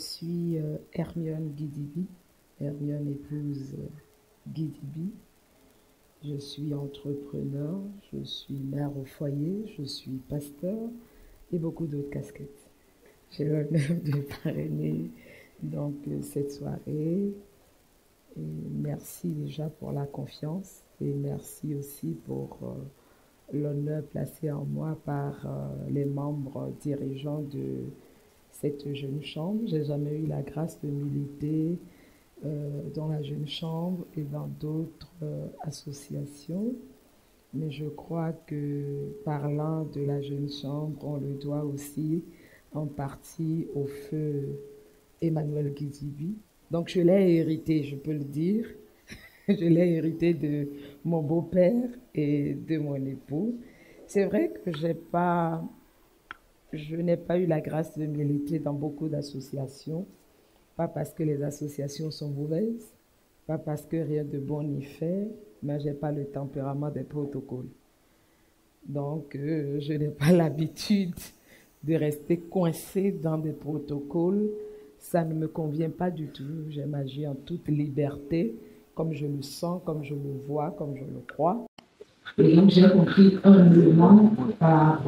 suis Hermione Guidibi, Hermione épouse Guidibi. Je suis entrepreneur, je suis mère au foyer, je suis pasteur et beaucoup d'autres casquettes. J'ai l'honneur de parrainer donc cette soirée. Et merci déjà pour la confiance et merci aussi pour l'honneur placé en moi par les membres dirigeants de cette jeune chambre. J'ai jamais eu la grâce de militer dans la jeune chambre et dans d'autres associations, mais je crois que parlant de la jeune chambre, on le doit aussi en partie au feu Emmanuel Guidibi. Donc je l'ai hérité, je peux le dire. Je l'ai hérité de mon beau-père et de mon époux. C'est vrai que je n'ai pas eu la grâce de militer dans beaucoup d'associations, pas parce que les associations sont mauvaises, pas parce que rien de bon n'y fait, mais je n'ai pas le tempérament des protocoles. Donc, je n'ai pas l'habitude de rester coincée dans des protocoles. Ça ne me convient pas du tout. J'aime agir en toute liberté, comme je le sens, comme je le vois, comme je le crois. Et donc, j'ai compris humblement par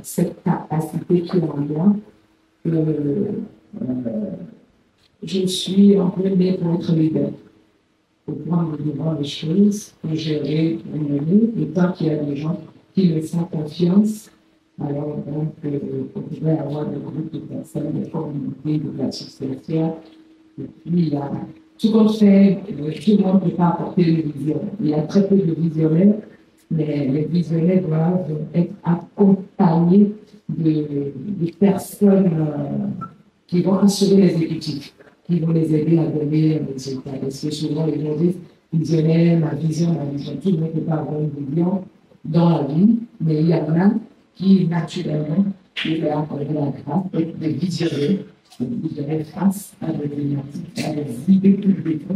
cette capacité qui est en moi je suis en train pour être leader, pour prendre devant les choses, pour gérer, pour mener, et tant qu'il y a des gens qui me font confiance, alors donc, on pourrait avoir des groupes de personnes, des communautés, de l'association, et puis il y a tout qu'on fait, tout le monde ne peut pas apporter le vision. Il y a très peu de visionnaires, mais les visionnaires doivent être accompagnés de personnes qui vont assurer les exécutifs, qui vont les aider à donner les résultats. Parce que souvent, les gens disent visionnaire, ma vision, tout le monde ne peut pas avoir une vision dans la vie, mais il y en a qui, naturellement, il va accorder la grâce d'être des visionnaires face à des idées publiques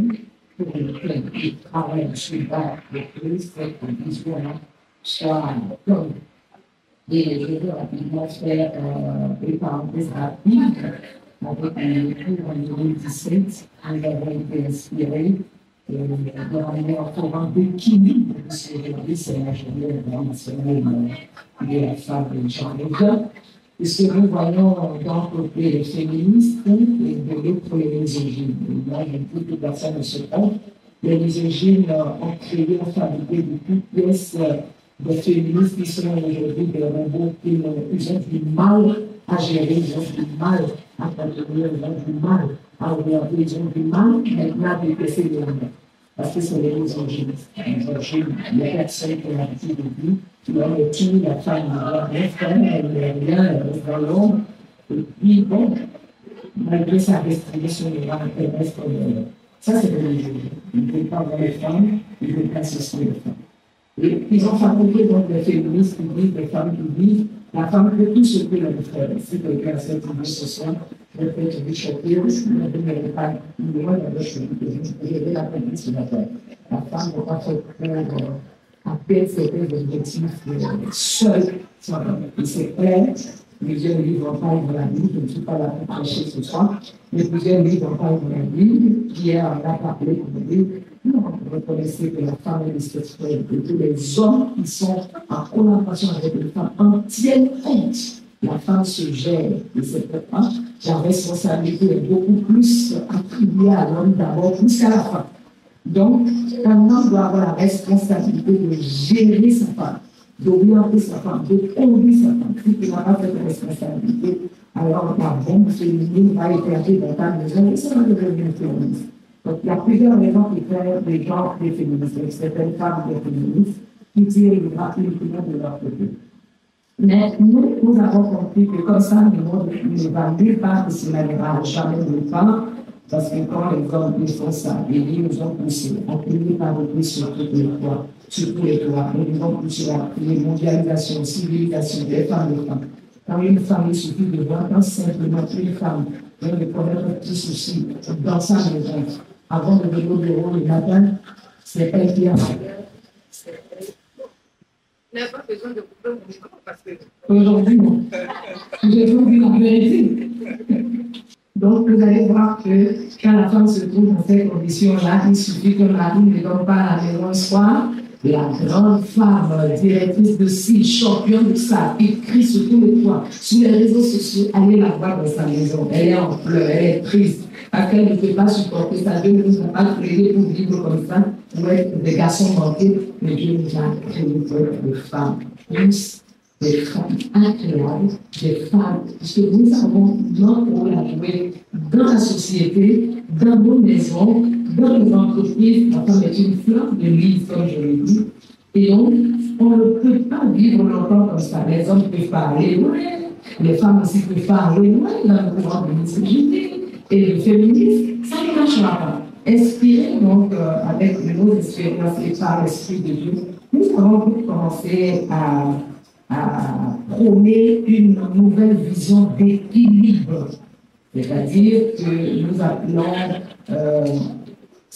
pour lesquelles ils travaillent sur le plus, c'est que les visionnaires soient comme. Et je veux rapidement faire des parenthèses rapides avec un cours en 2017. Nous avons été inspirés dans un forum d'équilibre. Aujourd'hui, c'est la journée internationale de la femme et du genre des hommes. Et ce que nous voyons d'un côté les féministes et de l'autre les misogynes. Il y a beaucoup de personnes ne se trompent. Les misogynes ont créé, ont fabriqué de toutes pièces des féministes qui sont aujourd'hui des robots qui ont du mal à gérer, ils ont du mal à contrôler, ils ont du mal à regarder, ils ont du mal maintenant à déplacer les hommes. Parce que c'est les misogynes. Les personnes qui ont l'habitude de vie, qui ont été la femme, elle reste quand même, elle n'est rien, elle reste dans l'ombre. Et puis, bon, malgré sa restriction, elle reste dans l'ombre. Ça, c'est religieux. Ils ne veulent pas voir les femmes, ils ne veulent pas associer les femmes. Et ils ont fabriqué donc des féministes qui disent, des femmes qui disent, la femme fait tout ce que l'homme fait. Si quelqu'un a cette idée ce soir, je vais être choquée, je ne vais pas une loi de chose, je vais la prendre sur la terre. La femme ne va pas faire pour atteindre ses objectifs seule. Et c'est clair, plusieurs livres parlent de la Bible, je ne suis pas là pour prêcher ce soir, mais plusieurs livres parlent de la Bible, Pierre en a parlé pour dire, non, vous reconnaissez que la femme est spirituelle, que tous les hommes qui sont en collaboration avec les femmes en tiennent compte. La femme se gère de cette façon. La responsabilité est beaucoup plus attribuée à l'homme d'abord, plus qu'à la femme. Donc, un homme doit avoir la responsabilité de gérer sa femme, d'orienter sa femme, de conduire sa femme. Si tu n'as pas cette responsabilité, alors ta bombe féminine va éclater dans ta maison et ça va devenir féministe. Donc, il y a plusieurs raisons qui font des genres des féministes, certaines femmes des féministes qui tirent gratuitement de leur côté. Mais nous avons compris que comme ça, le monde ne va nulle part que cela n'ira jamais nulle part, parce que quand les hommes ils font ça, et ils nous ont poussé, on finit par repris sur tous les toits, nous devons pousser la mondialisation, civilisation des femmes et des femmes. Quand une femme, il suffit de voir quand simplement une femme vient de connaître un petit souci dans sa maison, avant de venir au bureau le matin, c'est elle qui a Il n'a pas besoin de couper mon micro parce que. aujourd'hui, non. J'ai trouvé la vérité. Donc, vous allez voir que quand la femme se trouve dans ces conditions-là, il suffit que Marie ne donne pas à la maison le soir. La grande femme, directrice de site, championne de ça, qui crie sur tous les toits, sur les réseaux sociaux, allez la voir dans sa maison. Elle est en pleurs, elle est triste, parce qu'elle ne peut pas supporter ça. Dieu ne nous a pas créé pour vivre comme ça, pour être des garçons manqués, mais Dieu nous a créé pour être des femmes douces, des femmes agréables, des femmes, parce que nous avons notre rôle à jouer dans la société, dans nos maisons, dans les entreprises. La femme est une flamme de lys, comme je l'ai dit. Et donc, on ne peut pas vivre longtemps comme ça. Les hommes peuvent pas aller loin, les femmes aussi peuvent pas aller loin dans le courant de misogynie et le féminisme, ça ne marchera pas. Inspirés donc avec nos expériences et par l'Esprit de Dieu, nous avons commencé à prôner une nouvelle vision d'équilibre. C'est-à-dire que nous appelons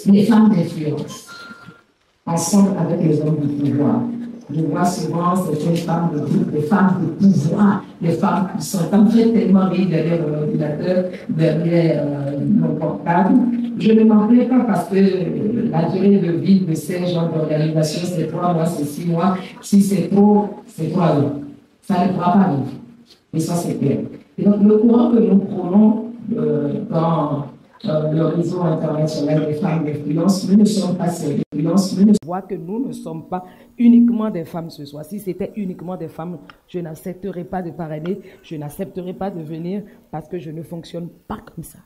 les femmes d'influence, ensemble avec les hommes de pouvoir. Je vois souvent certaines femmes de groupe, des femmes de pouvoir, des femmes qui sont en fait tellement riches derrière l'ordinateur, derrière nos portables. Je ne m'en plais pas parce que la durée de vie de ces genres d'organisation, c'est 3 mois, c'est 6 mois. Si c'est trop, c'est 3 ans. Ça ne pourra pas vivre. Et ça, c'est clair. Et donc, le courant que nous prenons dans le réseau international des femmes d'influence, nous ne sommes pas ces influences. Je vois que nous ne sommes pas uniquement des femmes ce soir. Si c'était uniquement des femmes, je n'accepterais pas de parrainer, je n'accepterais pas de venir parce que je ne fonctionne pas comme ça.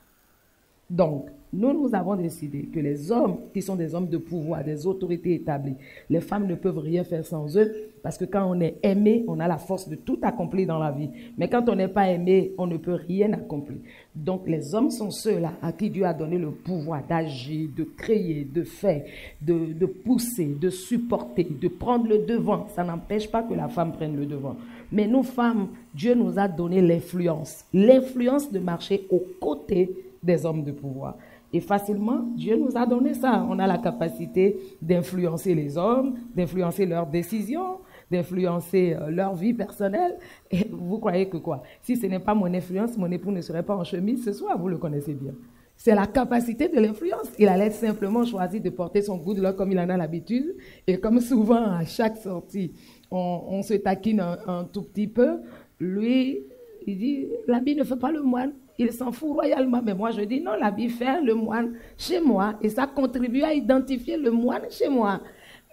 Donc, nous avons décidé que les hommes qui sont des hommes de pouvoir, des autorités établies, les femmes ne peuvent rien faire sans eux parce que quand on est aimé, on a la force de tout accomplir dans la vie. Mais quand on n'est pas aimé, on ne peut rien accomplir. Donc, les hommes sont ceux-là à qui Dieu a donné le pouvoir d'agir, de créer, de faire, de pousser, de supporter, de prendre le devant. Ça n'empêche pas que la femme prenne le devant. Mais nous, femmes, Dieu nous a donné l'influence de marcher aux côtés des hommes de pouvoir. Et facilement, Dieu nous a donné ça. On a la capacité d'influencer les hommes, d'influencer leurs décisions, d'influencer leur vie personnelle. Et vous croyez que quoi? Si ce n'est pas mon influence, mon époux ne serait pas en chemise ce soir, vous le connaissez bien. C'est la capacité de l'influence. Il allait simplement choisir de porter son good luck comme il en a l'habitude. Et comme souvent, à chaque sortie, on se taquine un tout petit peu. Lui, il dit, l'habit ne fait pas le moine. Il s'en fout royalement. Mais moi, je dis, non, l'habit fait le moine chez moi. Et ça contribue à identifier le moine chez moi.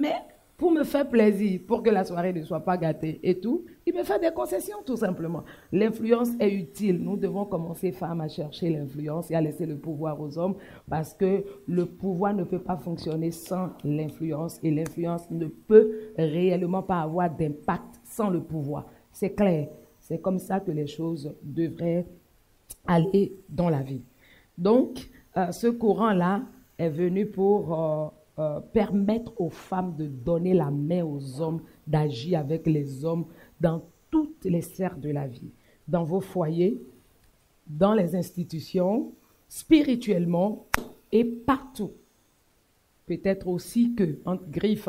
Mais pour me faire plaisir, pour que la soirée ne soit pas gâtée et tout, il me fait des concessions, tout simplement. L'influence est utile. Nous devons commencer, femmes, à chercher l'influence et à laisser le pouvoir aux hommes parce que le pouvoir ne peut pas fonctionner sans l'influence et l'influence ne peut réellement pas avoir d'impact sans le pouvoir. C'est clair. C'est comme ça que les choses devraient aller dans la vie. Donc, ce courant-là est venu pour permettre aux femmes de donner la main aux hommes, d'agir avec les hommes dans toutes les sphères de la vie, dans vos foyers, dans les institutions, spirituellement et partout. Peut-être aussi que, entre griffes,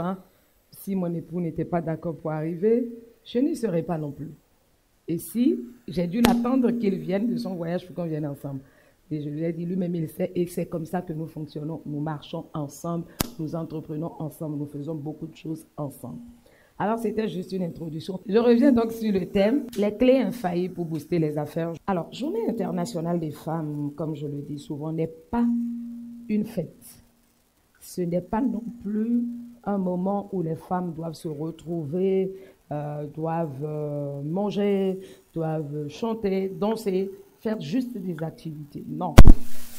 si mon époux n'était pas d'accord pour arriver, je n'y serais pas non plus. Et si j'ai dû l'attendre qu'il vienne de son voyage pour qu'on vienne ensemble. Et je lui ai dit, lui-même il sait, et c'est comme ça que nous fonctionnons. Nous marchons ensemble, nous entreprenons ensemble, nous faisons beaucoup de choses ensemble. Alors, c'était juste une introduction. Je reviens donc sur le thème, les clés infaillibles pour booster les affaires. Alors, Journée internationale des femmes, comme je le dis souvent, n'est pas une fête. Ce n'est pas non plus un moment où les femmes doivent se retrouver, doivent manger, doivent chanter, danser, faire juste des activités. Non,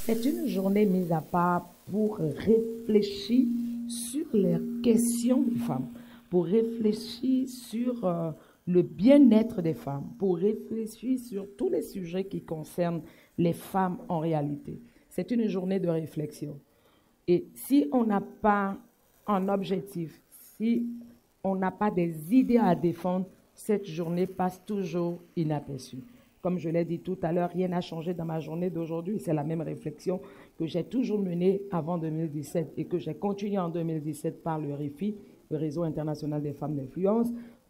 c'est une journée mise à part pour réfléchir sur les questions des femmes, pour réfléchir sur le bien-être des femmes, pour réfléchir sur tous les sujets qui concernent les femmes en réalité. C'est une journée de réflexion. Et si on n'a pas un objectif, si on n'a pas des idées à défendre, cette journée passe toujours inaperçue. Comme je l'ai dit tout à l'heure, rien n'a changé dans ma journée d'aujourd'hui. C'est la même réflexion que j'ai toujours menée avant 2017 et que j'ai continué en 2017 par le RIFI, le Réseau international des femmes d'influence,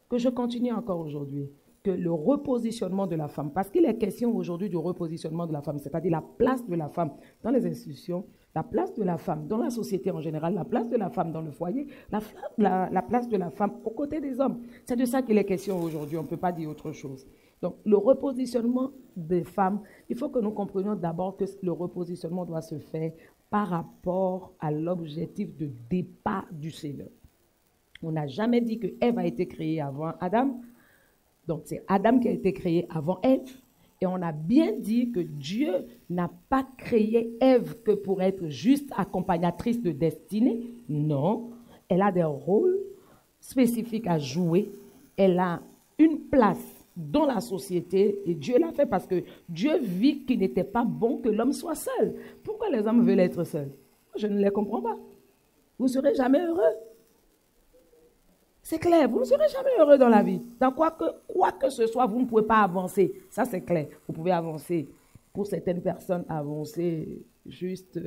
que je continue encore aujourd'hui. que le repositionnement de la femme, parce qu'il est question aujourd'hui du repositionnement de la femme, c'est-à-dire la place de la femme dans les institutions, la place de la femme dans la société en général, la place de la femme dans le foyer, la place de la femme aux côtés des hommes. C'est de ça qu'il est question aujourd'hui, on ne peut pas dire autre chose. Donc, le repositionnement des femmes, il faut que nous comprenions d'abord que le repositionnement doit se faire par rapport à l'objectif de départ du Seigneur. On n'a jamais dit que Ève a été créée avant Adam. Donc, c'est Adam qui a été créé avant Ève. Et on a bien dit que Dieu n'a pas créé Ève que pour être juste accompagnatrice de destinée. Non, elle a des rôles spécifiques à jouer. Elle a une place dans la société et Dieu l'a fait parce que Dieu vit qu'il n'était pas bon que l'homme soit seul. Pourquoi les hommes veulent être seuls? Je ne les comprends pas. Vous ne serez jamais heureux. C'est clair, vous ne serez jamais heureux dans la vie. Dans quoi que ce soit, vous ne pouvez pas avancer. Ça, c'est clair. Vous pouvez avancer. Pour certaines personnes, avancer juste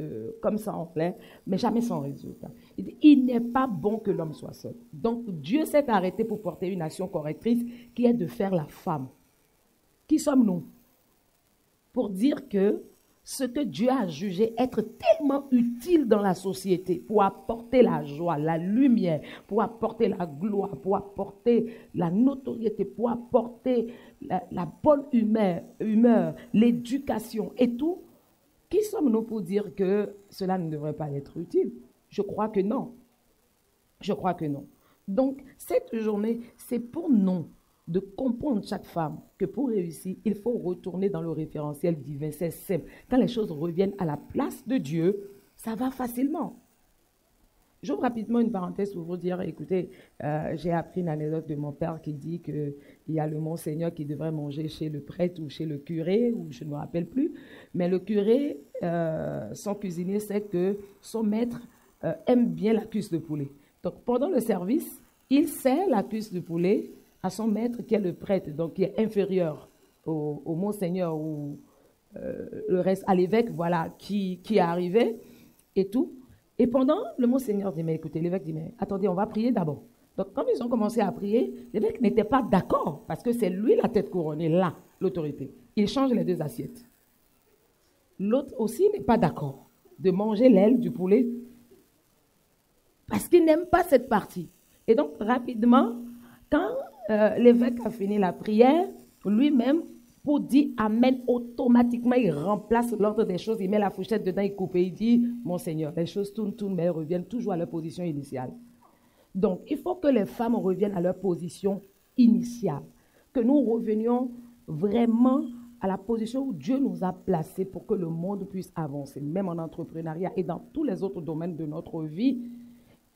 comme ça en plein, mais jamais sans résultat. Il n'est pas bon que l'homme soit seul. Donc, Dieu s'est arrêté pour porter une action correctrice qui est de faire la femme. Qui sommes-nous? Pour dire que ce que Dieu a jugé être tellement utile dans la société pour apporter la joie, la lumière, pour apporter la gloire, pour apporter la notoriété, pour apporter la bonne humeur, l'éducation et tout, qui sommes-nous pour dire que cela ne devrait pas être utile? Je crois que non. Je crois que non. Donc, cette journée, c'est pour nous de comprendre chaque femme que pour réussir, il faut retourner dans le référentiel divin. C'est simple. Quand les choses reviennent à la place de Dieu, ça va facilement. J'ouvre rapidement une parenthèse pour vous dire, écoutez, j'ai appris une anecdote de mon père qui dit qu'il y a le Monseigneur qui devrait manger chez le prêtre ou chez le curé, ou je ne me rappelle plus. Mais le curé, son cuisinier, sait que son maître aime bien la cuisse de poulet. Donc pendant le service, il sert la cuisse de poulet à son maître qui est le prêtre, donc qui est inférieur au Monseigneur ou le reste, à l'évêque, voilà, qui est arrivé et tout. Et pendant, le Monseigneur dit, mais écoutez, l'évêque dit, mais attendez, on va prier d'abord. Donc quand ils ont commencé à prier, l'évêque n'était pas d'accord, parce que c'est lui la tête couronnée, là, l'autorité. Il change les deux assiettes. L'autre aussi n'est pas d'accord de manger l'aile du poulet, parce qu'il n'aime pas cette partie. Et donc, rapidement, quand l'évêque a fini la prière, lui-même, pour dire Amen, automatiquement, il remplace l'ordre des choses, il met la fourchette dedans, il coupe et il dit, Monseigneur, les choses tournent, mais elles reviennent toujours à leur position initiale. Donc, il faut que les femmes reviennent à leur position initiale, que nous revenions vraiment à la position où Dieu nous a placés pour que le monde puisse avancer, même en entrepreneuriat et dans tous les autres domaines de notre vie,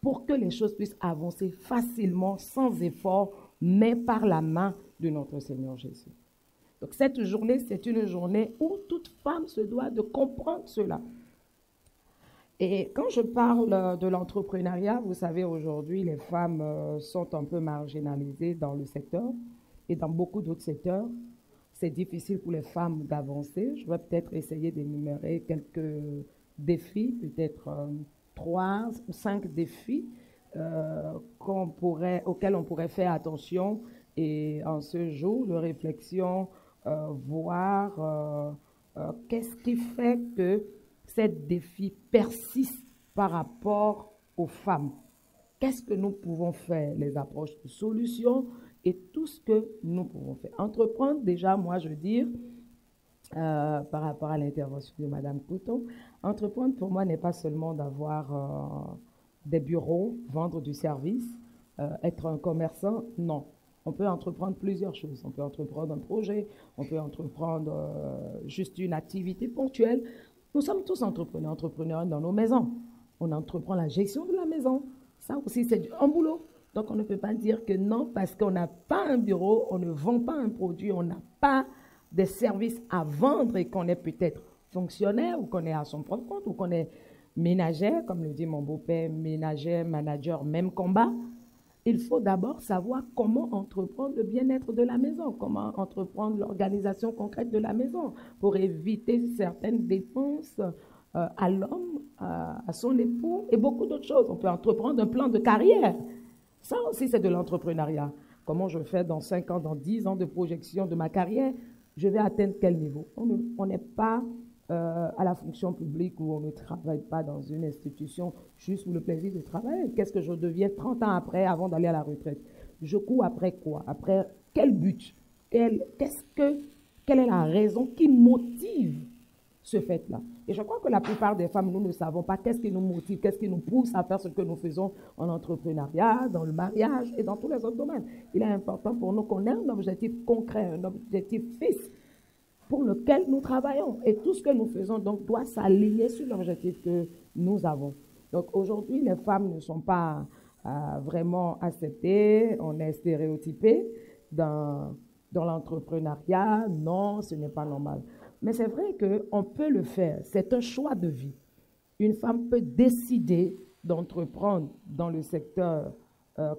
pour que les choses puissent avancer facilement, sans effort, mais par la main de notre Seigneur Jésus. Donc cette journée, c'est une journée où toute femme se doit de comprendre cela. Et quand je parle de l'entrepreneuriat, vous savez, aujourd'hui, les femmes sont un peu marginalisées dans le secteur et dans beaucoup d'autres secteurs. C'est difficile pour les femmes d'avancer. Je vais peut-être essayer d'énumérer quelques défis, peut-être 3 ou 5 défis auxquels on pourrait faire attention et en ce jour de réflexion, voir qu'est-ce qui fait que ces défis persistent par rapport aux femmes. Qu'est-ce que nous pouvons faire, les approches de solutions et tout ce que nous pouvons faire. Entreprendre, déjà, moi, je veux dire, par rapport à l'intervention de Mme Couton, entreprendre pour moi n'est pas seulement d'avoir des bureaux, vendre du service, être un commerçant, non. On peut entreprendre plusieurs choses. On peut entreprendre un projet, on peut entreprendre juste une activité ponctuelle. Nous sommes tous entrepreneurs dans nos maisons. On entreprend la gestion de la maison. Ça aussi, c'est un boulot. Donc, on ne peut pas dire que non, parce qu'on n'a pas un bureau, on ne vend pas un produit, on n'a pas des services à vendre et qu'on est peut-être fonctionnaire ou qu'on est à son propre compte ou qu'on est ménagère, comme le dit mon beau-père, ménagère, manager, même combat. Il faut d'abord savoir comment entreprendre le bien-être de la maison, comment entreprendre l'organisation concrète de la maison pour éviter certaines dépenses à l'homme, à son époux et beaucoup d'autres choses. On peut entreprendre un plan de carrière. Ça aussi, c'est de l'entrepreneuriat. comment je fais dans 5 ans, dans 10 ans de projection de ma carrière, je vais atteindre quel niveau. On n'est pas à la fonction publique où on ne travaille pas dans une institution juste pour le plaisir de travailler. Qu'est-ce que je deviens 30 ans après, avant d'aller à la retraite? Je cours après quoi? Après quel but? Quelle est la raison qui motive ce fait-là? Et je crois que la plupart des femmes, nous ne savons pas qu'est-ce qui nous motive, qu'est-ce qui nous pousse à faire ce que nous faisons en entrepreneuriat, dans le mariage et dans tous les autres domaines. Il est important pour nous qu'on ait un objectif concret, un objectif fixe pour lequel nous travaillons. Et tout ce que nous faisons donc doit s'aligner sur l'objectif que nous avons. Donc aujourd'hui, les femmes ne sont pas vraiment acceptées, on est stéréotypées dans l'entrepreneuriat. Non, ce n'est pas normal. Mais c'est vrai qu'on peut le faire. C'est un choix de vie. Une femme peut décider d'entreprendre dans le secteur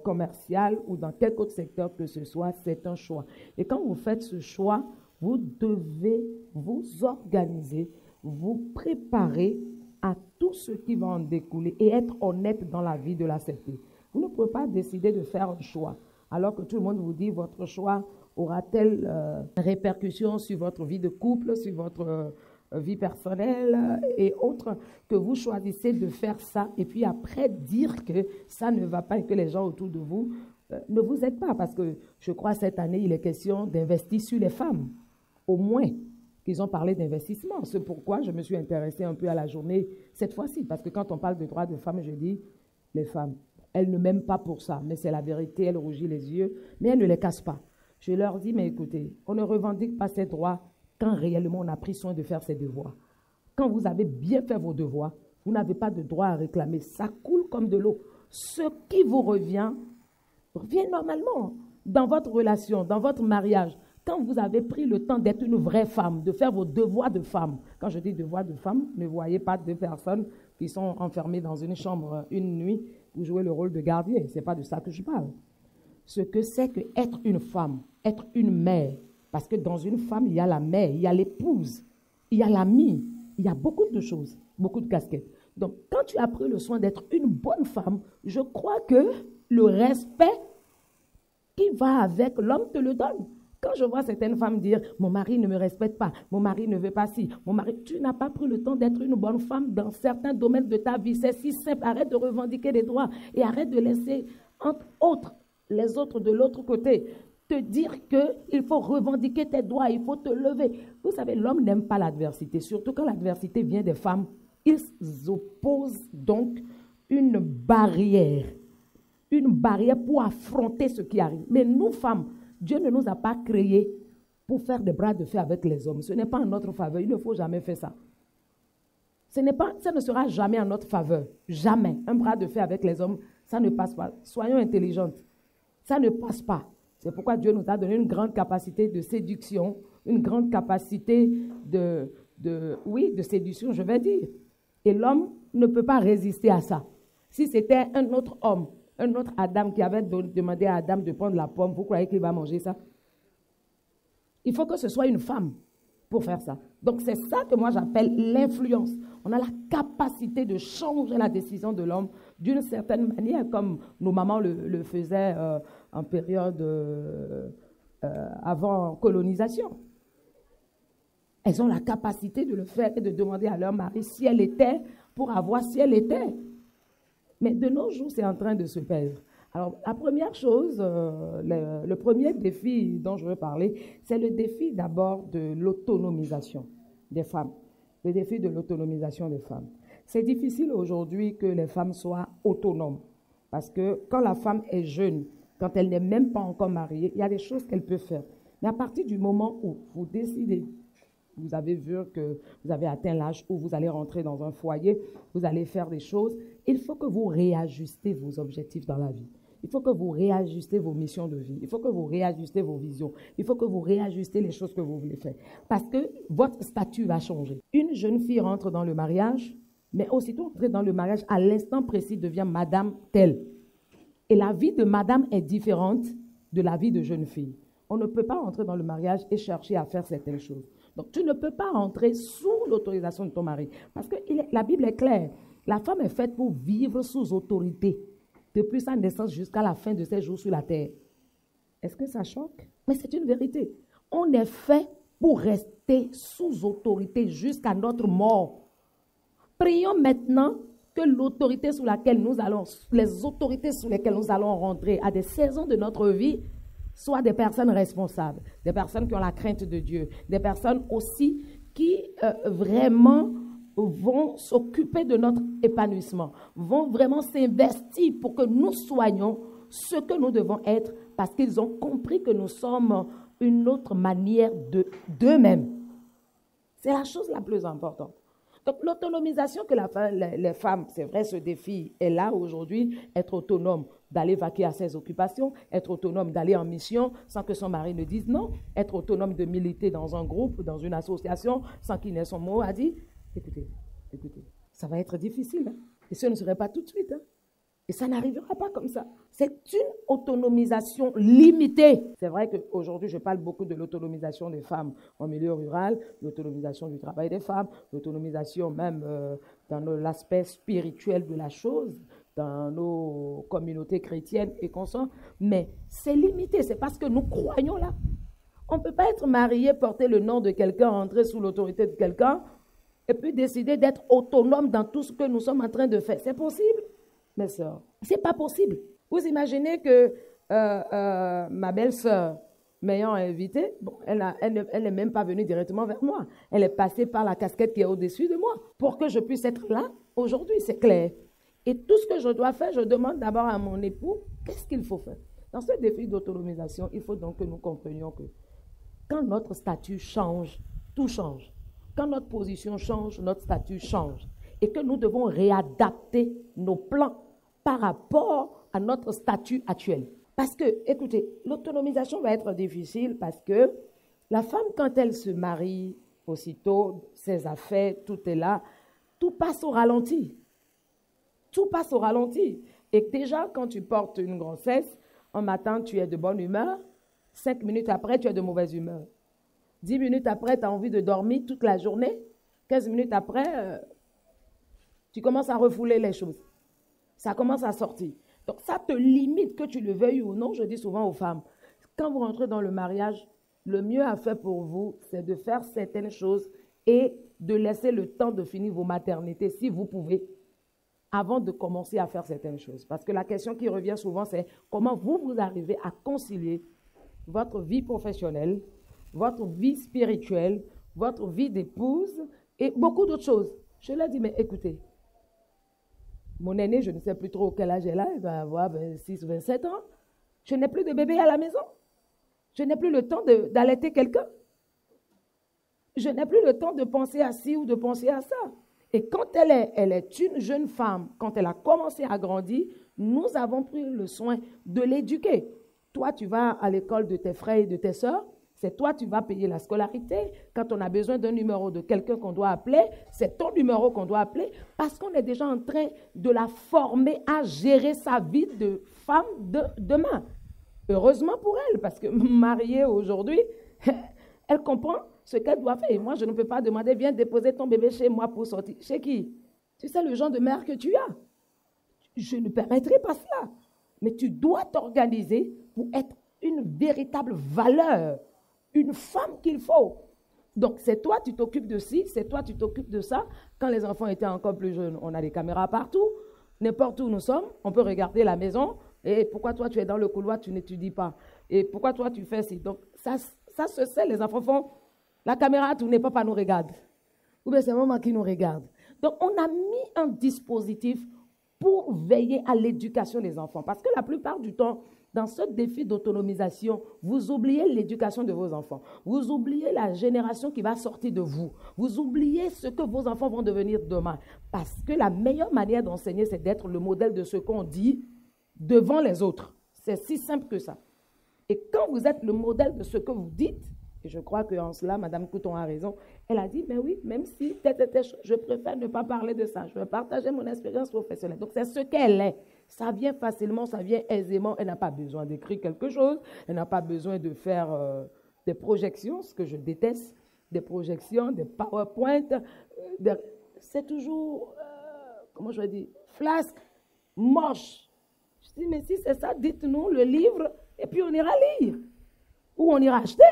commercial ou dans quelque autre secteur que ce soit. C'est un choix. Et quand vous faites ce choix, vous devez vous organiser, vous préparer à tout ce qui va en découler et être honnête dans la vie de l'accepter. Vous ne pouvez pas décider de faire un choix alors que tout le monde vous dit votre choix aura-t-elle répercussion sur votre vie de couple, sur votre vie personnelle et autres, que vous choisissez de faire ça et puis après dire que ça ne va pas et que les gens autour de vous ne vous aident pas. Parce que je crois cette année, il est question d'investir sur les femmes. Au moins qu'ils ont parlé d'investissement. C'est pourquoi je me suis intéressée un peu à la journée cette fois-ci. Parce que quand on parle de droits de femmes, je dis, les femmes, elles ne m'aiment pas pour ça. Mais c'est la vérité, elles rougissent les yeux, mais elles ne les cassent pas. Je leur dis, mais écoutez, on ne revendique pas ces droits quand réellement on a pris soin de faire ses devoirs. Quand vous avez bien fait vos devoirs, vous n'avez pas de droit à réclamer. Ça coule comme de l'eau. Ce qui vous revient normalement dans votre relation, dans votre mariage. Quand vous avez pris le temps d'être une vraie femme, de faire vos devoirs de femme. Quand je dis devoirs de femme, ne voyez pas deux personnes qui sont enfermées dans une chambre une nuit pour jouer le rôle de gardien. Ce n'est pas de ça que je parle. Ce que c'est que être une femme, être une mère. Parce que dans une femme, il y a la mère, il y a l'épouse, il y a l'amie, il y a beaucoup de choses, beaucoup de casquettes. Donc, quand tu as pris le soin d'être une bonne femme, je crois que le respect qui va avec l'homme te le donne. Quand je vois certaines femmes dire « mon mari ne me respecte pas, mon mari ne veut pas ci, mon mari… » Tu n'as pas pris le temps d'être une bonne femme dans certains domaines de ta vie. C'est si simple. Arrête de revendiquer des droits et arrête de laisser, entre autres, les autres de l'autre côté, te dire qu'il faut revendiquer tes droits, il faut te lever. Vous savez, l'homme n'aime pas l'adversité, surtout quand l'adversité vient des femmes. Ils opposent donc une barrière pour affronter ce qui arrive. Mais nous, femmes, Dieu ne nous a pas créés pour faire des bras de fer avec les hommes. Ce n'est pas en notre faveur. Il ne faut jamais faire ça. Ça ne sera jamais en notre faveur. Jamais. Un bras de fer avec les hommes, ça ne passe pas. Soyons intelligentes. Ça ne passe pas. C'est pourquoi Dieu nous a donné une grande capacité de séduction, une grande capacité de séduction, je vais dire. Et l'homme ne peut pas résister à ça. Si c'était un autre homme, un autre Adam qui avait demandé à Adam de prendre la pomme, vous croyez qu'il va manger ça? Il faut que ce soit une femme pour faire ça. Donc c'est ça que moi j'appelle l'influence. On a la capacité de changer la décision de l'homme d'une certaine manière, comme nos mamans le faisaient en période avant colonisation. Elles ont la capacité de le faire et de demander à leur mari si elle était pour avoir si elle était. Mais de nos jours, c'est en train de se perdre. Alors, la première chose, le premier défi dont je veux parler, c'est le défi d'abord de l'autonomisation des femmes. Le défi de l'autonomisation des femmes. C'est difficile aujourd'hui que les femmes soient autonomes. Parce que quand la femme est jeune, quand elle n'est même pas encore mariée, il y a des choses qu'elle peut faire. Mais à partir du moment où vous décidez, vous avez vu que vous avez atteint l'âge où vous allez rentrer dans un foyer, vous allez faire des choses, il faut que vous réajustez vos objectifs dans la vie. Il faut que vous réajustez vos missions de vie. Il faut que vous réajustez vos visions. Il faut que vous réajustez les choses que vous voulez faire. Parce que votre statut va changer. Une jeune fille rentre dans le mariage, mais aussitôt entrer dans le mariage, à l'instant précis, devient madame telle. Et la vie de madame est différente de la vie de jeune fille. On ne peut pas entrer dans le mariage et chercher à faire certaines choses. Donc, tu ne peux pas entrer sous l'autorisation de ton mari. Parce que la Bible est claire. La femme est faite pour vivre sous autorité, depuis sa naissance jusqu'à la fin de ses jours sur la terre. Est-ce que ça choque? Mais c'est une vérité. On est fait pour rester sous autorité jusqu'à notre mort. Prions maintenant que l'autorité sous laquelle nous allons, les autorités sous lesquelles nous allons rentrer à des saisons de notre vie, soient des personnes responsables, des personnes qui ont la crainte de Dieu, des personnes aussi qui vraiment vont s'occuper de notre épanouissement, vont vraiment s'investir pour que nous soyons ce que nous devons être, parce qu'ils ont compris que nous sommes une autre manière d'eux-mêmes. C'est la chose la plus importante. Donc, l'autonomisation que les femmes, c'est vrai, ce défi est là aujourd'hui, être autonome, d'aller vaquer à ses occupations, être autonome, d'aller en mission sans que son mari ne dise non, être autonome de militer dans un groupe, dans une association, sans qu'il n'ait son mot à dire. Écoutez, ça va être difficile. Hein? Et ce ne serait pas tout de suite. Hein? Et ça n'arrivera pas comme ça. C'est une autonomisation limitée. C'est vrai qu'aujourd'hui, je parle beaucoup de l'autonomisation des femmes en milieu rural, l'autonomisation du travail des femmes, l'autonomisation même dans l'aspect spirituel de la chose, dans nos communautés chrétiennes et consorts. Mais c'est limité, c'est parce que nous croyons là. On ne peut pas être marié, porter le nom de quelqu'un, entrer sous l'autorité de quelqu'un, et puis décider d'être autonome dans tout ce que nous sommes en train de faire. C'est possible? Mes sœurs, c'est pas possible. Vous imaginez que ma belle-sœur m'ayant invitée, bon, elle n'est même pas venue directement vers moi. Elle est passée par la casquette qui est au-dessus de moi pour que je puisse être là aujourd'hui, c'est clair. Et tout ce que je dois faire, je demande d'abord à mon époux, qu'est-ce qu'il faut faire? Dans ce défi d'autonomisation, il faut donc que nous comprenions que quand notre statut change, tout change. Quand notre position change, notre statut change. Et que nous devons réadapter nos plans par rapport à notre statut actuel. Parce que, écoutez, l'autonomisation va être difficile parce que la femme, quand elle se marie, aussitôt, ses affaires, tout est là, tout passe au ralenti. Tout passe au ralenti. Et déjà, quand tu portes une grossesse, un matin, tu es de bonne humeur, 5 minutes après, tu es de mauvaise humeur. 10 minutes après, tu as envie de dormir toute la journée. 15 minutes après, tu commences à refouler les choses. Ça commence à sortir. Donc, ça te limite, que tu le veuilles ou non. Je dis souvent aux femmes, quand vous rentrez dans le mariage, le mieux à faire pour vous, c'est de faire certaines choses et de laisser le temps de finir vos maternités, si vous pouvez, avant de commencer à faire certaines choses. Parce que la question qui revient souvent, c'est comment vous arrivez à concilier votre vie professionnelle, votre vie spirituelle, votre vie d'épouse et beaucoup d'autres choses. Je leur dis, mais écoutez, mon aîné, je ne sais plus trop quel âge elle a, elle doit avoir 26 ou 27 ans. Je n'ai plus de bébé à la maison. Je n'ai plus le temps d'allaiter quelqu'un. Je n'ai plus le temps de penser à ci ou de penser à ça. Et quand elle est une jeune femme, quand elle a commencé à grandir, nous avons pris le soin de l'éduquer. Toi, tu vas à l'école de tes frères et de tes sœurs. C'est toi, tu vas payer la scolarité. Quand on a besoin d'un numéro de quelqu'un qu'on doit appeler, c'est ton numéro qu'on doit appeler parce qu'on est déjà en train de la former à gérer sa vie de femme de demain. Heureusement pour elle, parce que mariée aujourd'hui, elle comprend ce qu'elle doit faire. Et moi, je ne peux pas demander, viens déposer ton bébé chez moi pour sortir. Chez qui? Tu sais le genre de mère que tu as. Je ne permettrai pas cela. Mais tu dois t'organiser pour être une véritable valeur. Une femme qu'il faut. Donc, c'est toi, tu t'occupes de ci, c'est toi, tu t'occupes de ça. Quand les enfants étaient encore plus jeunes, on a des caméras partout. N'importe où nous sommes, on peut regarder la maison. Et pourquoi toi, tu es dans le couloir, tu n'étudies pas? Et pourquoi toi, tu fais ci? Donc, ça se sait, les enfants font, la caméra tourne, papa nous regarde. Ou bien c'est maman qui nous regarde. Donc, on a mis un dispositif pour veiller à l'éducation des enfants. Parce que la plupart du temps, dans ce défi d'autonomisation, vous oubliez l'éducation de vos enfants. Vous oubliez la génération qui va sortir de vous. Vous oubliez ce que vos enfants vont devenir demain. Parce que la meilleure manière d'enseigner, c'est d'être le modèle de ce qu'on dit devant les autres. C'est si simple que ça. Et quand vous êtes le modèle de ce que vous dites, et je crois qu'en cela, Mme Couton a raison, elle a dit, mais oui, même si je préfère ne pas parler de ça, je vais partager mon expérience professionnelle. Donc, c'est ce qu'elle est. Ça vient facilement, ça vient aisément. Elle n'a pas besoin d'écrire quelque chose. Elle n'a pas besoin de faire des projections, ce que je déteste, des projections, des PowerPoint. C'est toujours, comment je vais dire, flasque, moche. Je dis, mais si c'est ça, dites-nous le livre Et puis on ira lire. Ou on ira acheter.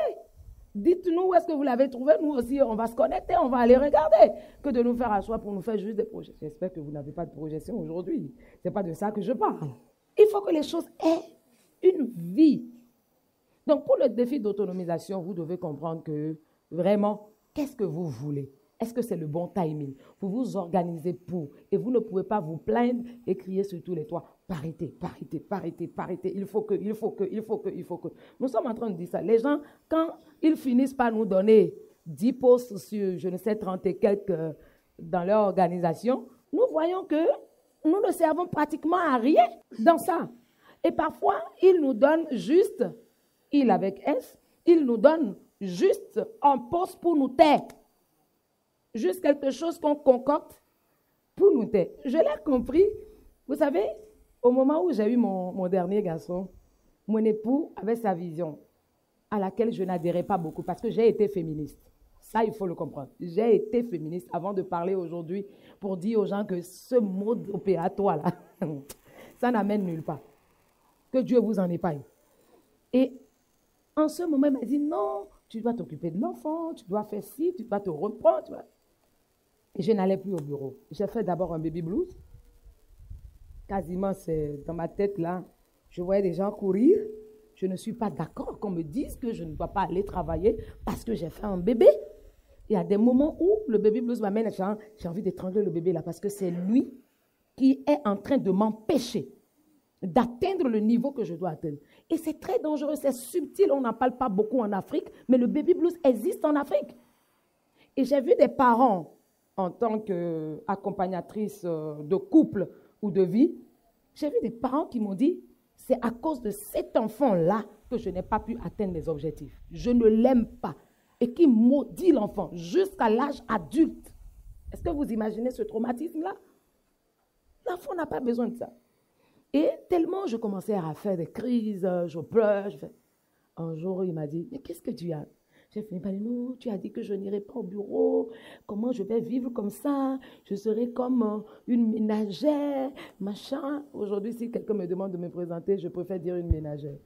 Dites-nous où est-ce que vous l'avez trouvé. Nous aussi, on va se connecter, on va aller regarder. Que de nous faire asseoir pour nous faire juste des projets. J'espère que vous n'avez pas de projection aujourd'hui. Ce n'est pas de ça que je parle. Il faut que les choses aient une vie. Donc, pour le défi d'autonomisation, vous devez comprendre que vraiment, qu'est-ce que vous voulez? Est-ce que c'est le bon timing? Vous vous organisez pour. Et vous ne pouvez pas vous plaindre et crier sur tous les toits. Parité, parité, parité, parité. Il faut que. Nous sommes en train de dire ça. Les gens, quand ils finissent par nous donner 10 postes sur, je ne sais, 30 et quelques dans leur organisation, nous voyons que nous ne servons pratiquement à rien dans ça. Et parfois, ils nous donnent juste, il avec S, ils nous donnent juste un poste pour nous taire. Juste quelque chose qu'on concocte pour nous taire. Je l'ai compris. Vous savez, au moment où j'ai eu mon dernier garçon, mon époux avait sa vision à laquelle je n'adhérais pas beaucoup parce que j'ai été féministe. Ça, il faut le comprendre. J'ai été féministe avant de parler aujourd'hui pour dire aux gens que ce mode opératoire là, ça n'amène nulle part. Que Dieu vous en épargne. Et en ce moment, il m'a dit non, tu dois t'occuper de l'enfant, tu dois faire ci, tu dois te reprendre. Et je n'allais plus au bureau. J'ai fait d'abord un baby blues. Quasiment, c'est dans ma tête là, je voyais des gens courir. Je ne suis pas d'accord qu'on me dise que je ne dois pas aller travailler parce que j'ai fait un bébé. Il y a des moments où le baby blues m'amène, j'ai envie d'étrangler le bébé là parce que c'est lui qui est en train de m'empêcher d'atteindre le niveau que je dois atteindre. Et c'est très dangereux, c'est subtil, on n'en parle pas beaucoup en Afrique, mais le baby blues existe en Afrique. Et j'ai vu des parents, en tant qu'accompagnatrice de couple ou de vie, j'ai vu des parents qui m'ont dit, c'est à cause de cet enfant-là que je n'ai pas pu atteindre mes objectifs. Je ne l'aime pas. Et qui maudit l'enfant jusqu'à l'âge adulte. Est-ce que vous imaginez ce traumatisme-là? L'enfant n'a pas besoin de ça. Et tellement je commençais à faire des crises, je pleure. Un jour, il m'a dit, mais qu'est-ce que tu as? J'ai fini par dire, non, tu as dit que je n'irai pas au bureau. Comment je vais vivre comme ça? Je serai comme une ménagère, machin. Aujourd'hui, si quelqu'un me demande de me présenter, je préfère dire une ménagère.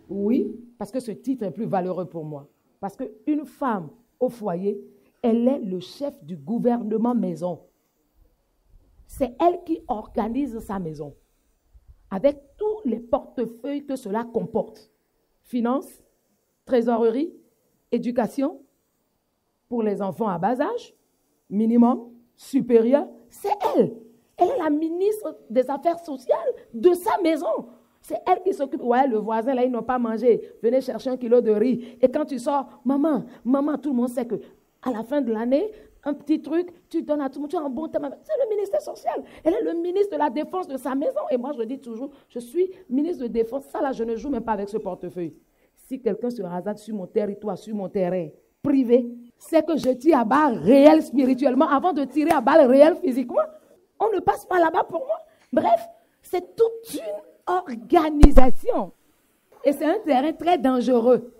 Oui, parce que ce titre est plus valeureux pour moi. Parce qu'une femme au foyer, elle est le chef du gouvernement maison. C'est elle qui organise sa maison. Avec tous les portefeuilles que cela comporte. Finances, trésorerie, éducation, pour les enfants à bas âge, minimum, supérieur, c'est elle. Elle est la ministre des Affaires sociales de sa maison. C'est elle qui s'occupe. Ouais, le voisin, là, ils n'ont pas mangé. Venez chercher 1 kilo de riz. Et quand tu sors, maman, tout le monde sait qu'à la fin de l'année, un petit truc, tu donnes à tout le monde, tu as un bon thème. C'est le ministère social. Elle est le ministre de la Défense de sa maison. Et moi, je le dis toujours, je suis ministre de Défense. Ça, là, je ne joue même pas avec ce portefeuille. Si quelqu'un se rasade sur mon territoire, sur mon terrain privé, c'est que je tire à balles réelles spirituellement avant de tirer à balles réelles physiquement. On ne passe pas là-bas pour moi. Bref, c'est toute une organisation. Et c'est un terrain très dangereux.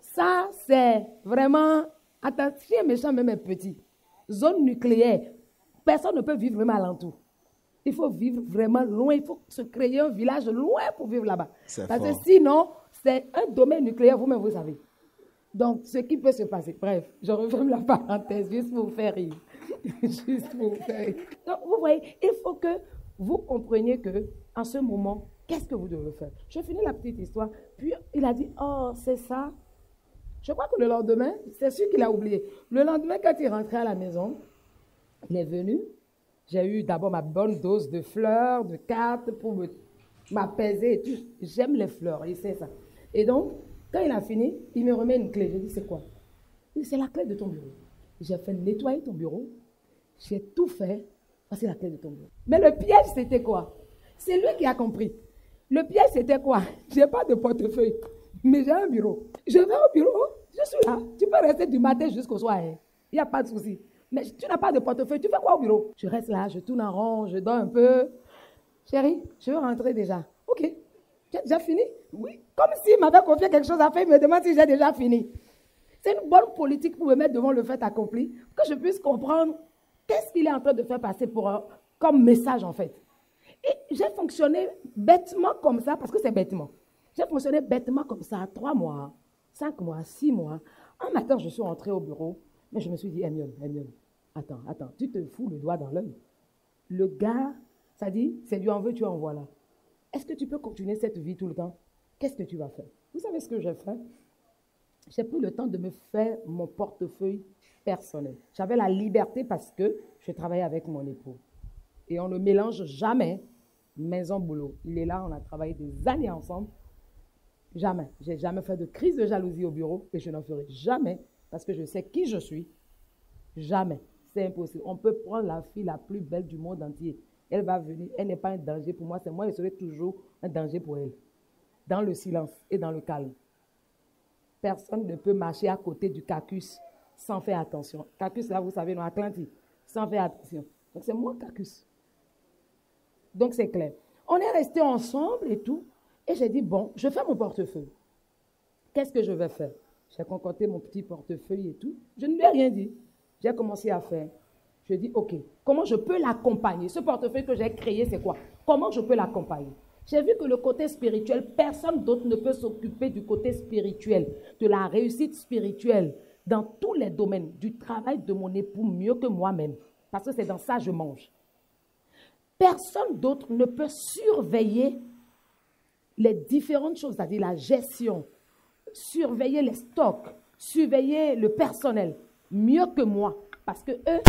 Ça, c'est vraiment... Attends, chien méchant même est petit. Zone nucléaire. Personne ne peut vivre même alentour. Il faut vivre vraiment loin. Il faut se créer un village loin pour vivre là-bas. Parce que sinon, c'est un domaine nucléaire, vous-même vous savez. Donc, ce qui peut se passer. Bref, je referme la parenthèse juste pour vous faire rire. Juste pour vous faire rire. Donc, vous voyez, il faut que vous compreniez qu'en ce moment, qu'est-ce que vous devez faire? Je finis la petite histoire. Puis, il a dit, oh, c'est ça. Je crois que le lendemain, c'est sûr qu'il a oublié. Le lendemain, quand il rentrait à la maison, il est venu. J'ai eu d'abord ma bonne dose de fleurs, de cartes pour m'apaiser et tout. J'aime les fleurs, il sait ça. Et donc, quand il a fini, il me remet une clé. Je dis, c'est quoi? Il dit, c'est la clé de ton bureau. J'ai fait nettoyer ton bureau. J'ai tout fait. Voici la clé de ton bureau. Mais le piège, c'était quoi? C'est lui qui a compris. Le piège, c'était quoi? Je n'ai pas de portefeuille, mais j'ai un bureau. Je vais au bureau, je suis là. Tu peux rester du matin jusqu'au soir. Il n'y a pas de souci. Mais tu n'as pas de portefeuille, tu fais quoi au bureau? Je reste là, je tourne en rond, je dors un peu. Chérie, je veux rentrer déjà. Ok. Tu as déjà fini? Oui. Comme s'il m'avait confié quelque chose à faire, il me demande si j'ai déjà fini. C'est une bonne politique pour me mettre devant le fait accompli, que je puisse comprendre qu'est-ce qu'il est en train de faire passer comme message en fait. Et j'ai fonctionné bêtement comme ça, parce que c'est bêtement. J'ai fonctionné bêtement comme ça, 3 mois, 5 mois, 6 mois. Un matin, je suis rentrée au bureau, mais je me suis dit, Hermione, attends, tu te fous le doigt dans l'œil. Le gars, ça dit, c'est du en veux, tu en voilà. Est-ce que tu peux continuer cette vie tout le temps? Qu'est-ce que tu vas faire? Vous savez ce que j'ai fait? J'ai pris le temps de me faire mon portefeuille personnel. J'avais la liberté parce que je travaillais avec mon époux. Et on ne mélange jamais maison-boulot. Il est là, on a travaillé des années ensemble. Jamais. Je n'ai jamais fait de crise de jalousie au bureau et je n'en ferai jamais parce que je sais qui je suis. Jamais. C'est impossible. On peut prendre la fille la plus belle du monde entier. Elle va venir. Elle n'est pas un danger pour moi. C'est moi, je serai toujours un danger pour elle. Dans le silence et dans le calme. Personne ne peut marcher à côté du cacus sans faire attention. Cacus, là, vous savez, dans l'Atlantique, sans faire attention. Donc, c'est moi, cacus. Donc, c'est clair. On est restés ensemble et tout. Et j'ai dit, bon, je fais mon portefeuille. Qu'est-ce que je vais faire? J'ai concocté mon petit portefeuille et tout. Je ne lui ai rien dit. J'ai commencé à faire. Je dis, OK, comment je peux l'accompagner? Ce portefeuille que j'ai créé, c'est quoi? Comment je peux l'accompagner? J'ai vu que le côté spirituel, personne d'autre ne peut s'occuper du côté spirituel, de la réussite spirituelle, dans tous les domaines, du travail de mon époux mieux que moi-même. Parce que c'est dans ça que je mange. Personne d'autre ne peut surveiller les différentes choses, c'est-à-dire la gestion, surveiller les stocks, surveiller le personnel, mieux que moi. Parce que eux,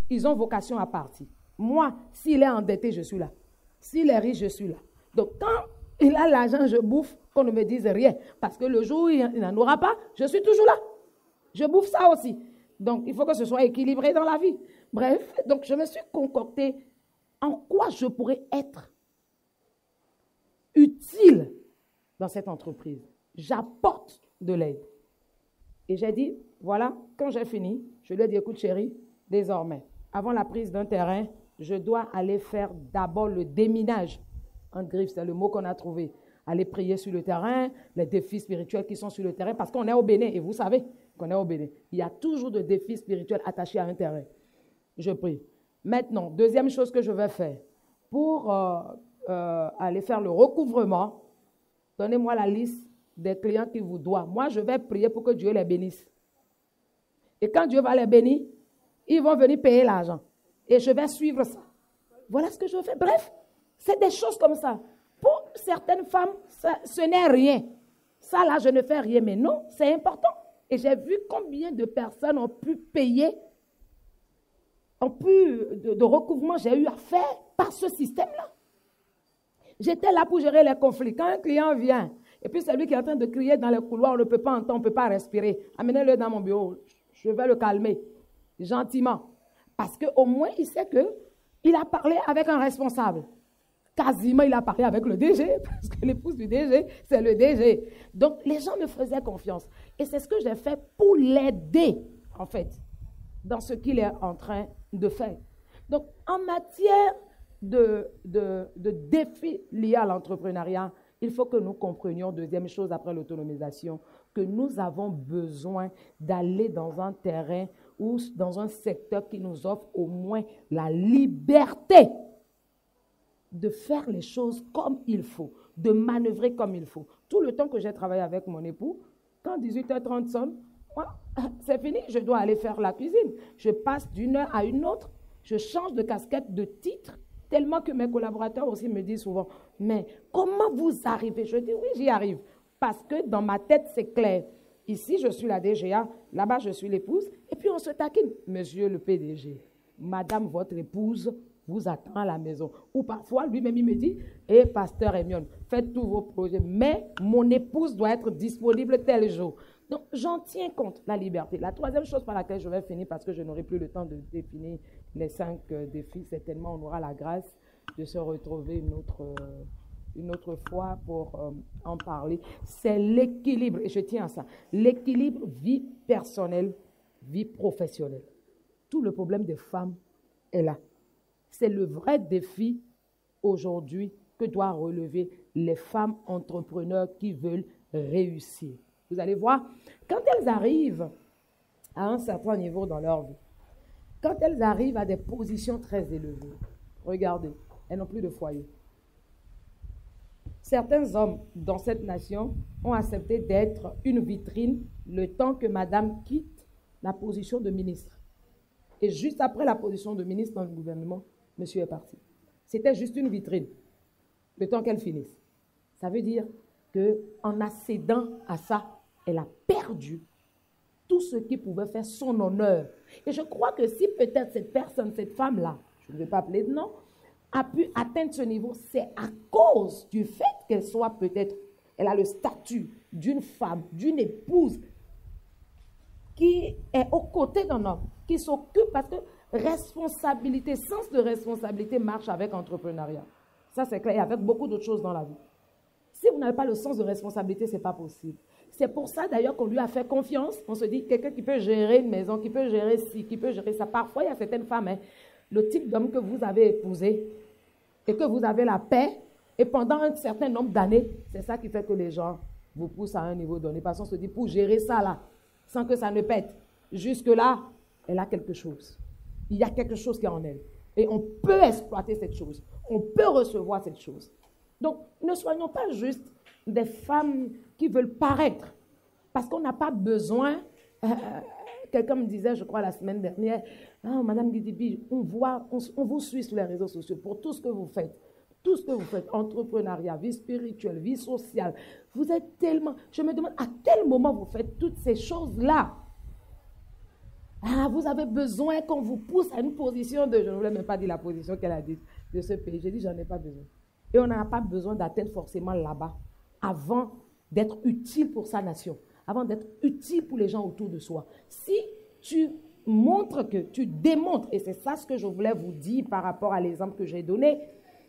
ils ont vocation à partir. Moi, s'il est endetté, je suis là. S'il est riche, je suis là. Donc, quand il a l'argent, je bouffe, qu'on ne me dise rien. Parce que le jour où il n'en aura pas, je suis toujours là. Je bouffe ça aussi. Donc, il faut que ce soit équilibré dans la vie. Bref, donc je me suis concocté en quoi je pourrais être utile dans cette entreprise. J'apporte de l'aide. Et j'ai dit, voilà, quand j'ai fini, je lui ai dit, écoute chérie, désormais, avant la prise d'un terrain, je dois aller faire d'abord le déminage. En griffe, c'est le mot qu'on a trouvé. Aller prier sur le terrain, les défis spirituels qui sont sur le terrain, parce qu'on est au Bénin, et vous savez qu'on est au Bénin. Il y a toujours des défis spirituels attachés à un terrain. Je prie. Maintenant, deuxième chose que je vais faire, pour aller faire le recouvrement, donnez-moi la liste des clients qui vous doivent. Moi, je vais prier pour que Dieu les bénisse. Et quand Dieu va les bénir, ils vont venir payer l'argent. Et je vais suivre ça. Voilà ce que je fais. Bref, c'est des choses comme ça. Pour certaines femmes, ce n'est rien. Ça, là, je ne fais rien. Mais non, c'est important. Et j'ai vu combien de personnes ont pu payer, de recouvrement j'ai eu à faire par ce système-là. J'étais là pour gérer les conflits. Quand un client vient, et puis c'est lui qui est en train de crier dans les couloirs, on ne peut pas entendre, on ne peut pas respirer. Amenez-le dans mon bureau. Je vais le calmer, gentiment. Parce qu'au moins, il sait qu'il a parlé avec un responsable. Quasiment, il a parlé avec le DG, parce que l'épouse du DG, c'est le DG. Donc, les gens me faisaient confiance. Et c'est ce que j'ai fait pour l'aider, en fait, dans ce qu'il est en train de faire. Donc, en matière de défis liés à l'entrepreneuriat, il faut que nous comprenions, deuxième chose après l'autonomisation, que nous avons besoin d'aller dans un terrain ou dans un secteur qui nous offre au moins la liberté de faire les choses comme il faut, de manœuvrer comme il faut. Tout le temps que j'ai travaillé avec mon époux, quand 18h30 sonne, c'est fini, je dois aller faire la cuisine. Je passe d'une heure à une autre, je change de casquette, de titre, tellement que mes collaborateurs aussi me disent souvent, mais comment vous arrivez? Je dis, oui, j'y arrive, parce que dans ma tête, c'est clair. Ici, je suis la DGA, là-bas, je suis l'épouse, et puis on se taquine. Monsieur le PDG, madame, votre épouse vous attend à la maison. Ou parfois, lui-même, il me dit, pasteur Hermione, faites tous vos projets, mais mon épouse doit être disponible tel jour. Donc, j'en tiens compte, la liberté. La troisième chose par laquelle je vais finir, parce que je n'aurai plus le temps de définir les 5 défis, certainement, on aura la grâce de se retrouver une autre fois pour en parler. C'est l'équilibre, et je tiens à ça, l'équilibre vie personnelle, vie professionnelle. Tout le problème des femmes est là. C'est le vrai défi aujourd'hui que doivent relever les femmes entrepreneurs qui veulent réussir. Vous allez voir, quand elles arrivent à un certain niveau dans leur vie, quand elles arrivent à des positions très élevées, regardez, elles n'ont plus de foyer. Certains hommes dans cette nation ont accepté d'être une vitrine le temps que madame quitte la position de ministre. Et juste après la position de ministre dans le gouvernement, monsieur est parti. C'était juste une vitrine, le temps qu'elle finisse. Ça veut dire qu'en accédant à ça, elle a perdu tout ce qui pouvait faire son honneur. Et je crois que si peut-être cette personne, cette femme-là, je ne vais pas appeler de nom, a pu atteindre ce niveau, c'est à cause du fait qu'elle soit peut-être, elle a le statut d'une femme, d'une épouse qui est aux côtés d'un homme, qui s'occupe parce que responsabilité, sens de responsabilité marche avec entrepreneuriat. Ça, c'est clair, et avec beaucoup d'autres choses dans la vie. Si vous n'avez pas le sens de responsabilité, ce n'est pas possible. C'est pour ça, d'ailleurs, qu'on lui a fait confiance. On se dit, quelqu'un qui peut gérer une maison, qui peut gérer ci, qui peut gérer ça. Parfois, il y a certaines femmes, hein, le type d'homme que vous avez épousé et que vous avez la paix, et pendant un certain nombre d'années, c'est ça qui fait que les gens vous poussent à un niveau donné. Parce qu'on se dit, pour gérer ça, là, sans que ça ne pète, jusque-là, elle a quelque chose. Il y a quelque chose qui est en elle. Et on peut exploiter cette chose. On peut recevoir cette chose. Donc, ne soyons pas juste des femmes qui veulent paraître. Parce qu'on n'a pas besoin... quelqu'un me disait, je crois, la semaine dernière, « Ah, Madame Guidibi, on vous suit sur les réseaux sociaux pour tout ce que vous faites. Tout ce que vous faites, entrepreneuriat, vie spirituelle, vie sociale. Vous êtes tellement... Je me demande, à quel moment vous faites toutes ces choses-là? Ah, vous avez besoin qu'on vous pousse à une position de... Je ne voulais même pas dire la position qu'elle a dit de ce pays. J'ai dit, j'en ai pas besoin. Et on n'a pas besoin d'atteindre forcément là-bas avant d'être utile pour sa nation, avant d'être utile pour les gens autour de soi. Si tu montres que, tu démontres, et c'est ça ce que je voulais vous dire par rapport à l'exemple que j'ai donné,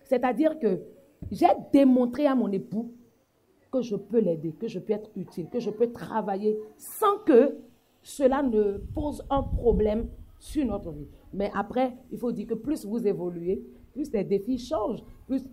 c'est-à-dire que j'ai démontré à mon époux que je peux l'aider, que je peux être utile, que je peux travailler sans que cela ne pose un problème sur notre vie. Mais après, il faut dire que plus vous évoluez, plus les défis changent, plus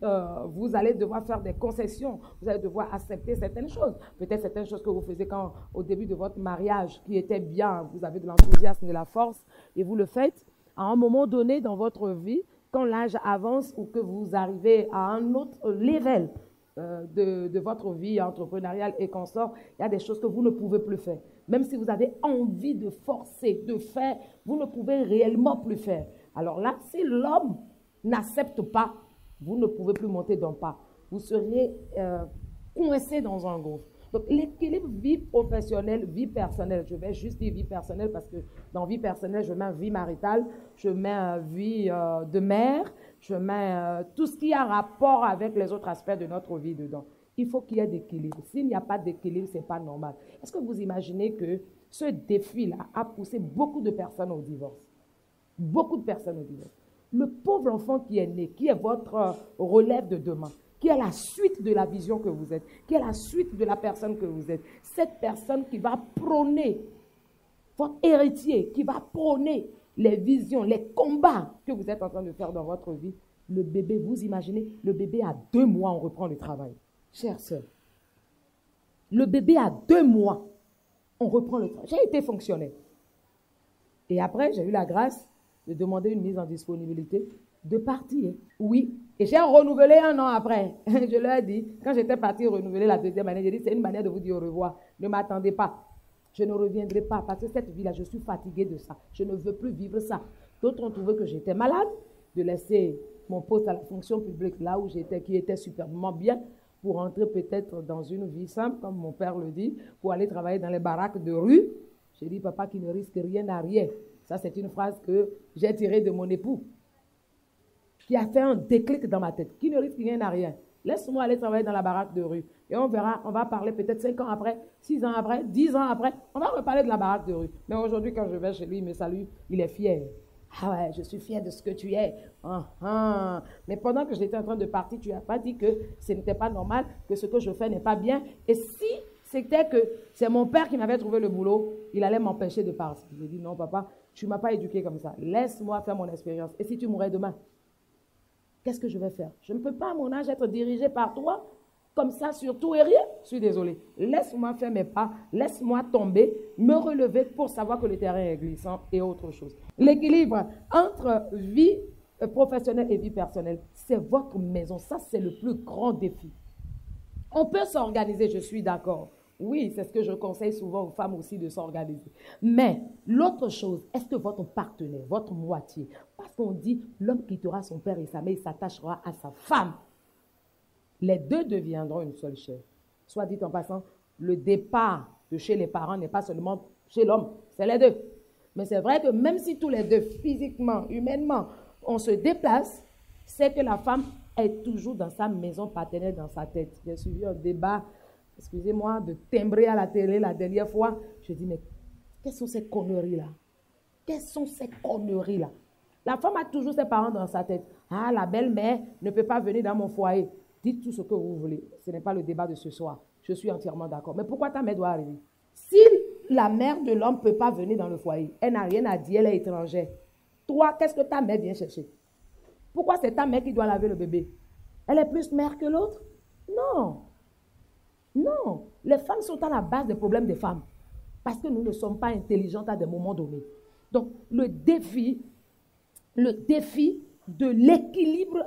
vous allez devoir faire des concessions, vous allez devoir accepter certaines choses. Peut-être certaines choses que vous faisiez au début de votre mariage, qui étaient bien, vous avez de l'enthousiasme, de la force, et vous le faites à un moment donné dans votre vie, quand l'âge avance ou que vous arrivez à un autre level de votre vie entrepreneuriale et consorts, il y a des choses que vous ne pouvez plus faire. Même si vous avez envie de forcer, de faire, vous ne pouvez réellement plus faire. Alors là, si l'homme n'accepte pas, vous ne pouvez plus monter d'un pas. Vous seriez coincé dans un gouffre. Donc, l'équilibre vie professionnelle, vie personnelle, je vais juste dire vie personnelle parce que dans vie personnelle, je mets vie maritale, je mets vie de mère, je mets tout ce qui a rapport avec les autres aspects de notre vie dedans. Il faut qu'il y ait d'équilibre. S'il n'y a pas d'équilibre, ce n'est pas normal. Est-ce que vous imaginez que ce défi-là a poussé beaucoup de personnes au divorce? Beaucoup de personnes au divorce. Le pauvre enfant qui est né, qui est votre relève de demain, qui est la suite de la vision que vous êtes, qui est la suite de la personne que vous êtes, cette personne qui va prôner, votre héritier, qui va prôner les visions, les combats que vous êtes en train de faire dans votre vie, le bébé, vous imaginez, le bébé à 2 mois, on reprend le travail. Chère sœur, le bébé à 2 mois, on reprend le travail. J'ai été fonctionnaire. Et après, j'ai eu la grâce de demander une mise en disponibilité, de partir. Oui. Et j'ai renouvelé 1 an après. Je leur ai dit, quand j'étais partie renouveler la 2e année, j'ai dit, c'est une manière de vous dire au revoir. Ne m'attendez pas. Je ne reviendrai pas parce que cette vie-là, je suis fatiguée de ça. Je ne veux plus vivre ça. D'autres ont trouvé que j'étais malade, de laisser mon poste à la fonction publique là où j'étais, qui était superbement bien, pour entrer peut-être dans une vie simple, comme mon père le dit, pour aller travailler dans les baraques de rue. J'ai dit, papa qui ne risque rien n'a rien. Ça, c'est une phrase que j'ai tirée de mon époux, qui a fait un déclic dans ma tête. Qui ne risque rien n'a rien. Laisse-moi aller travailler dans la baraque de rue. Et on verra, on va parler peut-être 5 ans après, 6 ans après, 10 ans après. On va reparler de la baraque de rue. Mais aujourd'hui, quand je vais chez lui, il me salue, il est fier. Ah ouais, je suis fier de ce que tu es. Mais pendant que j'étais en train de partir, tu n'as pas dit que ce n'était pas normal, que ce que je fais n'est pas bien. Et si c'était que c'est mon père qui m'avait trouvé le boulot, il allait m'empêcher de partir. J'ai dit, non papa, tu ne m'as pas éduqué comme ça. Laisse-moi faire mon expérience. Et si tu mourais demain, qu'est-ce que je vais faire? Je ne peux pas à mon âge être dirigé par toi, comme ça, sur tout et rien. Je suis désolée. Laisse-moi faire mes pas, laisse-moi tomber, me relever pour savoir que le terrain est glissant et autre chose. L'équilibre entre vie professionnelle et vie personnelle, c'est votre maison. Ça, c'est le plus grand défi. On peut s'organiser, je suis d'accord. Oui, c'est ce que je conseille souvent aux femmes aussi de s'organiser. Mais l'autre chose, est-ce que votre partenaire, votre moitié, parce qu'on dit l'homme quittera son père et sa mère, il s'attachera à sa femme. Les deux deviendront une seule chair. Soit dit en passant, le départ de chez les parents n'est pas seulement chez l'homme, c'est les deux. Mais c'est vrai que même si tous les deux, physiquement, humainement, on se déplace, c'est que la femme est toujours dans sa maison paternelle, dans sa tête. J'ai suivi un débat, excusez-moi, de timbrer à la télé la dernière fois. Je dis, mais quelles sont ces conneries-là? Quelles sont ces conneries-là? La femme a toujours ses parents dans sa tête. Ah, la belle-mère ne peut pas venir dans mon foyer. Dites tout ce que vous voulez. Ce n'est pas le débat de ce soir. Je suis entièrement d'accord. Mais pourquoi ta mère doit arriver? Si la mère de l'homme ne peut pas venir dans le foyer, elle n'a rien à dire, elle est étrangère. Toi, qu'est-ce que ta mère vient chercher? Pourquoi c'est ta mère qui doit laver le bébé? Elle est plus mère que l'autre? Non. Non. Les femmes sont à la base des problèmes des femmes. Parce que nous ne sommes pas intelligentes à des moments donnés. Donc, le défi de l'équilibre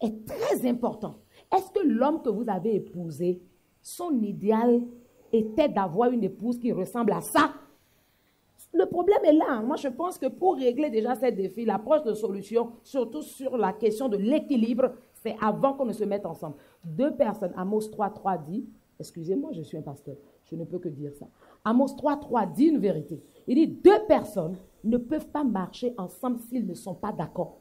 est très important. Est-ce que l'homme que vous avez épousé, son idéal était d'avoir une épouse qui ressemble à ça? Le problème est là. Moi, je pense que pour régler déjà ces défis, l'approche de solution, surtout sur la question de l'équilibre, c'est avant qu'on ne se mette ensemble. Deux personnes, Amos 3.3 dit, excusez-moi, je suis un pasteur, je ne peux que dire ça. Amos 3.3 dit une vérité. Il dit, deux personnes ne peuvent pas marcher ensemble s'ils ne sont pas d'accord.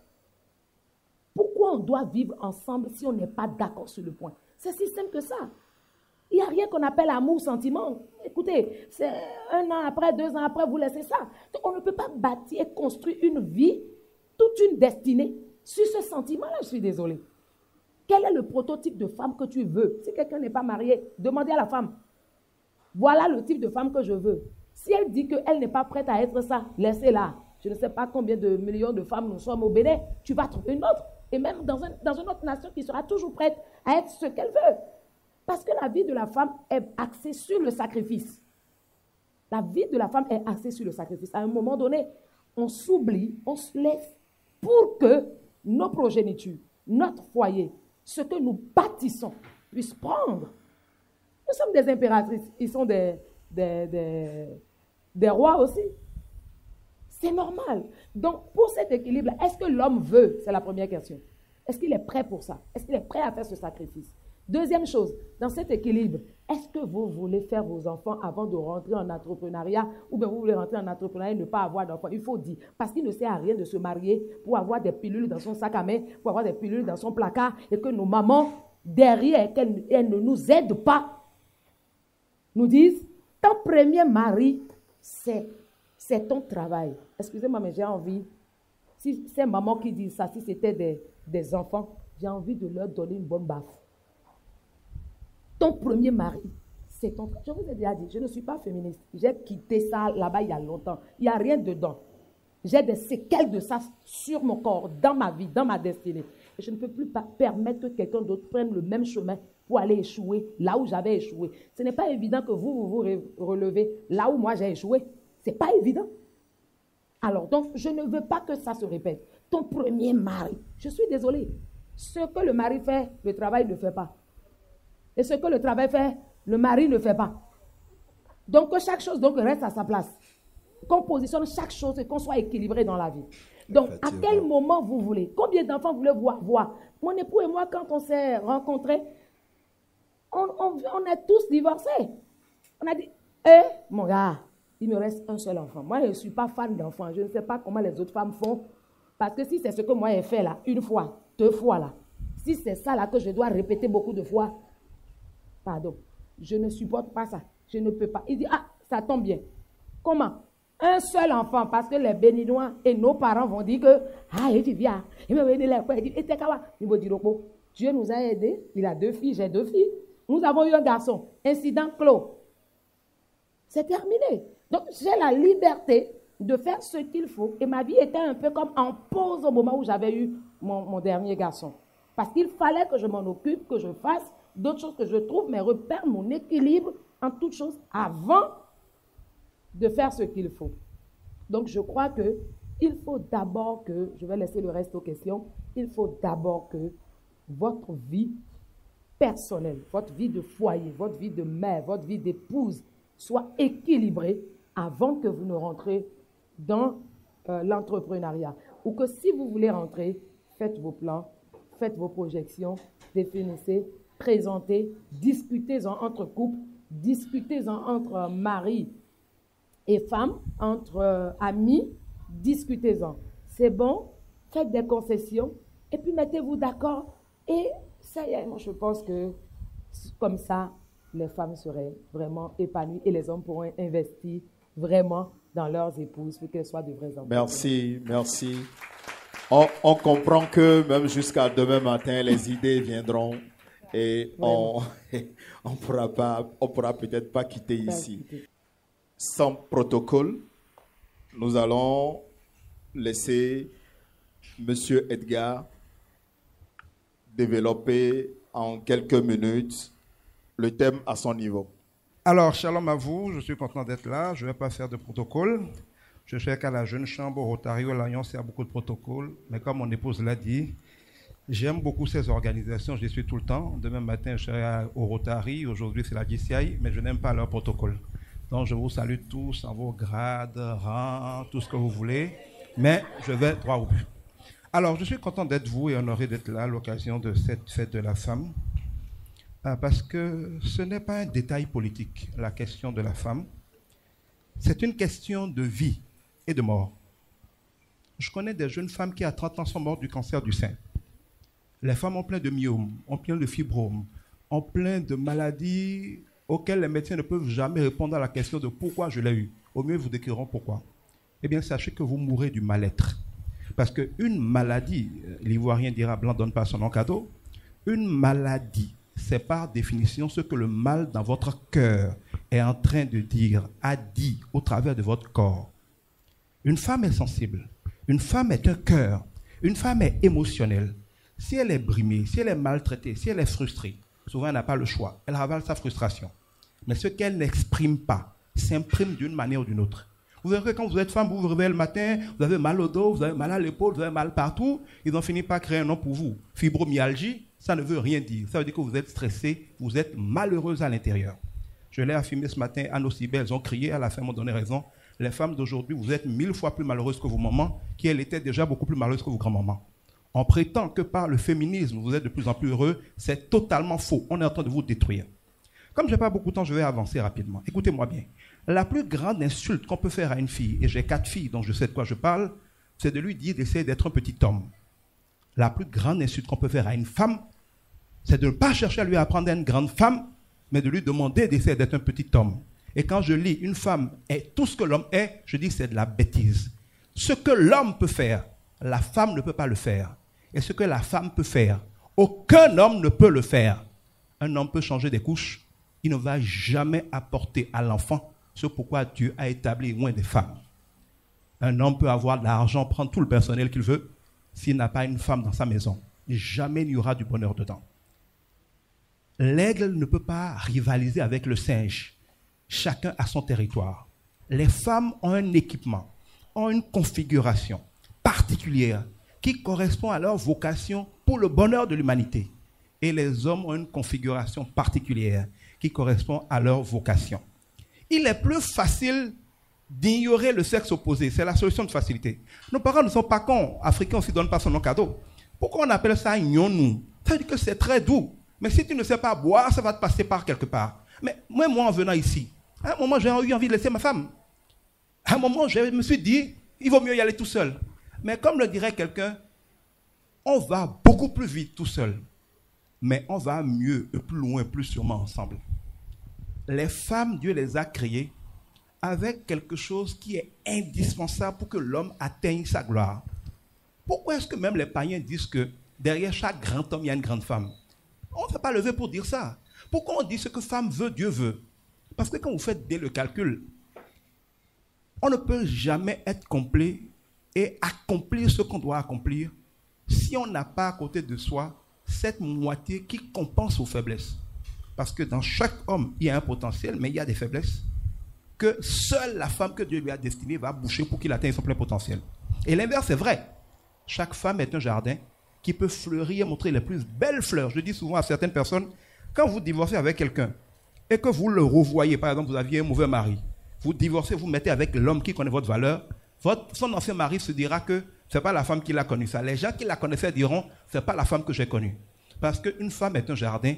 Pourquoi on doit vivre ensemble si on n'est pas d'accord sur le point? C'est si simple que ça. Il n'y a rien qu'on appelle amour, sentiment. Écoutez, c'est 1 an après, 2 ans après, vous laissez ça. Donc, on ne peut pas bâtir et construire une vie, toute une destinée, sur ce sentiment-là, je suis désolée. Quel est le prototype de femme que tu veux? Si quelqu'un n'est pas marié, demandez à la femme. Voilà le type de femme que je veux. Si elle dit qu'elle n'est pas prête à être ça, laissez-la. Je ne sais pas combien de millions de femmes nous sommes au Bénin. Tu vas trouver une autre. Et même dans une autre nation qui sera toujours prête à être ce qu'elle veut. Parce que la vie de la femme est axée sur le sacrifice. La vie de la femme est axée sur le sacrifice. À un moment donné, on s'oublie, on se laisse pour que nos progénitures, notre foyer, ce que nous bâtissons, puissent prendre. Nous sommes des impératrices. Ils sont des rois aussi. C'est normal. Donc, pour cet équilibre, est-ce que l'homme veut? C'est la première question. Est-ce qu'il est prêt pour ça? Est-ce qu'il est prêt à faire ce sacrifice? Deuxième chose, dans cet équilibre, est-ce que vous voulez faire vos enfants avant de rentrer en entrepreneuriat ou bien vous voulez rentrer en entrepreneuriat et ne pas avoir d'enfants? Il faut dire, parce qu'il ne sert à rien de se marier pour avoir des pilules dans son sac à main, pour avoir des pilules dans son placard et que nos mamans, derrière, qu'elles ne nous aident pas, nous disent, ton premier mari, c'est ton travail. Excusez-moi, mais j'ai envie, si c'est maman qui dit ça, si c'était des enfants, j'ai envie de leur donner une bonne baffe. Ton premier mari, c'est ton travail. Je vous ai déjà dit, je ne suis pas féministe. J'ai quitté ça là-bas il y a longtemps. Il n'y a rien dedans. J'ai des séquelles de ça sur mon corps, dans ma vie, dans ma destinée. Et je ne peux plus permettre que quelqu'un d'autre prenne le même chemin pour aller échouer là où j'avais échoué. Ce n'est pas évident que vous relevez là où moi j'ai échoué. Ce n'est pas évident. Alors, donc, je ne veux pas que ça se répète. Ton premier mari, je suis désolée. Ce que le mari fait, le travail ne fait pas. Et ce que le travail fait, le mari ne fait pas. Donc, que chaque chose reste à sa place. Qu'on positionne chaque chose et qu'on soit équilibré dans la vie. Donc, à quel moment vous voulez? Combien d'enfants vous voulez voir? Mon époux et moi, quand on s'est rencontrés, on est tous divorcés. On a dit, mon gars, il me reste un seul enfant. Moi, je ne suis pas fan d'enfants. Je ne sais pas comment les autres femmes font. Parce que si c'est ce que moi j'ai fait là, 1 fois, 2 fois là, si c'est ça là que je dois répéter beaucoup de fois, pardon, je ne supporte pas ça. Je ne peux pas. Il dit, ah, ça tombe bien. Comment? Un seul enfant, parce que les Béninois et nos parents vont dire que, ah, il vient, il me venir là, il dit, Dieu nous a aidés, il a 2 filles, j'ai 2 filles. Nous avons eu un garçon, incident clos. C'est terminé. Donc, j'ai la liberté de faire ce qu'il faut. Et ma vie était un peu comme en pause au moment où j'avais eu mon dernier garçon. Parce qu'il fallait que je m'en occupe, que je fasse d'autres choses, que je trouve mes repères, mon équilibre en toutes choses avant de faire ce qu'il faut. Donc, je crois qu'il faut d'abord que, je vais laisser le reste aux questions, il faut d'abord que votre vie personnelle, votre vie de foyer, votre vie de mère, votre vie d'épouse soit équilibrée avant que vous ne rentrez dans l'entrepreneuriat. Ou que si vous voulez rentrer, faites vos plans, faites vos projections, définissez, présentez, discutez-en entre couples, discutez-en entre mari et femme, entre amis, discutez-en. C'est bon, faites des concessions et puis mettez-vous d'accord et ça y est, moi je pense que comme ça, les femmes seraient vraiment épanouies et les hommes pourront investir vraiment dans leurs épouses pour qu'elles soient de vrais hommes. Merci, merci. On comprend que même jusqu'à demain matin, les idées viendront et on pourra peut-être pas quitter ici. Sans protocole, nous allons laisser Monsieur Edgar développer en quelques minutes le thème à son niveau. Alors, shalom à vous, je suis content d'être là. Je ne vais pas faire de protocole. Je sais qu'à la Jeune Chambre, au Rotario, l'Alliance, il y a beaucoup de protocoles. Mais comme mon épouse l'a dit, j'aime beaucoup ces organisations, j'y suis tout le temps. Demain matin, je serai au Rotary. Aujourd'hui, c'est la DCI, mais je n'aime pas leur protocole. Donc, je vous salue tous en vos grades, rangs, tout ce que vous voulez. Mais je vais droit au but. Alors, je suis content d'être vous et honoré d'être là à l'occasion de cette fête de la femme. Parce que ce n'est pas un détail politique, la question de la femme. C'est une question de vie et de mort. Je connais des jeunes femmes qui, à 30 ans, sont mortes du cancer du sein. Les femmes ont plein de myomes, ont plein de fibromes, ont plein de maladies auxquelles les médecins ne peuvent jamais répondre à la question de pourquoi je l'ai eu. Au mieux, vous décriront pourquoi. Eh bien, sachez que vous mourrez du mal-être. Parce qu'une maladie, l'Ivoirien dira blanc donne pas son nom cadeau, une maladie, c'est par définition ce que le mal dans votre cœur est en train de dire, a dit au travers de votre corps. Une femme est sensible, une femme est un cœur, une femme est émotionnelle. Si elle est brimée, si elle est maltraitée, si elle est frustrée, souvent elle n'a pas le choix, elle ravale sa frustration. Mais ce qu'elle n'exprime pas s'imprime d'une manière ou d'une autre. Vous verrez que quand vous êtes femme, vous vous réveillez le matin, vous avez mal au dos, vous avez mal à l'épaule, vous avez mal partout, ils ont fini par créer un nom pour vous. Fibromyalgie, ça ne veut rien dire. Ça veut dire que vous êtes stressé, vous êtes malheureuse à l'intérieur. Je l'ai affirmé ce matin, Anne aussi belle, elles ont crié, à la fin m'ont donné raison. Les femmes d'aujourd'hui, vous êtes 1000 fois plus malheureuses que vos mamans, qui elles étaient déjà beaucoup plus malheureuses que vos grands-mamans. On prétend que par le féminisme, vous êtes de plus en plus heureux, c'est totalement faux. On est en train de vous détruire. Comme je n'ai pas beaucoup de temps, je vais avancer rapidement. Écoutez-moi bien. La plus grande insulte qu'on peut faire à une fille, et j'ai 4 filles dont je sais de quoi je parle, c'est de lui dire d'essayer d'être un petit homme. La plus grande insulte qu'on peut faire à une femme, c'est de ne pas chercher à lui apprendre à être une grande femme, mais de lui demander d'essayer d'être un petit homme. Et quand je lis une femme est tout ce que l'homme est, je dis que c'est de la bêtise. Ce que l'homme peut faire, la femme ne peut pas le faire. Et ce que la femme peut faire, aucun homme ne peut le faire. Un homme peut changer des couches, il ne va jamais apporter à l'enfant ce pourquoi Dieu a établi loin des femmes. Un homme peut avoir de l'argent, prendre tout le personnel qu'il veut, s'il n'a pas une femme dans sa maison. Jamais il n'y aura du bonheur dedans. L'aigle ne peut pas rivaliser avec le singe. Chacun a son territoire. Les femmes ont un équipement, ont une configuration particulière qui correspond à leur vocation pour le bonheur de l'humanité. Et les hommes ont une configuration particulière qui correspond à leur vocation. Il est plus facile d'ignorer le sexe opposé. C'est la solution de facilité. Nos parents ne sont pas cons. Africains aussi ne donnent pas son nom cadeau. Pourquoi on appelle ça gnonou? Ça veut dire que c'est très doux. Mais si tu ne sais pas boire, ça va te passer par quelque part. Mais moi, en venant ici, à un moment, j'ai eu envie de laisser ma femme. À un moment, je me suis dit, il vaut mieux y aller tout seul. Mais comme le dirait quelqu'un, on va beaucoup plus vite tout seul. Mais on va mieux et plus loin, plus sûrement ensemble. Les femmes, Dieu les a créées avec quelque chose qui est indispensable pour que l'homme atteigne sa gloire. Pourquoi est-ce que même les païens disent que derrière chaque grand homme, il y a une grande femme? On ne fait pas lever pour dire ça. Pourquoi on dit ce que femme veut, Dieu veut? Parce que quand vous faites bien le calcul, on ne peut jamais être complet et accomplir ce qu'on doit accomplir si on n'a pas à côté de soi cette moitié qui compense vos faiblesses. Parce que dans chaque homme, il y a un potentiel, mais il y a des faiblesses que seule la femme que Dieu lui a destinée va boucher pour qu'il atteigne son plein potentiel. Et l'inverse est vrai. Chaque femme est un jardin qui peut fleurir et montrer les plus belles fleurs. Je dis souvent à certaines personnes, Quand vous divorcez avec quelqu'un et que vous le revoyez, par exemple, vous aviez un mauvais mari, vous divorcez, vous mettez avec l'homme qui connaît votre valeur, son ancien mari se dira que ce n'est pas la femme qu'il a connue. Ça. Les gens qui la connaissaient diront, ce n'est pas la femme que j'ai connue. Parce qu'une femme est un jardin.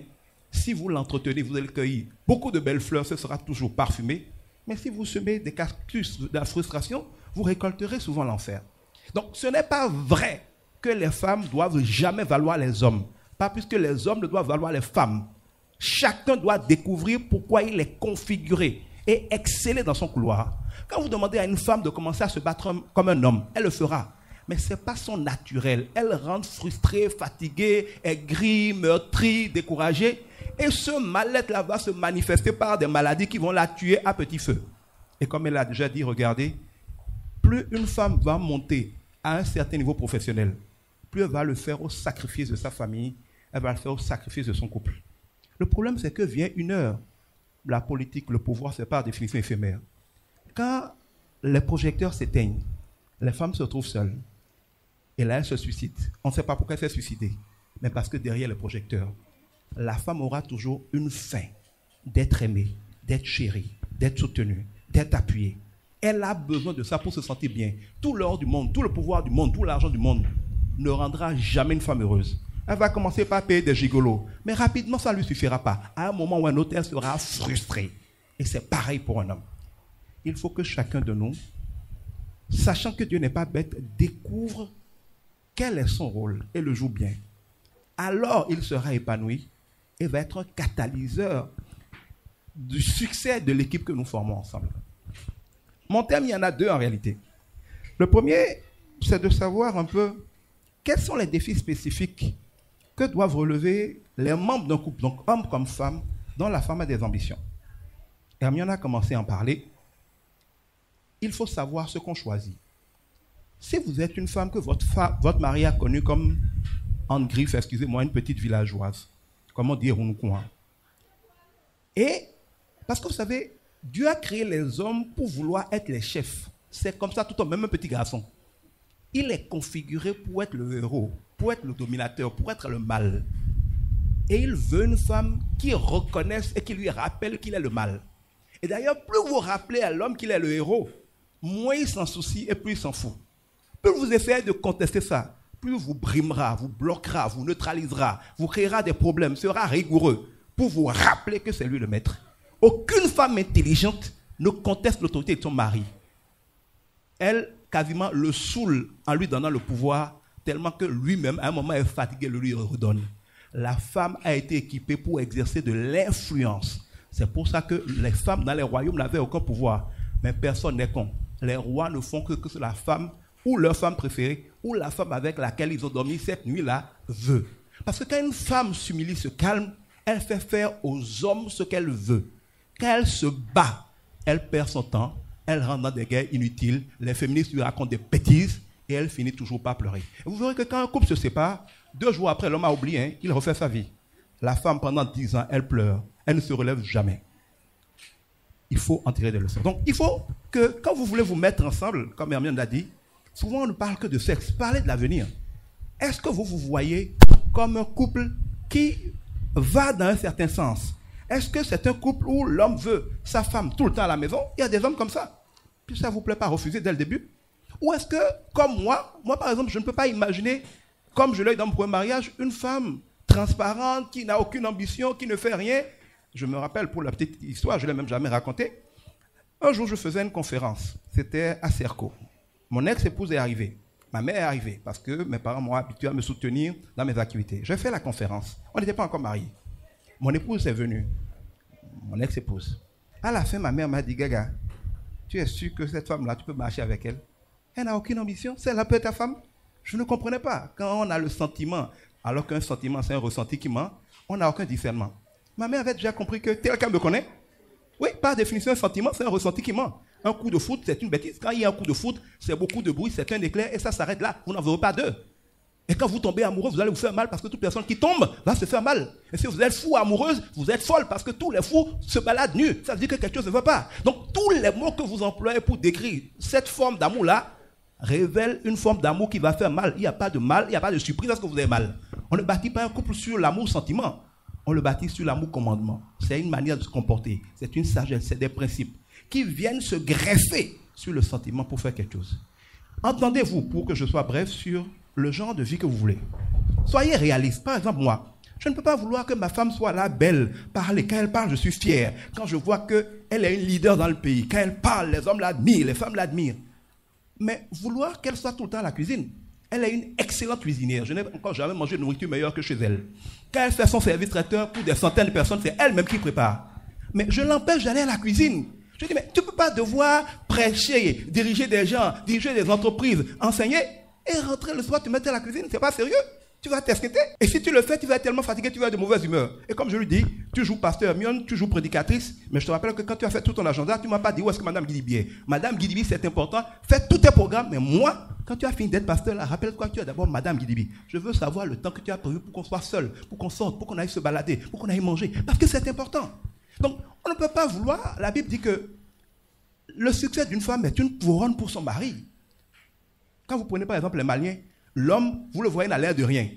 Si vous l'entretenez, vous allez cueillir beaucoup de belles fleurs, ce sera toujours parfumé. Mais si vous semez des cactus de la frustration, vous récolterez souvent l'enfer. Donc ce n'est pas vrai que les femmes doivent jamais valoir les hommes. Pas plus que les hommes ne doivent valoir les femmes. Chacun doit découvrir pourquoi il est configuré et exceller dans son couloir. Quand vous demandez à une femme de commencer à se battre comme un homme, elle le fera. Mais ce n'est pas son naturel. Elle rentre frustrée, fatiguée, aigrie, meurtrie, découragée. Et ce mal-être-là va se manifester par des maladies qui vont la tuer à petit feu. Et comme elle a déjà dit, regardez, plus une femme va monter à un certain niveau professionnel, plus elle va le faire au sacrifice de sa famille, elle va le faire au sacrifice de son couple. Le problème, c'est que vient une heure. La politique, le pouvoir, c'est par définition éphémère. Quand les projecteurs s'éteignent, les femmes se trouvent seules. Et là, elles se suicident. On ne sait pas pourquoi elles s'est suicidée, mais parce que derrière les projecteurs, la femme aura toujours une faim d'être aimée, d'être chérie, d'être soutenue, d'être appuyée. Elle a besoin de ça pour se sentir bien. Tout l'or du monde, tout le pouvoir du monde, tout l'argent du monde ne rendra jamais une femme heureuse. Elle va commencer par payer des gigolos, mais rapidement, ça ne lui suffira pas. À un moment ou à un autre, elle sera frustrée. Et c'est pareil pour un homme. Il faut que chacun de nous, sachant que Dieu n'est pas bête, découvre quel est son rôle et le joue bien. Alors, il sera épanoui et va être un catalyseur du succès de l'équipe que nous formons ensemble. Mon thème, il y en a deux en réalité. Le premier, c'est de savoir un peu quels sont les défis spécifiques que doivent relever les membres d'un couple, donc homme comme femme, dont la femme a des ambitions. Hermione a commencé à en parler. Il faut savoir ce qu'on choisit. Si vous êtes une femme que votre mari a connue comme Anne Griffe, excusez-moi, une petite villageoise, comment dire Runukouan. Et, parce que vous savez, Dieu a créé les hommes pour vouloir être les chefs. C'est comme ça tout homme, même un petit garçon. Il est configuré pour être le héros, pour être le dominateur, pour être le mal. Et il veut une femme qui reconnaisse et qui lui rappelle qu'il est le mal. Et d'ailleurs, plus vous rappelez à l'homme qu'il est le héros, moins il s'en soucie et plus il s'en fout. Plus vous essayez de contester ça, plus vous brimera, vous bloquera, vous neutralisera, vous créera des problèmes, sera rigoureux pour vous rappeler que c'est lui le maître. Aucune femme intelligente ne conteste l'autorité de son mari. Elle, quasiment, le saoule en lui donnant le pouvoir, tellement que lui-même, à un moment, est fatigué, le lui redonne. La femme a été équipée pour exercer de l'influence. C'est pour ça que les femmes dans les royaumes n'avaient aucun pouvoir. Mais personne n'est con. Les rois ne font que ce que la femme ou leur femme préférée ou la femme avec laquelle ils ont dormi cette nuit-là veut. Parce que quand une femme s'humilie, se calme, elle fait faire aux hommes ce qu'elle veut. Quand elle se bat, elle perd son temps, elle rentre dans des guerres inutiles, les féministes lui racontent des bêtises et elle finit toujours par pleurer. Et vous verrez que quand un couple se sépare, 2 jours après, l'homme a oublié, il refait sa vie. La femme, pendant 10 ans, elle pleure, elle ne se relève jamais. Il faut en tirer des leçons. Donc, il faut que, quand vous voulez vous mettre ensemble, comme Hermione l'a dit, souvent on ne parle que de sexe, parlez de l'avenir. Est-ce que vous vous voyez comme un couple qui va dans un certain sens? Est-ce que c'est un couple où l'homme veut sa femme tout le temps à la maison? Il y a des hommes comme ça. Puis ça ne vous plaît pas refuser dès le début? Ou est-ce que, comme moi par exemple, je ne peux pas imaginer, comme je l'ai dans mon premier mariage, une femme transparente, qui n'a aucune ambition, qui ne fait rien. Je me rappelle, pour la petite histoire, je ne l'ai même jamais racontée. Un jour, je faisais une conférence. C'était à Cerco. Mon ex-épouse est arrivée. Ma mère est arrivée parce que mes parents m'ont habitué à me soutenir dans mes activités. J'ai fait la conférence. On n'était pas encore mariés. Mon épouse est venue. Mon ex-épouse. À la fin, ma mère m'a dit, Gaga, tu es sûr que cette femme-là, tu peux marcher avec elle? Elle n'a aucune ambition. Celle-là peut être ta femme? Je ne comprenais pas. Quand on a le sentiment, alors qu'un sentiment, c'est un ressenti qui ment, on n'a aucun discernement. Ma mère avait déjà compris que quelqu'un me connaît. Oui, par définition, un sentiment, c'est un ressenti qui ment. Un coup de foot, c'est une bêtise. Quand il y a un coup de foot, c'est beaucoup de bruit, c'est un éclair et ça s'arrête là. Vous n'en verrez pas deux. Et quand vous tombez amoureux, vous allez vous faire mal parce que toute personne qui tombe va se faire mal. Et si vous êtes fou amoureuse, vous êtes folle parce que tous les fous se baladent nus. Ça veut dire que quelque chose ne va pas. Donc tous les mots que vous employez pour décrire cette forme d'amour-là révèlent une forme d'amour qui va faire mal. Il n'y a pas de mal, il n'y a pas de surprise parce que vous avez mal. On ne bâtit pas un couple sur l'amour-sentiment. on le baptise sur l'amour commandement. C'est une manière de se comporter. C'est une sagesse, c'est des principes qui viennent se greffer sur le sentiment pour faire quelque chose. Entendez-vous, pour que je sois bref, sur le genre de vie que vous voulez. Soyez réaliste. Par exemple, moi, je ne peux pas vouloir que ma femme soit là, belle, parler. Quand elle parle, je suis fier. Quand je vois qu'elle est une leader dans le pays, quand elle parle, les hommes l'admirent, les femmes l'admirent. Mais vouloir qu'elle soit tout le temps à la cuisine. Elle est une excellente cuisinière. Je n'ai encore jamais mangé de nourriture meilleure que chez elle. Quand elle fait son service traiteur pour des centaines de personnes, c'est elle-même qui prépare. Mais je l'empêche d'aller à la cuisine. Je dis, mais tu ne peux pas devoir prêcher, diriger des gens, diriger des entreprises, enseigner, et rentrer le soir, te mettre à la cuisine. C'est pas sérieux. Tu vas t'esquinter. Et si tu le fais, tu vas être tellement fatigué, tu vas être de mauvaise humeur. Et comme je lui dis, tu joues pasteur Mion, tu joues prédicatrice, mais je te rappelle que quand tu as fait tout ton agenda, tu ne m'as pas dit où est-ce que Madame Guidibi est. Madame Guidibi, c'est important. Fais tous tes programmes, mais moi, quand tu as fini d'être pasteur, là, rappelle-toi que tu as d'abord Madame Guidibi. Je veux savoir le temps que tu as prévu pour qu'on soit seul, pour qu'on sorte, pour qu'on aille se balader, pour qu'on aille manger. Parce que c'est important. Donc, on ne peut pas vouloir. La Bible dit que le succès d'une femme est une couronne pour son mari. Quand vous prenez par exemple les Maliens, l'homme, vous le voyez, n'a l'air de rien.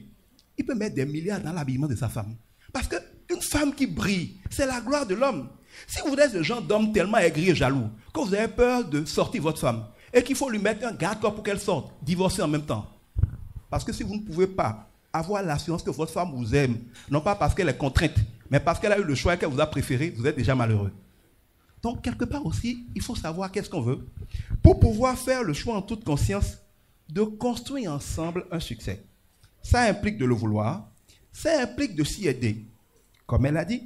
Il peut mettre des milliards dans l'habillement de sa femme. Parce qu'une femme qui brille, c'est la gloire de l'homme. Si vous êtes le genre d'homme tellement aigri et jaloux, que vous avez peur de sortir votre femme, et qu'il faut lui mettre un garde-corps pour qu'elle sorte, divorcer en même temps. Parce que si vous ne pouvez pas avoir l'assurance que votre femme vous aime, non pas parce qu'elle est contrainte, mais parce qu'elle a eu le choix et qu'elle vous a préféré, vous êtes déjà malheureux. Donc, quelque part aussi, il faut savoir qu'est-ce qu'on veut pour pouvoir faire le choix en toute conscience de construire ensemble un succès. Ça implique de le vouloir, ça implique de s'y aider. Comme elle a dit,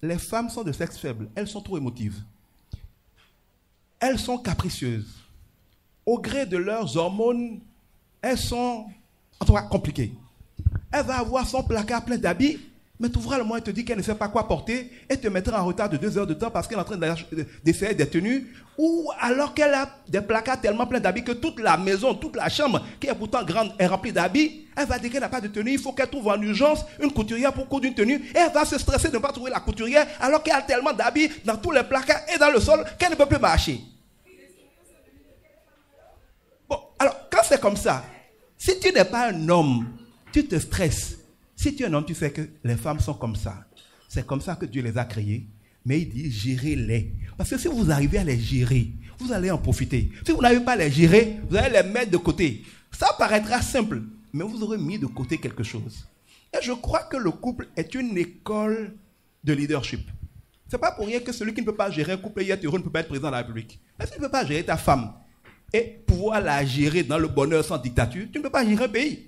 les femmes sont de sexe faible, elles sont trop émotives. Elles sont capricieuses. Au gré de leurs hormones, elles sont, en tout cas, compliquées. Elle va avoir son placard plein d'habits, mais tu ouvras le mois et te dit qu'elle ne sait pas quoi porter et te mettra en retard de 2 heures de temps parce qu'elle est en train d'essayer des tenues, ou alors qu'elle a des placards tellement pleins d'habits que toute la maison, toute la chambre, qui est pourtant grande, est remplie d'habits. Elle va dire qu'elle n'a pas de tenue, il faut qu'elle trouve en urgence une couturière pour coudre une tenue, et elle va se stresser de ne pas trouver la couturière alors qu'elle a tellement d'habits dans tous les placards et dans le sol qu'elle ne peut plus marcher. Bon, alors, quand c'est comme ça, si tu n'es pas un homme, tu te stresses. Si tu es un homme, tu sais que les femmes sont comme ça. C'est comme ça que Dieu les a créées. Mais il dit, gérez-les. Parce que si vous arrivez à les gérer, vous allez en profiter. Si vous n'arrivez pas à les gérer, vous allez les mettre de côté. Ça paraîtra simple, mais vous aurez mis de côté quelque chose. Et je crois que le couple est une école de leadership. Ce n'est pas pour rien que celui qui ne peut pas gérer un couple et être heureux ne peut pas être président de la République. Mais si tu ne peux pas gérer ta femme et pouvoir la gérer dans le bonheur sans dictature, tu ne peux pas gérer un pays.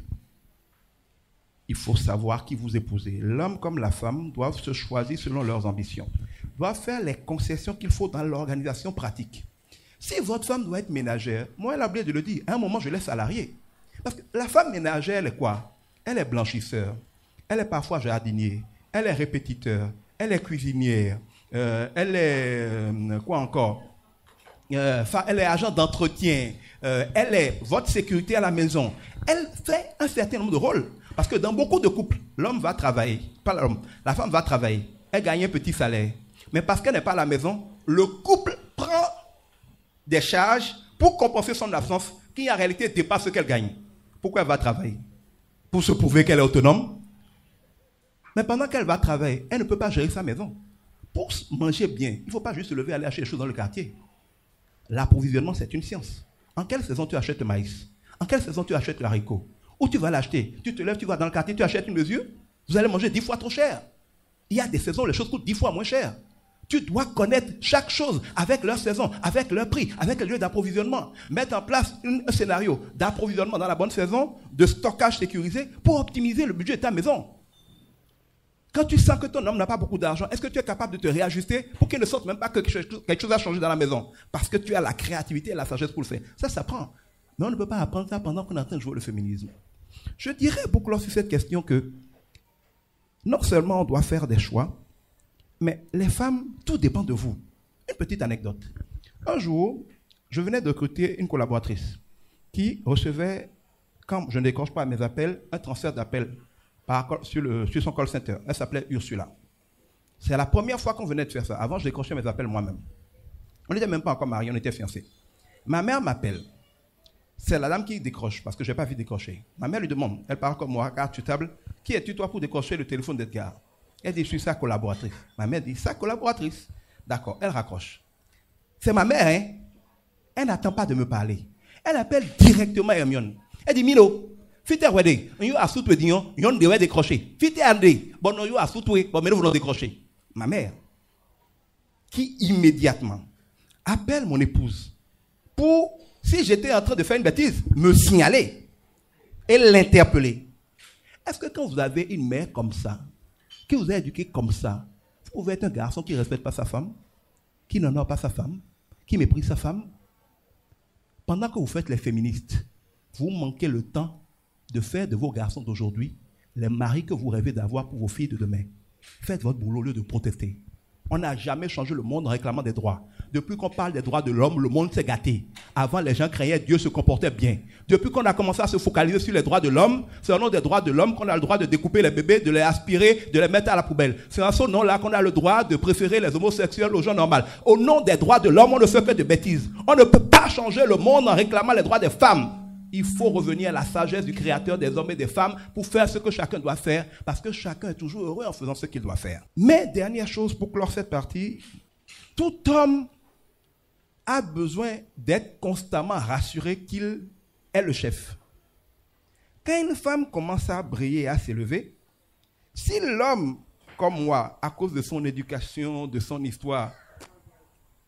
Il faut savoir qui vous épousez. L'homme comme la femme doivent se choisir selon leurs ambitions. Doivent faire les concessions qu'il faut dans l'organisation pratique. Si votre femme doit être ménagère, moi elle a oublié de le dire, à un moment je l'ai salariée. Parce que la femme ménagère, elle est quoi? Elle est blanchisseur, elle est parfois jardinier, elle est répétiteur, elle est cuisinière, elle est quoi encore? Elle est agent d'entretien, elle est votre sécurité à la maison. Elle fait un certain nombre de rôles. Parce que dans beaucoup de couples, l'homme va travailler, pas l'homme, la femme va travailler, elle gagne un petit salaire. Mais parce qu'elle n'est pas à la maison, le couple prend des charges pour compenser son absence qui en réalité dépasse ce qu'elle gagne. Pourquoi elle va travailler? Pour se prouver qu'elle est autonome. Mais pendant qu'elle va travailler, elle ne peut pas gérer sa maison. Pour manger bien, il ne faut pas juste se lever et aller acheter des choses dans le quartier. L'approvisionnement, c'est une science. En quelle saison tu achètes le maïs? En quelle saison tu achètes le haricot? Où tu vas l'acheter? Tu te lèves, tu vas dans le quartier, tu achètes une mesure, vous allez manger 10 fois trop cher. Il y a des saisons où les choses coûtent 10 fois moins cher. Tu dois connaître chaque chose avec leur saison, avec leur prix, avec le lieu d'approvisionnement. Mettre en place un scénario d'approvisionnement dans la bonne saison, de stockage sécurisé pour optimiser le budget de ta maison. Quand tu sens que ton homme n'a pas beaucoup d'argent, est-ce que tu es capable de te réajuster pour qu'il ne sorte même pas que quelque chose a changé dans la maison? Parce que tu as la créativité et la sagesse pour le faire. Ça s'apprend. Mais on ne peut pas apprendre ça pendant qu'on est en train de jouer le féminisme. Je dirais beaucoup sur cette question que non seulement on doit faire des choix, mais les femmes, tout dépend de vous. Une petite anecdote. Un jour, je venais de recruter une collaboratrice qui recevait, quand je ne décroche pas mes appels, un transfert d'appels sur son call center. Elle s'appelait Ursula. C'est la première fois qu'on venait de faire ça. Avant, je décrochais mes appels moi-même. On n'était même pas encore mariés, on était fiancés. Ma mère m'appelle. C'est la dame qui décroche, parce que je n'ai pas vu décrocher. Ma mère lui demande, elle parle comme moi, carte sur table, qui es-tu toi pour décrocher le téléphone d'Edgar? Elle dit, je suis sa collaboratrice. Ma mère dit, sa collaboratrice. D'accord, elle raccroche. C'est ma mère, hein? Elle n'attend pas de me parler. Elle appelle directement Hermione. Elle dit, Milo, fite wede, you a soutwe dion, yon dewe décrocher. Fite ande, bon non, you a soutwe, bon mais nous voulons décrocher. Ma mère, qui immédiatement appelle mon épouse pour, si j'étais en train de faire une bêtise, me signaler et l'interpeller. Est-ce que quand vous avez une mère comme ça, qui vous a éduqué comme ça, vous pouvez être un garçon qui ne respecte pas sa femme, qui n'honore pas sa femme, qui méprise sa femme? Pendant que vous faites les féministes, vous manquez le temps de faire de vos garçons d'aujourd'hui les maris que vous rêvez d'avoir pour vos filles de demain. Faites votre boulot au lieu de protester. On n'a jamais changé le monde en réclamant des droits. Depuis qu'on parle des droits de l'homme, le monde s'est gâté. Avant, les gens créaient Dieu se comportait bien. Depuis qu'on a commencé à se focaliser sur les droits de l'homme, c'est au nom des droits de l'homme qu'on a le droit de découper les bébés, de les aspirer, de les mettre à la poubelle. C'est en ce nom-là qu'on a le droit de préférer les homosexuels aux gens normaux. Au nom des droits de l'homme, on ne fait que de bêtises. On ne peut pas changer le monde en réclamant les droits des femmes. Il faut revenir à la sagesse du Créateur des hommes et des femmes pour faire ce que chacun doit faire, parce que chacun est toujours heureux en faisant ce qu'il doit faire. Mais dernière chose pour clore cette partie, tout homme a besoin d'être constamment rassuré qu'il est le chef. Quand une femme commence à briller et à s'élever, si l'homme, comme moi, à cause de son éducation, de son histoire,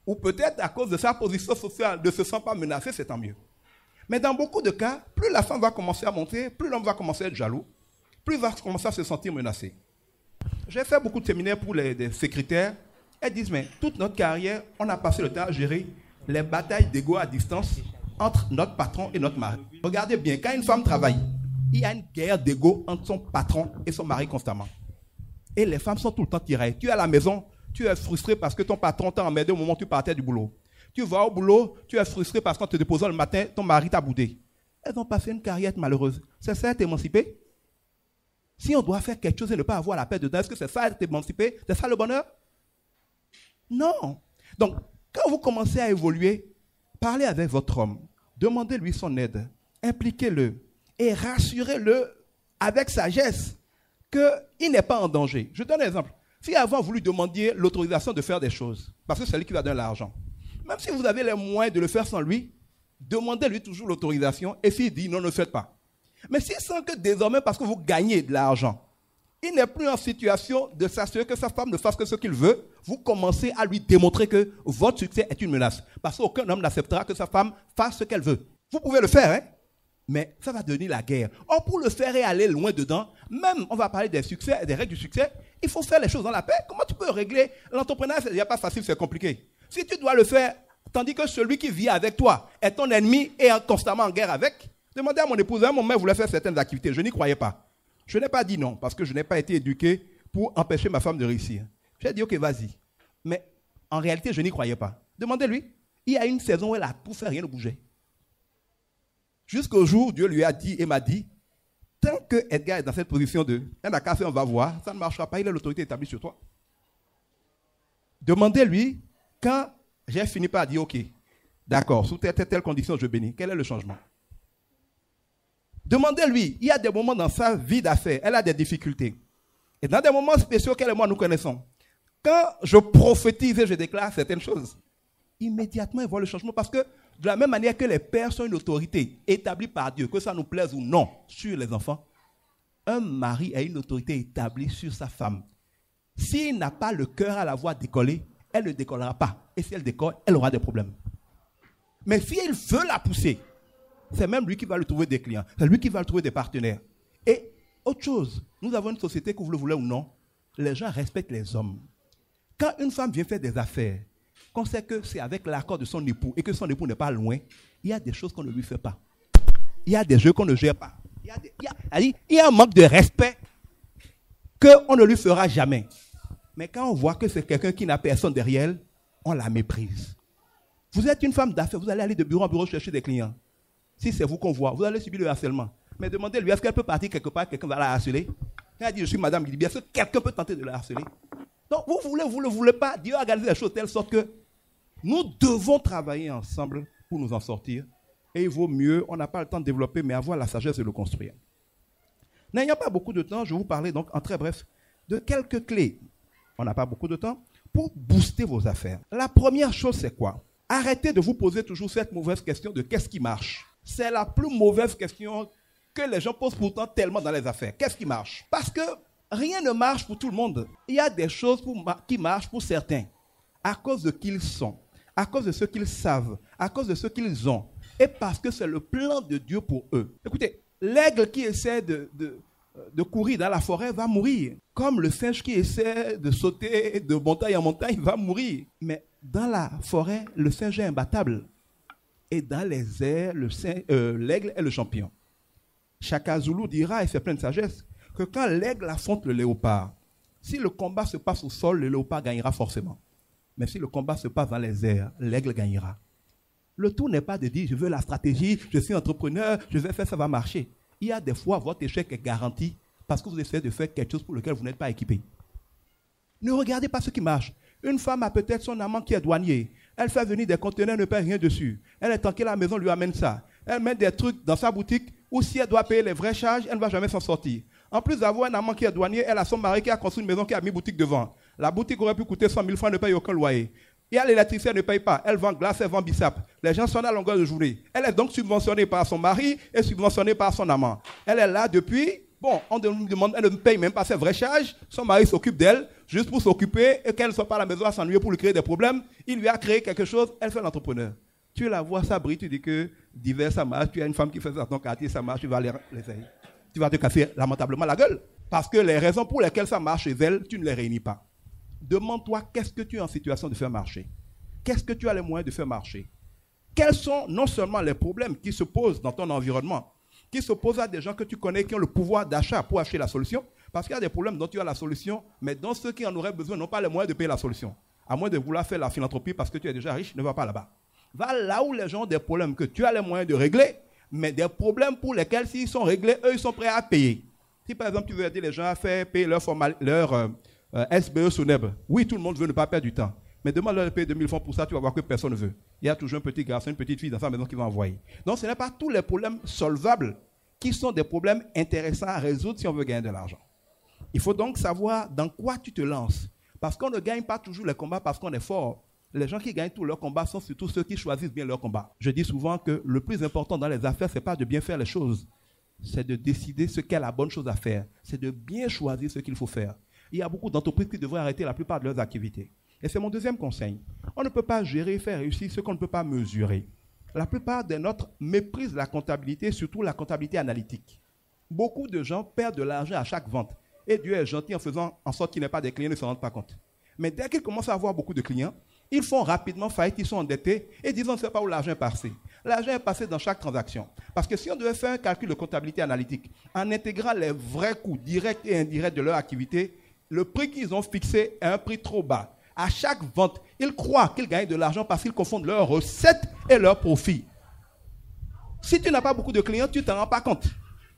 ou peut-être à cause de sa position sociale, ne se sent pas menacé, c'est tant mieux. Mais dans beaucoup de cas, plus la femme va commencer à monter, plus l'homme va commencer à être jaloux, plus il va commencer à se sentir menacé. J'ai fait beaucoup de séminaires pour les secrétaires. Elles disent, mais toute notre carrière, on a passé le temps à gérer les batailles d'ego à distance entre notre patron et notre mari. Regardez bien, quand une femme travaille, il y a une guerre d'ego entre son patron et son mari constamment. Et les femmes sont tout le temps tirées. Tu es à la maison, tu es frustré parce que ton patron t'a emmerdé au moment où tu partais du boulot. Tu vas au boulot, tu es frustré parce qu'en te déposant le matin, ton mari t'a boudé. Elles ont passé une carrière malheureuse. C'est ça être émancipé? Si on doit faire quelque chose et ne pas avoir la paix dedans, est-ce que c'est ça être émancipé? C'est ça le bonheur? Non. Donc, quand vous commencez à évoluer, parlez avec votre homme, demandez-lui son aide, impliquez-le et rassurez-le avec sagesse qu'il n'est pas en danger. Je donne un exemple. Si avant vous lui demandiez l'autorisation de faire des choses, parce que c'est lui qui va donner l'argent, même si vous avez les moyens de le faire sans lui, demandez-lui toujours l'autorisation et s'il dit non, ne le faites pas. Mais s'il sent que désormais, parce que vous gagnez de l'argent, il n'est plus en situation de s'assurer que sa femme ne fasse que ce qu'il veut, vous commencez à lui démontrer que votre succès est une menace. Parce qu'aucun homme n'acceptera que sa femme fasse ce qu'elle veut. Vous pouvez le faire, hein? Mais ça va devenir la guerre. Or, pour le faire et aller loin dedans, même on va parler des succès, des règles du succès, il faut faire les choses dans la paix. Comment tu peux régler l'entrepreneuriat? Il n'y a pas facile, c'est compliqué. Si tu dois le faire, tandis que celui qui vit avec toi est ton ennemi et est constamment en guerre avec, demandez à mon épouse, à un moment, elle voulait faire certaines activités. Je n'y croyais pas. Je n'ai pas dit non, parce que je n'ai pas été éduqué pour empêcher ma femme de réussir. J'ai dit, ok, vas-y. Mais en réalité, je n'y croyais pas. Demandez-lui. Il y a une saison où elle a tout fait, rien ne bougeait. Jusqu'au jour où Dieu lui a dit et m'a dit, tant que Edgar est dans cette position de, elle a cassé, on va voir, ça ne marchera pas, il a l'autorité établie sur toi. Demandez-lui, quand j'ai fini par dire, ok, d'accord, sous telle condition, je bénis, quel est le changement? Demandez-lui, il y a des moments dans sa vie d'affaires, elle a des difficultés. Et dans des moments spéciaux qu'elle et moi nous connaissons, quand je prophétise et je déclare certaines choses, immédiatement, elle voit le changement parce que de la même manière que les pères sont une autorité établie par Dieu, que ça nous plaise ou non, sur les enfants, un mari a une autorité établie sur sa femme. S'il n'a pas le cœur à la voir décoller, elle ne décollera pas. Et si elle décolle, elle aura des problèmes. Mais si il veut la pousser, c'est même lui qui va lui trouver des clients. C'est lui qui va lui trouver des partenaires. Et autre chose, nous avons une société, que vous le voulez ou non, les gens respectent les hommes. Quand une femme vient faire des affaires, qu'on sait que c'est avec l'accord de son époux et que son époux n'est pas loin, il y a des choses qu'on ne lui fait pas. Il y a des jeux qu'on ne gère pas. Il y a un manque de respect qu'on ne lui fera jamais. Mais quand on voit que c'est quelqu'un qui n'a personne derrière elle, on la méprise. Vous êtes une femme d'affaires, vous allez aller de bureau en bureau chercher des clients. Si c'est vous qu'on voit, vous allez subir le harcèlement. Mais demandez-lui, est-ce qu'elle peut partir quelque part, quelqu'un va la harceler? Quand elle dit, je suis madame, il dit, bien sûr, quelqu'un peut tenter de la harceler. Donc, vous ne le voulez pas. Dieu a organisé les choses de telle sorte que nous devons travailler ensemble pour nous en sortir. Et il vaut mieux, on n'a pas le temps de développer, mais avoir la sagesse de le construire. N'ayant pas beaucoup de temps, je vais vous parler donc en très bref de quelques clés. On n'a pas beaucoup de temps pour booster vos affaires. La première chose, c'est quoi? Arrêtez de vous poser toujours cette mauvaise question de qu'est-ce qui marche. C'est la plus mauvaise question que les gens posent pourtant tellement dans les affaires. Qu'est-ce qui marche? Parce que rien ne marche pour tout le monde. Il y a des choses qui marchent pour certains à cause de qui ils sont, à cause de ce qu'ils savent, à cause de ce qu'ils ont, et parce que c'est le plan de Dieu pour eux. Écoutez, l'aigle qui essaie de courir dans la forêt va mourir, comme le singe qui essaie de sauter de montagne en montagne va mourir. Mais dans la forêt, le singe est imbattable. Et dans les airs, l'aigle est le champion. Shaka Zulu dira, et c'est plein de sagesse, que quand l'aigle affronte le léopard, si le combat se passe au sol, le léopard gagnera forcément. Mais si le combat se passe dans les airs, l'aigle gagnera. Le tout n'est pas de dire, je veux la stratégie, je suis entrepreneur, je vais faire, ça va marcher. Il y a des fois, votre échec est garanti parce que vous essayez de faire quelque chose pour lequel vous n'êtes pas équipé. Ne regardez pas ce qui marche. Une femme a peut-être son amant qui est douanier. Elle fait venir des conteneurs, ne paye rien dessus. Elle est tranquille à la maison, lui amène ça. Elle met des trucs dans sa boutique où si elle doit payer les vraies charges, elle ne va jamais s'en sortir. En plus d'avoir un amant qui est douanier, elle a son mari qui a construit une maison qui a mis boutique devant. La boutique aurait pu coûter 100 000 francs, ne paye aucun loyer. Il y a l'électricien, elle ne paye pas. Elle vend glace, elle vend bissap. Les gens sont à longueur de journée. Elle est donc subventionnée par son mari et subventionnée par son amant. Elle est là depuis, on lui demande, elle ne paye même pas ses vraies charges. Son mari s'occupe d'elle, juste pour s'occuper et qu'elle ne soit pas à la maison à s'ennuyer pour lui créer des problèmes. Il lui a créé quelque chose, elle fait l'entrepreneur. Tu la vois, ça brille, tu dis que divers, ça marche. Tu as une femme qui fait ça dans ton quartier, ça marche, tu vas l'essayer. Tu vas te casser lamentablement la gueule. Parce que les raisons pour lesquelles ça marche chez elle, tu ne les réunis pas. Demande-toi qu'est-ce que tu es en situation de faire marcher. Qu'est-ce que tu as les moyens de faire marcher? Quels sont non seulement les problèmes qui se posent dans ton environnement, qui se posent à des gens que tu connais qui ont le pouvoir d'achat pour acheter la solution, parce qu'il y a des problèmes dont tu as la solution, mais dont ceux qui en auraient besoin n'ont pas les moyens de payer la solution. À moins de vouloir faire la philanthropie parce que tu es déjà riche, ne va pas là-bas. Va là où les gens ont des problèmes que tu as les moyens de régler, mais des problèmes pour lesquels s'ils sont réglés, eux, ils sont prêts à payer. Si par exemple tu veux aider les gens à faire payer leur SBE SONEB, oui, tout le monde veut ne pas perdre du temps. Mais demande-leur de payer 2000 francs pour ça, tu vas voir que personne ne veut. Il y a toujours un petit garçon, une petite fille dans sa maison qui va envoyer. Donc ce n'est pas tous les problèmes solvables qui sont des problèmes intéressants à résoudre si on veut gagner de l'argent. Il faut donc savoir dans quoi tu te lances. Parce qu'on ne gagne pas toujours les combats parce qu'on est fort. Les gens qui gagnent tous leurs combats sont surtout ceux qui choisissent bien leurs combats. Je dis souvent que le plus important dans les affaires, ce n'est pas de bien faire les choses. C'est de décider ce qu'est la bonne chose à faire. C'est de bien choisir ce qu'il faut faire. Il y a beaucoup d'entreprises qui devraient arrêter la plupart de leurs activités. Et c'est mon deuxième conseil. On ne peut pas gérer et faire réussir ce qu'on ne peut pas mesurer. La plupart des nôtres méprisent la comptabilité, surtout la comptabilité analytique. Beaucoup de gens perdent de l'argent à chaque vente. Et Dieu est gentil en faisant en sorte qu'il n'y ait pas des clients, ils ne se rendent pas compte. Mais dès qu'ils commencent à avoir beaucoup de clients, ils font rapidement faillite, ils sont endettés et disent on ne sait pas où l'argent est passé. L'argent est passé dans chaque transaction. Parce que si on devait faire un calcul de comptabilité analytique, en intégrant les vrais coûts directs et indirects de leur activité, le prix qu'ils ont fixé est un prix trop bas. À chaque vente, ils croient qu'ils gagnent de l'argent parce qu'ils confondent leurs recettes et leurs profits. Si tu n'as pas beaucoup de clients, tu ne t'en rends pas compte.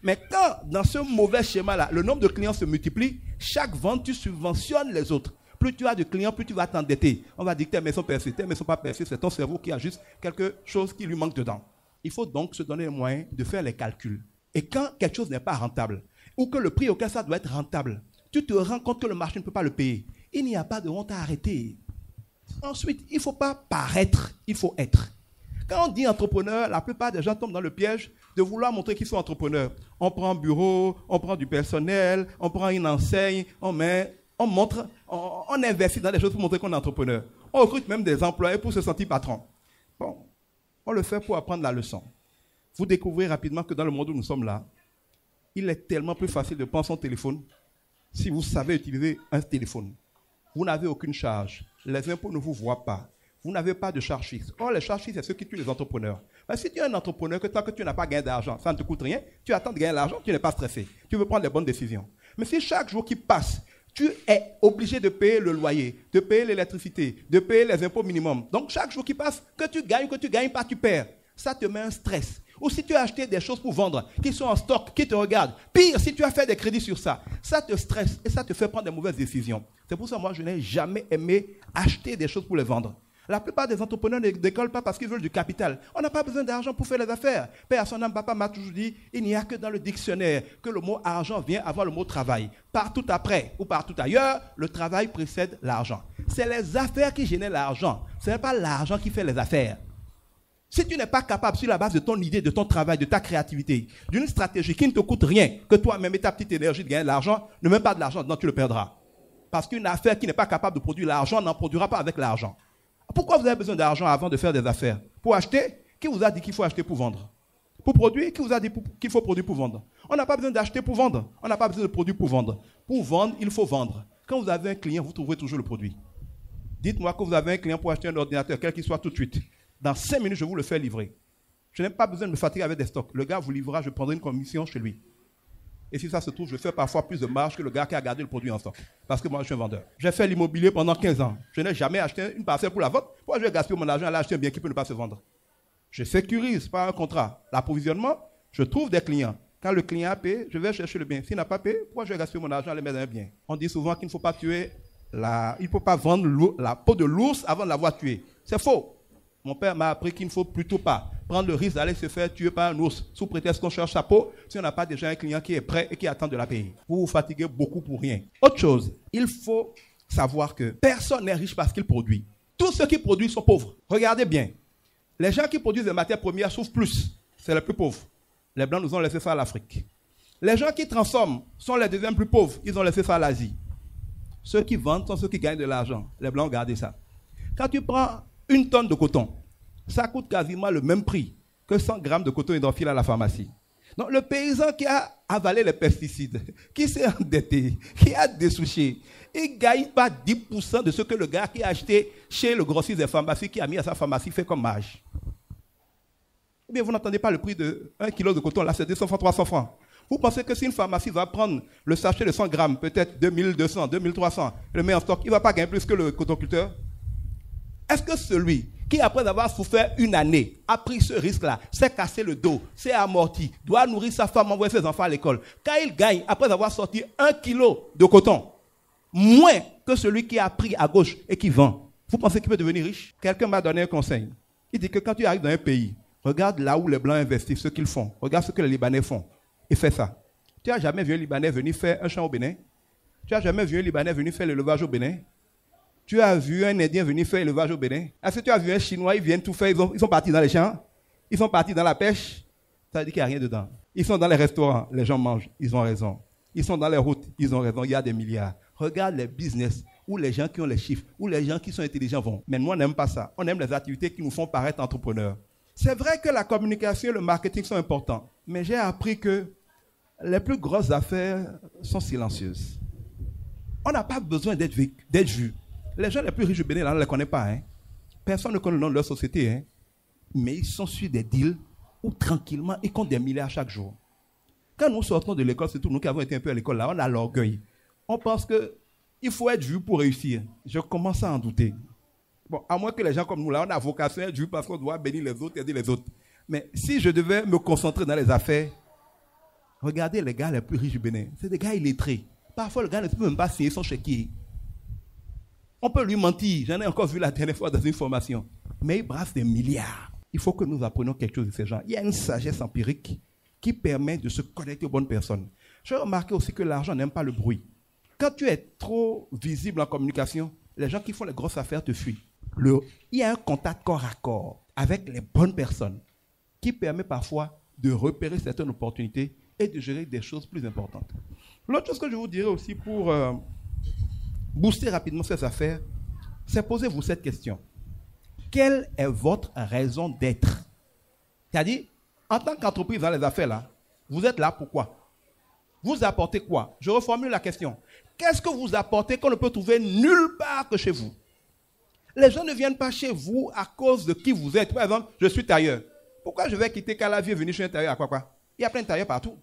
Mais quand, dans ce mauvais schéma-là, le nombre de clients se multiplie, chaque vente, tu subventionnes les autres. Plus tu as de clients, plus tu vas t'endetter. On va dire que tes mains sont percées, tes mains ne sont pas percées, c'est ton cerveau qui a juste quelque chose qui lui manque dedans. Il faut donc se donner les moyens de faire les calculs. Et quand quelque chose n'est pas rentable, ou que le prix auquel ça doit être rentable, tu te rends compte que le marché ne peut pas le payer. Il n'y a pas de honte à arrêter. Ensuite, il ne faut pas paraître, il faut être. Quand on dit entrepreneur, la plupart des gens tombent dans le piège de vouloir montrer qu'ils sont entrepreneurs. On prend un bureau, on prend du personnel, on prend une enseigne, on montre, on investit dans des choses pour montrer qu'on est entrepreneur. On recrute même des employés pour se sentir patron. Bon, on le fait pour apprendre la leçon. Vous découvrez rapidement que dans le monde où nous sommes là, il est tellement plus facile de prendre son téléphone si vous savez utiliser un téléphone. Vous n'avez aucune charge. Les impôts ne vous voient pas. Vous n'avez pas de charge fixe. Or, les charges fixes, c'est ceux qui tuent les entrepreneurs. Mais si tu es un entrepreneur, que tant que tu n'as pas gagné d'argent, ça ne te coûte rien, tu attends de gagner de l'argent, tu n'es pas stressé. Tu veux prendre les bonnes décisions. Mais si chaque jour qui passe, tu es obligé de payer le loyer, de payer l'électricité, de payer les impôts minimum. Donc, chaque jour qui passe, que tu gagnes pas, tu perds. Ça te met un stress. Ou si tu as acheté des choses pour vendre, qui sont en stock, qui te regardent. Pire, si tu as fait des crédits sur ça, ça te stresse et ça te fait prendre des mauvaises décisions. C'est pour ça que moi, je n'ai jamais aimé acheter des choses pour les vendre. La plupart des entrepreneurs ne décollent pas parce qu'ils veulent du capital. On n'a pas besoin d'argent pour faire les affaires. Père à son âme, papa m'a toujours dit, il n'y a que dans le dictionnaire que le mot argent vient avant le mot travail. Partout après ou partout ailleurs, le travail précède l'argent. C'est les affaires qui génèrent l'argent. Ce n'est pas l'argent qui fait les affaires. Si tu n'es pas capable, sur la base de ton idée, de ton travail, de ta créativité, d'une stratégie qui ne te coûte rien, que toi-même et ta petite énergie de gagner de l'argent, ne mets pas de l'argent dedans, tu le perdras. Parce qu'une affaire qui n'est pas capable de produire l'argent n'en produira pas avec l'argent. Pourquoi vous avez besoin d'argent avant de faire des affaires? Pour acheter? Qui vous a dit qu'il faut acheter pour vendre? Pour produire? Qui vous a dit qu'il faut produire pour vendre? On n'a pas besoin d'acheter pour vendre. On n'a pas besoin de produire pour vendre. Pour vendre, il faut vendre. Quand vous avez un client, vous trouverez toujours le produit. Dites-moi que vous avez un client pour acheter un ordinateur, quel qu'il soit tout de suite. Dans 5 minutes, je vous le fais livrer. Je n'ai pas besoin de me fatiguer avec des stocks. Le gars vous livrera, je prendrai une commission chez lui. Et si ça se trouve, je fais parfois plus de marge que le gars qui a gardé le produit en stock. Parce que moi, je suis un vendeur. J'ai fait l'immobilier pendant 15 ans. Je n'ai jamais acheté une parcelle pour la vente. Pourquoi je vais gaspiller mon argent à acheter un bien qui peut ne pas se vendre? Je sécurise par un contrat. L'approvisionnement, je trouve des clients. Quand le client a payé, je vais chercher le bien. S'il n'a pas payé, pourquoi je vais gaspiller mon argent à le mettre dans un bien? On dit souvent qu'il ne faut pas tuer il ne faut pas vendre la peau de l'ours avant de l'avoir tué. C'est faux. Mon père m'a appris qu'il ne faut plutôt pas prendre le risque d'aller se faire tuer par un ours sous prétexte qu'on cherche sa peau si on n'a pas déjà un client qui est prêt et qui attend de la payer. Vous vous fatiguez beaucoup pour rien. Autre chose, il faut savoir que personne n'est riche parce qu'il produit. Tous ceux qui produisent sont pauvres. Regardez bien. Les gens qui produisent des matières premières souffrent plus. C'est les plus pauvres. Les Blancs nous ont laissé ça à l'Afrique. Les gens qui transforment sont les deuxièmes plus pauvres. Ils ont laissé ça à l'Asie. Ceux qui vendent sont ceux qui gagnent de l'argent. Les Blancs ont gardé ça. Quand tu prends une tonne de coton, ça coûte quasiment le même prix que 100 grammes de coton hydrophile à la pharmacie. Donc le paysan qui a avalé les pesticides, qui s'est endetté, qui a dessouché, il ne gagne pas 10% de ce que le gars qui a acheté chez le grossiste des pharmacies, qui a mis à sa pharmacie, fait comme marge. Eh bien, vous n'entendez pas le prix de 1 kg de coton, là c'est 200 francs, 300 francs. Vous pensez que si une pharmacie va prendre le sachet de 100 grammes, peut-être 2200, 2300, le met en stock, il ne va pas gagner plus que le cotonculteur? Est-ce que celui qui, après avoir souffert une année, a pris ce risque-là, s'est cassé le dos, s'est amorti, doit nourrir sa femme, envoyer ses enfants à l'école, quand il gagne, après avoir sorti 1 kilo de coton, moins que celui qui a pris à gauche et qui vend, vous pensez qu'il peut devenir riche? Quelqu'un m'a donné un conseil. Il dit que quand tu arrives dans un pays, regarde là où les Blancs investissent, ce qu'ils font. Regarde ce que les Libanais font. Et fais ça. Tu n'as jamais vu un Libanais venir faire un champ au Bénin? Tu n'as jamais vu un Libanais venir faire l'élevage au Bénin? Tu as vu un Indien venir faire l'élevage au Bénin? Est-ce que tu as vu un Chinois, ils viennent tout faire, ils sont partis dans les champs, ils sont partis dans la pêche? Ça veut dire qu'il n'y a rien dedans. Ils sont dans les restaurants, les gens mangent, ils ont raison. Ils sont dans les routes, ils ont raison, il y a des milliards. Regarde les business où les gens qui ont les chiffres, où les gens qui sont intelligents vont. Mais nous, on n'aime pas ça. On aime les activités qui nous font paraître entrepreneurs. C'est vrai que la communication et le marketing sont importants, mais j'ai appris que les plus grosses affaires sont silencieuses. On n'a pas besoin d'être vu. Les gens les plus riches du Bénin, là, on ne les connaît pas. Hein. Personne ne connaît le nom de leur société. Hein. Mais ils sont sur des deals où tranquillement, ils comptent des milliards chaque jour. Quand nous sortons de l'école, c'est tout nous qui avons été un peu à l'école, là, on a l'orgueil. On pense qu'il faut être vu pour réussir. Je commence à en douter. Bon, à moins que les gens comme nous, là, on a vocation à être vu parce qu'on doit bénir les autres et aider les autres. Mais si je devais me concentrer dans les affaires, regardez les gars les plus riches du Bénin. C'est des gars illettrés. Parfois, le gars ne peut même pas signer son chéquier. On peut lui mentir. J'en ai encore vu la dernière fois dans une formation. Mais il brasse des milliards. Il faut que nous apprenions quelque chose de ces gens. Il y a une sagesse empirique qui permet de se connecter aux bonnes personnes. J'ai remarqué aussi que l'argent n'aime pas le bruit. Quand tu es trop visible en communication, les gens qui font les grosses affaires te fuient. Il y a un contact corps à corps avec les bonnes personnes qui permet parfois de repérer certaines opportunités et de gérer des choses plus importantes. L'autre chose que je vous dirais aussi pour booster rapidement ces affaires, c'est posez-vous cette question. Quelle est votre raison d'être? C'est-à-dire, en tant qu'entreprise dans les affaires, là, vous êtes là pourquoi? Vous apportez quoi? Je reformule la question. Qu'est-ce que vous apportez qu'on ne peut trouver nulle part que chez vous? Les gens ne viennent pas chez vous à cause de qui vous êtes. Par exemple, je suis tailleur. Pourquoi je vais quitter Calavier et venir chez un tailleur à quoi? Il y a plein de tailleurs partout.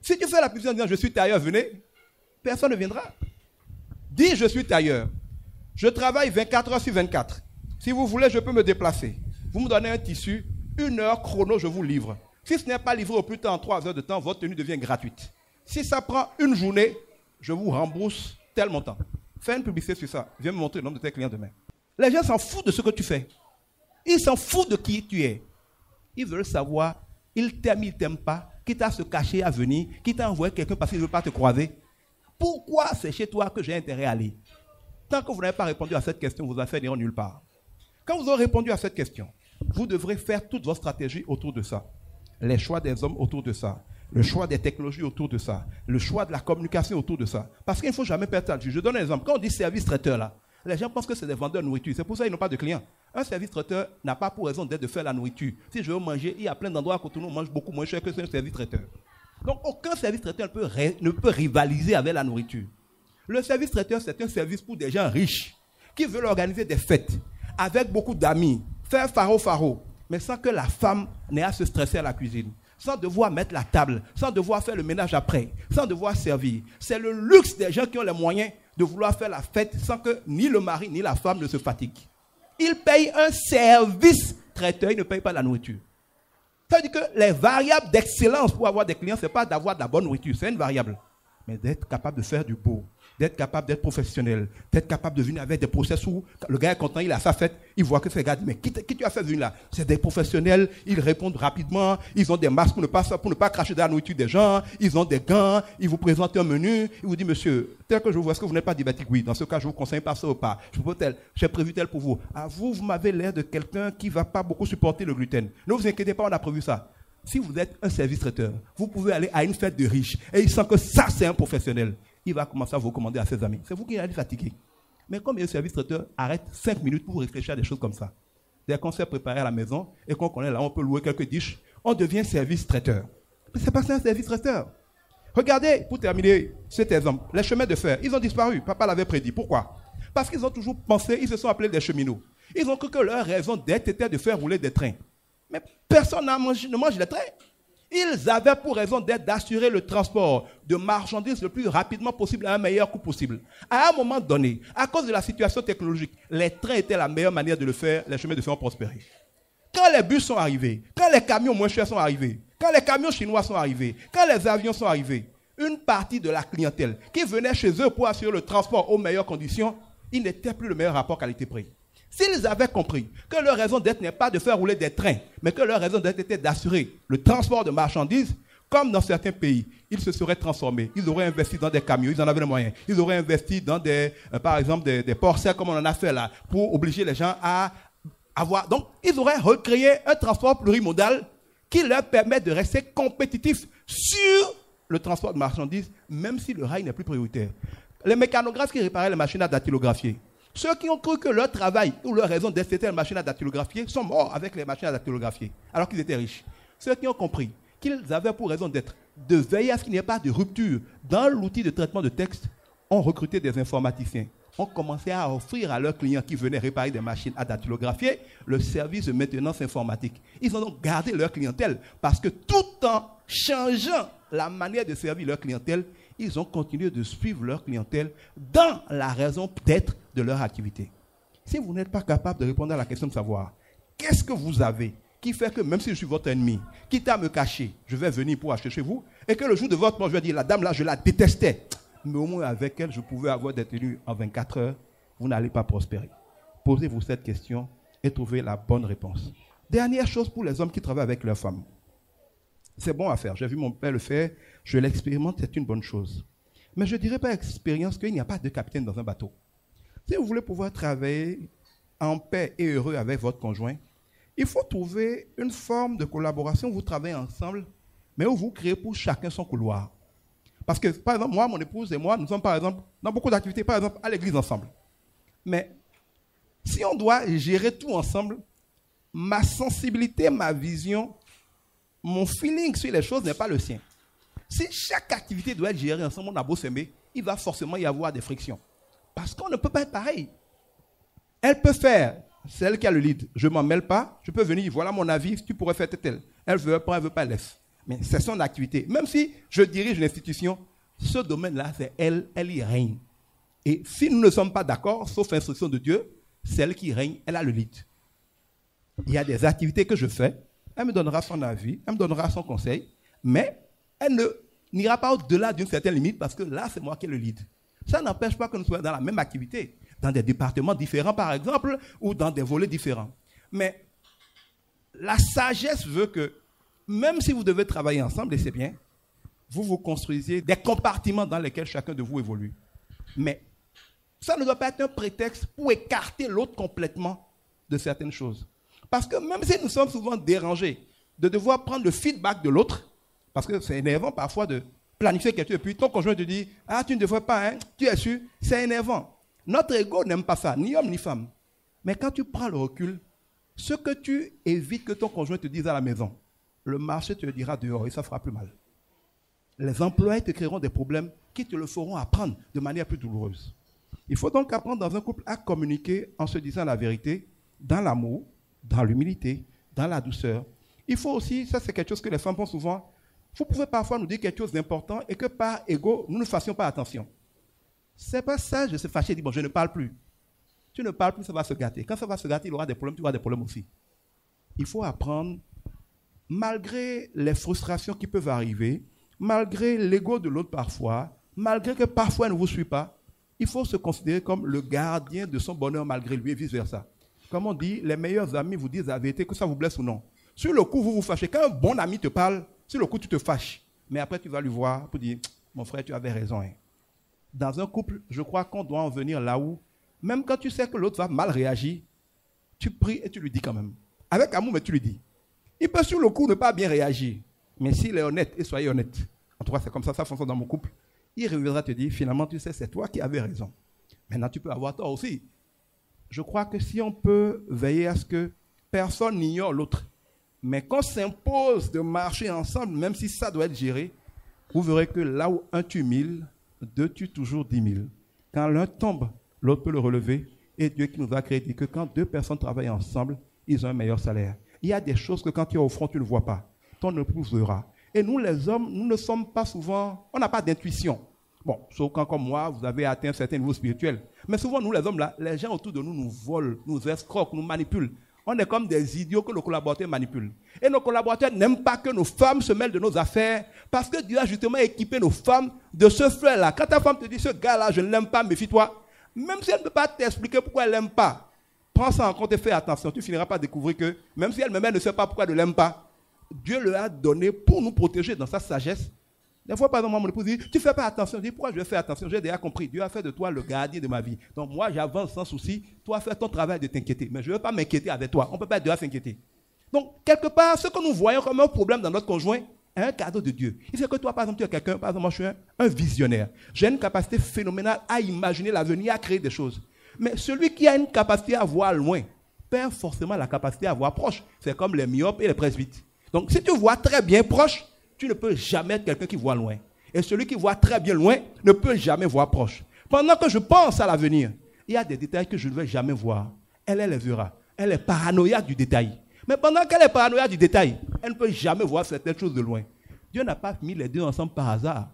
Si tu fais la publicité en disant je suis tailleur, venez, personne ne viendra. Dis je suis tailleur. Je travaille 24 heures sur 24. Si vous voulez, je peux me déplacer. Vous me donnez un tissu, 1 heure chrono, je vous livre. Si ce n'est pas livré au plus tard en 3 heures de temps, votre tenue devient gratuite. Si ça prend une journée, je vous rembourse tel montant. Fais une publicité sur ça. Viens me montrer le nombre de tes clients demain. Les gens s'en foutent de ce que tu fais. Ils s'en foutent de qui tu es. Ils veulent savoir, ils t'aiment, ils ne t'aiment pas, quitte à se cacher, à venir, quitte à envoyer quelqu'un parce qu'il ne veut pas te croiser. Pourquoi c'est chez toi que j'ai intérêt à aller? Tant que vous n'avez pas répondu à cette question, vos affaires n'iront nulle part. Quand vous aurez répondu à cette question, vous devrez faire toute votre stratégie autour de ça. Les choix des hommes autour de ça. Le choix des technologies autour de ça. Le choix de la communication autour de ça. Parce qu'il ne faut jamais perdre ça. Je donne un exemple. Quand on dit service traiteur, là, les gens pensent que c'est des vendeurs de nourriture. C'est pour ça qu'ils n'ont pas de clients. Un service traiteur n'a pas pour raison d'être de faire la nourriture. Si je veux manger, il y a plein d'endroits à Cotonou où on mange beaucoup moins cher que un service traiteur. Donc, aucun service traiteur ne peut rivaliser avec la nourriture. Le service traiteur, c'est un service pour des gens riches qui veulent organiser des fêtes avec beaucoup d'amis, faire faro, mais sans que la femme n'ait à se stresser à la cuisine, sans devoir mettre la table, sans devoir faire le ménage après, sans devoir servir. C'est le luxe des gens qui ont les moyens de vouloir faire la fête sans que ni le mari ni la femme ne se fatiguent. Ils payent un service traiteur, ils ne payent pas la nourriture. Ça veut dire que les variables d'excellence pour avoir des clients, ce n'est pas d'avoir de la bonne nourriture, c'est une variable. Mais d'être capable de faire du beau, d'être capable d'être professionnel, d'être capable de venir avec des process où le gars est content, il a sa fête, il voit que c'est gars, mais qui tu as fait venir là? C'est des professionnels, ils répondent rapidement, ils ont des masques pour ne pas cracher dans la nourriture des gens, ils ont des gants, ils vous présentent un menu, ils vous disent, monsieur, tel que je vous vois, est-ce que vous n'êtes pas diabétique? Oui, dans ce cas, je vous conseille pas ça ou pas. J'ai prévu tel pour vous. À vous, vous m'avez l'air de quelqu'un qui ne va pas beaucoup supporter le gluten. Ne vous inquiétez pas, on a prévu ça. Si vous êtes un service traiteur, vous pouvez aller à une fête de riches et il sent que ça, c'est un professionnel. Il va commencer à vous recommander à ses amis. C'est vous qui allez fatiguer. Mais comme le service traiteur arrête 5 minutes pour réfléchir à des choses comme ça. Dès qu'on s'est préparé à la maison et qu'on connaît là, on peut louer quelques dishes, on devient service traiteur. Mais ce n'est pas ça un service traiteur. Regardez, pour terminer cet exemple, les chemins de fer, ils ont disparu. Papa l'avait prédit. Pourquoi? Parce qu'ils ont toujours pensé, ils se sont appelés des cheminots. Ils ont cru que leur raison d'être était de faire rouler des trains. Mais personne ne mange les trains. Ils avaient pour raison d'être d'assurer le transport de marchandises le plus rapidement possible à un meilleur coût possible. À un moment donné, à cause de la situation technologique, les trains étaient la meilleure manière de le faire, les chemins de fer ont prospéré. Quand les bus sont arrivés, quand les camions moins chers sont arrivés, quand les camions chinois sont arrivés, quand les avions sont arrivés, une partie de la clientèle qui venait chez eux pour assurer le transport aux meilleures conditions, il n'était plus le meilleur rapport qualité-prix. S'ils avaient compris que leur raison d'être n'est pas de faire rouler des trains, mais que leur raison d'être était d'assurer le transport de marchandises, comme dans certains pays, ils se seraient transformés. Ils auraient investi dans des camions, ils en avaient les moyens. Ils auraient investi dans par exemple, des ports secs comme on en a fait là, pour obliger les gens à avoir. Donc, ils auraient recréé un transport plurimodal qui leur permet de rester compétitifs sur le transport de marchandises, même si le rail n'est plus prioritaire. Les mécanographes qui réparaient les machines à dactylographier, ceux qui ont cru que leur travail ou leur raison d'être c'était les machines à dactylographier sont morts avec les machines à dactylographier, alors qu'ils étaient riches. Ceux qui ont compris qu'ils avaient pour raison d'être de veiller à ce qu'il n'y ait pas de rupture dans l'outil de traitement de texte ont recruté des informaticiens, ont commencé à offrir à leurs clients qui venaient réparer des machines à dactylographier le service de maintenance informatique. Ils ont donc gardé leur clientèle parce que tout en changeant la manière de servir leur clientèle, ils ont continué de suivre leur clientèle dans la raison d'être de leur activité. Si vous n'êtes pas capable de répondre à la question de savoir qu'est-ce que vous avez qui fait que même si je suis votre ennemi, quitte à me cacher, je vais venir pour acheter chez vous, et que le jour de votre mort, je vais dire, la dame là, je la détestais, mais au moins avec elle, je pouvais avoir des tenues en 24 heures, vous n'allez pas prospérer. Posez-vous cette question et trouvez la bonne réponse. Dernière chose pour les hommes qui travaillent avec leurs femmes. C'est bon à faire. J'ai vu mon père le faire. Je l'expérimente, c'est une bonne chose. Mais je ne dirais pas expérience qu'il n'y a pas de capitaine dans un bateau. Si vous voulez pouvoir travailler en paix et heureux avec votre conjoint, il faut trouver une forme de collaboration où vous travaillez ensemble, mais où vous créez pour chacun son couloir. Parce que, par exemple, moi, mon épouse et moi, nous sommes, par exemple, dans beaucoup d'activités, par exemple, à l'église ensemble. Mais si on doit gérer tout ensemble, ma sensibilité, ma vision, mon feeling sur les choses n'est pas le sien. Si chaque activité doit être gérée ensemble, on a beau s'aimer, il va forcément y avoir des frictions. Parce qu'on ne peut pas être pareil. Elle peut faire, c'est elle qui a le lead. Je ne m'en mêle pas, je peux venir, voilà mon avis, tu pourrais faire tel. Elle veut pas, elle veut pas, elle laisse. Mais c'est son activité. Même si je dirige l'institution, ce domaine-là, c'est elle, elle y règne. Et si nous ne sommes pas d'accord, sauf instruction de Dieu, c'est elle qui règne, elle a le lead. Il y a des activités que je fais, elle me donnera son avis, elle me donnera son conseil, mais elle n'ira pas au-delà d'une certaine limite parce que là, c'est moi qui ai le lead. Ça n'empêche pas que nous soyons dans la même activité. dans des départements différents, par exemple, ou dans des volets différents. Mais la sagesse veut que, même si vous devez travailler ensemble, et c'est bien, vous vous construisiez des compartiments dans lesquels chacun de vous évolue. Mais ça ne doit pas être un prétexte pour écarter l'autre complètement de certaines choses. Parce que même si nous sommes souvent dérangés de devoir prendre le feedback de l'autre, parce que c'est énervant parfois de planifier quelque chose, et puis ton conjoint te dit « Ah, tu ne devrais pas, hein, tu es sûr ?» C'est énervant. Notre ego n'aime pas ça, ni homme ni femme. Mais quand tu prends le recul, ce que tu évites que ton conjoint te dise à la maison, le marché te le dira dehors et ça fera plus mal. Les employés te créeront des problèmes qui te le feront apprendre de manière plus douloureuse. Il faut donc apprendre dans un couple à communiquer en se disant la vérité, dans l'amour, dans l'humilité, dans la douceur. Il faut aussi, ça c'est quelque chose que les femmes font souvent, vous pouvez parfois nous dire quelque chose d'important et que par ego, nous ne fassions pas attention. C'est pas sage de se fâcher et dire, bon, je ne parle plus. Tu ne parles plus, ça va se gâter. Quand ça va se gâter, il aura des problèmes, tu auras des problèmes aussi. Il faut apprendre, malgré les frustrations qui peuvent arriver, malgré l'ego de l'autre parfois, malgré que parfois elle ne vous suit pas, il faut se considérer comme le gardien de son bonheur malgré lui et vice-versa. Comme on dit, les meilleurs amis vous disent la vérité, que ça vous blesse ou non. Sur le coup, vous vous fâchez. Quand un bon ami te parle, sur le coup, tu te fâches. Mais après, tu vas lui voir pour dire, mon frère, tu avais raison. Hein. Dans un couple, je crois qu'on doit en venir là où, même quand tu sais que l'autre va mal réagir, tu pries et tu lui dis quand même. Avec amour, mais tu lui dis. Il peut sur le coup ne pas bien réagir. Mais s'il est honnête, et soyez honnête, en tout cas c'est comme ça fonctionne dans mon couple, il reviendra te dire, finalement tu sais, c'est toi qui avais raison. Maintenant tu peux avoir tort aussi. Je crois que si on peut veiller à ce que personne n'ignore l'autre, mais qu'on s'impose de marcher ensemble, même si ça doit être géré, vous verrez que là où un tue 1000, deux tuent toujours 10 000. Quand l'un tombe, l'autre peut le relever. Et Dieu qui nous a créé dit que quand deux personnes travaillent ensemble, ils ont un meilleur salaire. Il y a des choses que quand tu es au front, tu ne vois pas. Ton épouse verra. Et nous, les hommes, nous ne sommes pas souvent, on n'a pas d'intuition. Bon, sauf quand, comme moi, vous avez atteint un certain niveau spirituel. Mais souvent, nous, les hommes, là, les gens autour de nous nous volent, nous escroquent, nous manipulent. On est comme des idiots que nos collaborateurs manipulent. Et nos collaborateurs n'aiment pas que nos femmes se mêlent de nos affaires parce que Dieu a justement équipé nos femmes de ce fleur-là. Quand ta femme te dit, ce gars-là, je ne l'aime pas, méfie-toi. Même si elle ne peut pas t'expliquer pourquoi elle ne l'aime pas, prends ça en compte et fais attention. Tu finiras par découvrir que même si elle-même ne sait pas pourquoi elle ne l'aime pas, Dieu le a donné pour nous protéger dans sa sagesse. Des fois, par exemple, mon épouse dit, tu ne fais pas attention. Je dis, pourquoi je vais faire attention? J'ai déjà compris. Dieu a fait de toi le gardien de ma vie. Donc moi, j'avance sans souci. Toi, fais ton travail de t'inquiéter. Mais je ne veux pas m'inquiéter avec toi. On ne peut pas être deux à s'inquiéter. Donc, quelque part, ce que nous voyons comme un problème dans notre conjoint est un cadeau de Dieu. Il sait que toi, par exemple, tu es quelqu'un, par exemple, moi, je suis un visionnaire. J'ai une capacité phénoménale à imaginer l'avenir, à créer des choses. Mais celui qui a une capacité à voir loin perd forcément la capacité à voir proche. C'est comme les myopes et les presbytes. Donc, si tu vois très bien proche, tu ne peux jamais être quelqu'un qui voit loin. Et celui qui voit très bien loin ne peut jamais voir proche. Pendant que je pense à l'avenir, il y a des détails que je ne vais jamais voir. Elle les verra. Elle est paranoïaque du détail. Mais pendant qu'elle est paranoïaque du détail, elle ne peut jamais voir certaines choses de loin. Dieu n'a pas mis les deux ensemble par hasard.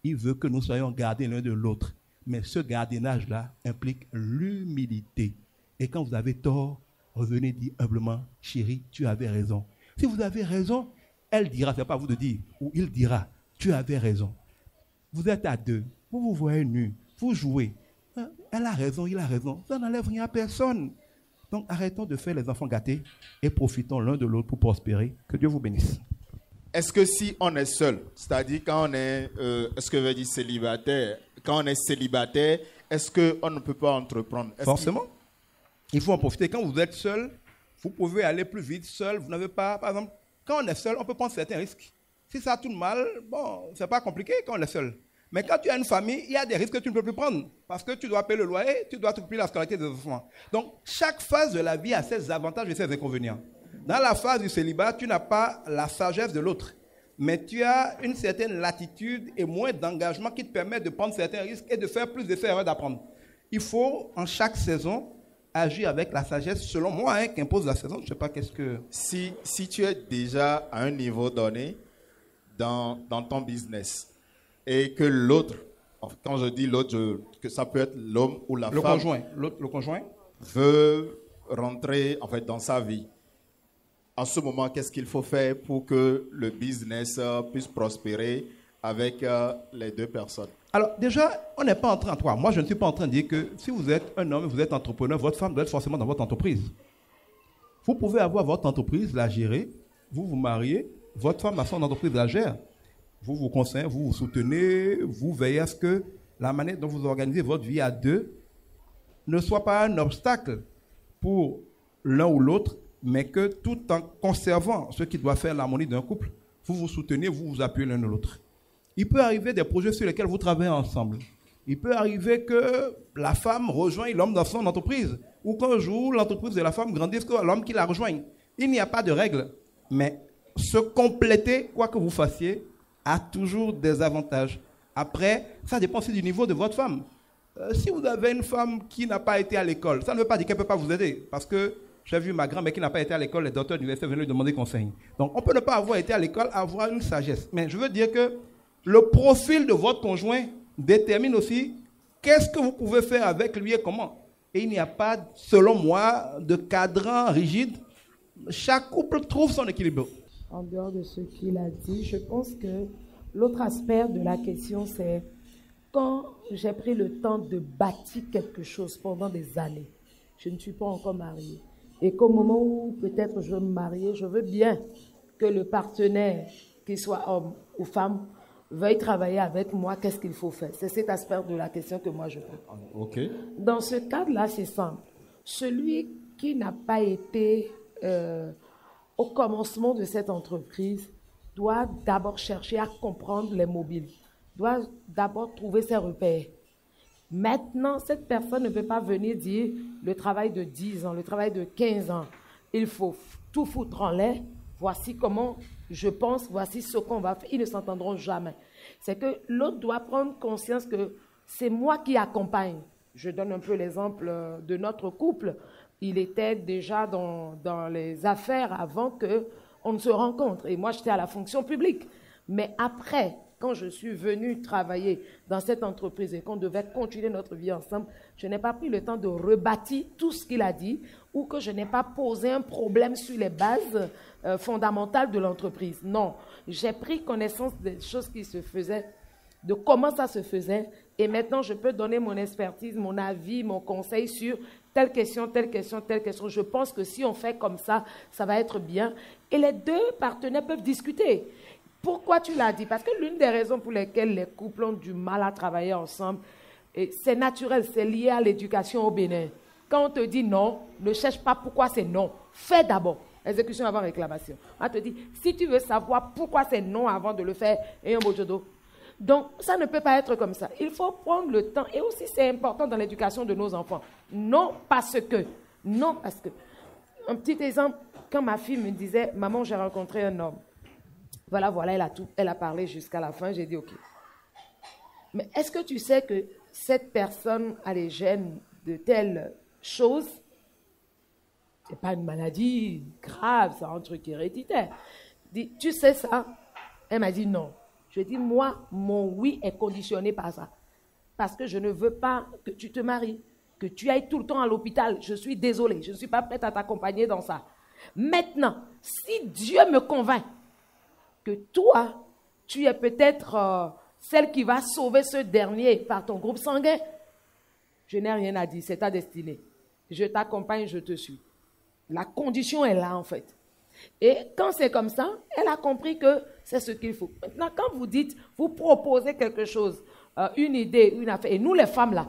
Il veut que nous soyons gardés l'un de l'autre. Mais ce gardiennage-là implique l'humilité. Et quand vous avez tort, revenez dire humblement, chérie, tu avais raison. Si vous avez raison, elle dira, ce n'est pas à vous de dire, ou il dira, tu avais raison. Vous êtes à deux, vous vous voyez nus, vous jouez. Elle a raison, il a raison. Ça n'enlève rien à personne. Donc arrêtons de faire les enfants gâtés et profitons l'un de l'autre pour prospérer. Que Dieu vous bénisse. Est-ce que si on est seul, c'est-à-dire quand on est, est-ce que veut dire célibataire, quand on est célibataire, est-ce qu'on ne peut pas entreprendre? Forcément. Il faut en profiter. Quand vous êtes seul, vous pouvez aller plus vite seul. Vous n'avez pas, par exemple, quand on est seul, on peut prendre certains risques. Si ça tourne mal, bon, c'est pas compliqué quand on est seul. Mais quand tu as une famille, il y a des risques que tu ne peux plus prendre. Parce que tu dois payer le loyer, tu dois t'occuper de la scolarité des enfants. Donc, chaque phase de la vie a ses avantages et ses inconvénients. Dans la phase du célibat, tu n'as pas la sagesse de l'autre. Mais tu as une certaine latitude et moins d'engagement qui te permet de prendre certains risques et de faire plus d'effets avant d'apprendre. Il faut, en chaque saison, agir avec la sagesse, selon moi, qu'impose la saison. Je ne sais pas qu'est-ce que... Si tu es déjà à un niveau donné dans ton business et que l'autre, quand je dis l'autre, que ça peut être l'homme ou la femme, le conjoint veut rentrer en fait dans sa vie. En ce moment, qu'est-ce qu'il faut faire pour que le business puisse prospérer avec les deux personnes. Alors déjà, on n'est pas en train, moi je ne suis pas en train de dire que si vous êtes un homme et vous êtes entrepreneur, votre femme doit être forcément dans votre entreprise. Vous pouvez avoir votre entreprise, la gérer, vous vous mariez, votre femme a son entreprise, la gère. Vous vous conseillez, vous vous soutenez, vous veillez à ce que la manière dont vous organisez votre vie à deux ne soit pas un obstacle pour l'un ou l'autre, mais que tout en conservant ce qui doit faire l'harmonie d'un couple, vous vous soutenez, vous vous appuyez l'un de l'autre. Il peut arriver des projets sur lesquels vous travaillez ensemble. Il peut arriver que la femme rejoigne l'homme dans son entreprise, ou qu'un jour l'entreprise de la femme grandisse que l'homme qui la rejoigne. Il n'y a pas de règle, mais se compléter, quoi que vous fassiez, a toujours des avantages. Après, ça dépend aussi du niveau de votre femme. Si vous avez une femme qui n'a pas été à l'école, ça ne veut pas dire qu'elle ne peut pas vous aider, parce que j'ai vu ma grand-mère qui n'a pas été à l'école, les docteurs d'université venaient lui demander conseil. Donc, on peut ne pas avoir été à l'école, avoir une sagesse. Mais je veux dire que le profil de votre conjoint détermine aussi qu'est-ce que vous pouvez faire avec lui et comment. Et il n'y a pas, selon moi, de cadran rigide. Chaque couple trouve son équilibre. En dehors de ce qu'il a dit, je pense que l'autre aspect de la question, c'est quand j'ai pris le temps de bâtir quelque chose pendant des années, je ne suis pas encore mariée. Et qu'au moment où peut-être je veux me marier, je veux bien que le partenaire, qu'il soit homme ou femme, veuille travailler avec moi, qu'est-ce qu'il faut faire? C'est cet aspect de la question que moi je prends. Ok. Dans ce cadre-là, c'est simple. Celui qui n'a pas été au commencement de cette entreprise doit d'abord chercher à comprendre les mobiles, doit d'abord trouver ses repères. Maintenant, cette personne ne peut pas venir dire le travail de 10 ans, le travail de 15 ans, il faut tout foutre en l'air, voici comment je pense, voici ce qu'on va faire. Ils ne s'entendront jamais. C'est que l'autre doit prendre conscience que c'est moi qui accompagne. Je donne un peu l'exemple de notre couple. Il était déjà dans les affaires avant qu'on ne se rencontre. Et moi, j'étais à la fonction publique. Mais après, quand je suis venue travailler dans cette entreprise et qu'on devait continuer notre vie ensemble, je n'ai pas pris le temps de rebâtir tout ce qu'il a dit ou que je n'ai pas posé un problème sur les bases fondamentales de l'entreprise. Non, j'ai pris connaissance des choses qui se faisaient, de comment ça se faisait, et maintenant je peux donner mon expertise, mon avis, mon conseil sur telle question, telle question, telle question. Je pense que si on fait comme ça, ça va être bien. Et les deux partenaires peuvent discuter. Pourquoi tu l'as dit? Parce que l'une des raisons pour lesquelles les couples ont du mal à travailler ensemble, c'est naturel, c'est lié à l'éducation au Bénin. Quand on te dit non, ne cherche pas pourquoi c'est non. Fais d'abord. Exécution avant réclamation. On te dit, si tu veux savoir pourquoi c'est non avant de le faire, et un bojodo. Donc, ça ne peut pas être comme ça. Il faut prendre le temps. Et aussi, c'est important dans l'éducation de nos enfants. Non parce que. Non parce que. Un petit exemple, quand ma fille me disait, maman, j'ai rencontré un homme. Voilà, elle a parlé jusqu'à la fin, j'ai dit ok. Mais est-ce que tu sais que cette personne a les gènes de telle chose? Ce n'est pas une maladie grave, c'est un truc héréditaire. Dis, tu sais ça? Elle m'a dit non. Je dis, moi, mon oui est conditionné par ça. Parce que je ne veux pas que tu te maries, que tu ailles tout le temps à l'hôpital. Je suis désolée, je ne suis pas prête à t'accompagner dans ça. Maintenant, si Dieu me convainc que toi, tu es peut-être celle qui va sauver ce dernier par ton groupe sanguin, je n'ai rien à dire, c'est ta destinée. Je t'accompagne, je te suis. La condition est là, en fait. Et quand c'est comme ça, elle a compris que c'est ce qu'il faut. Maintenant, quand vous dites, vous proposez quelque chose, une idée, une affaire, et nous les femmes là,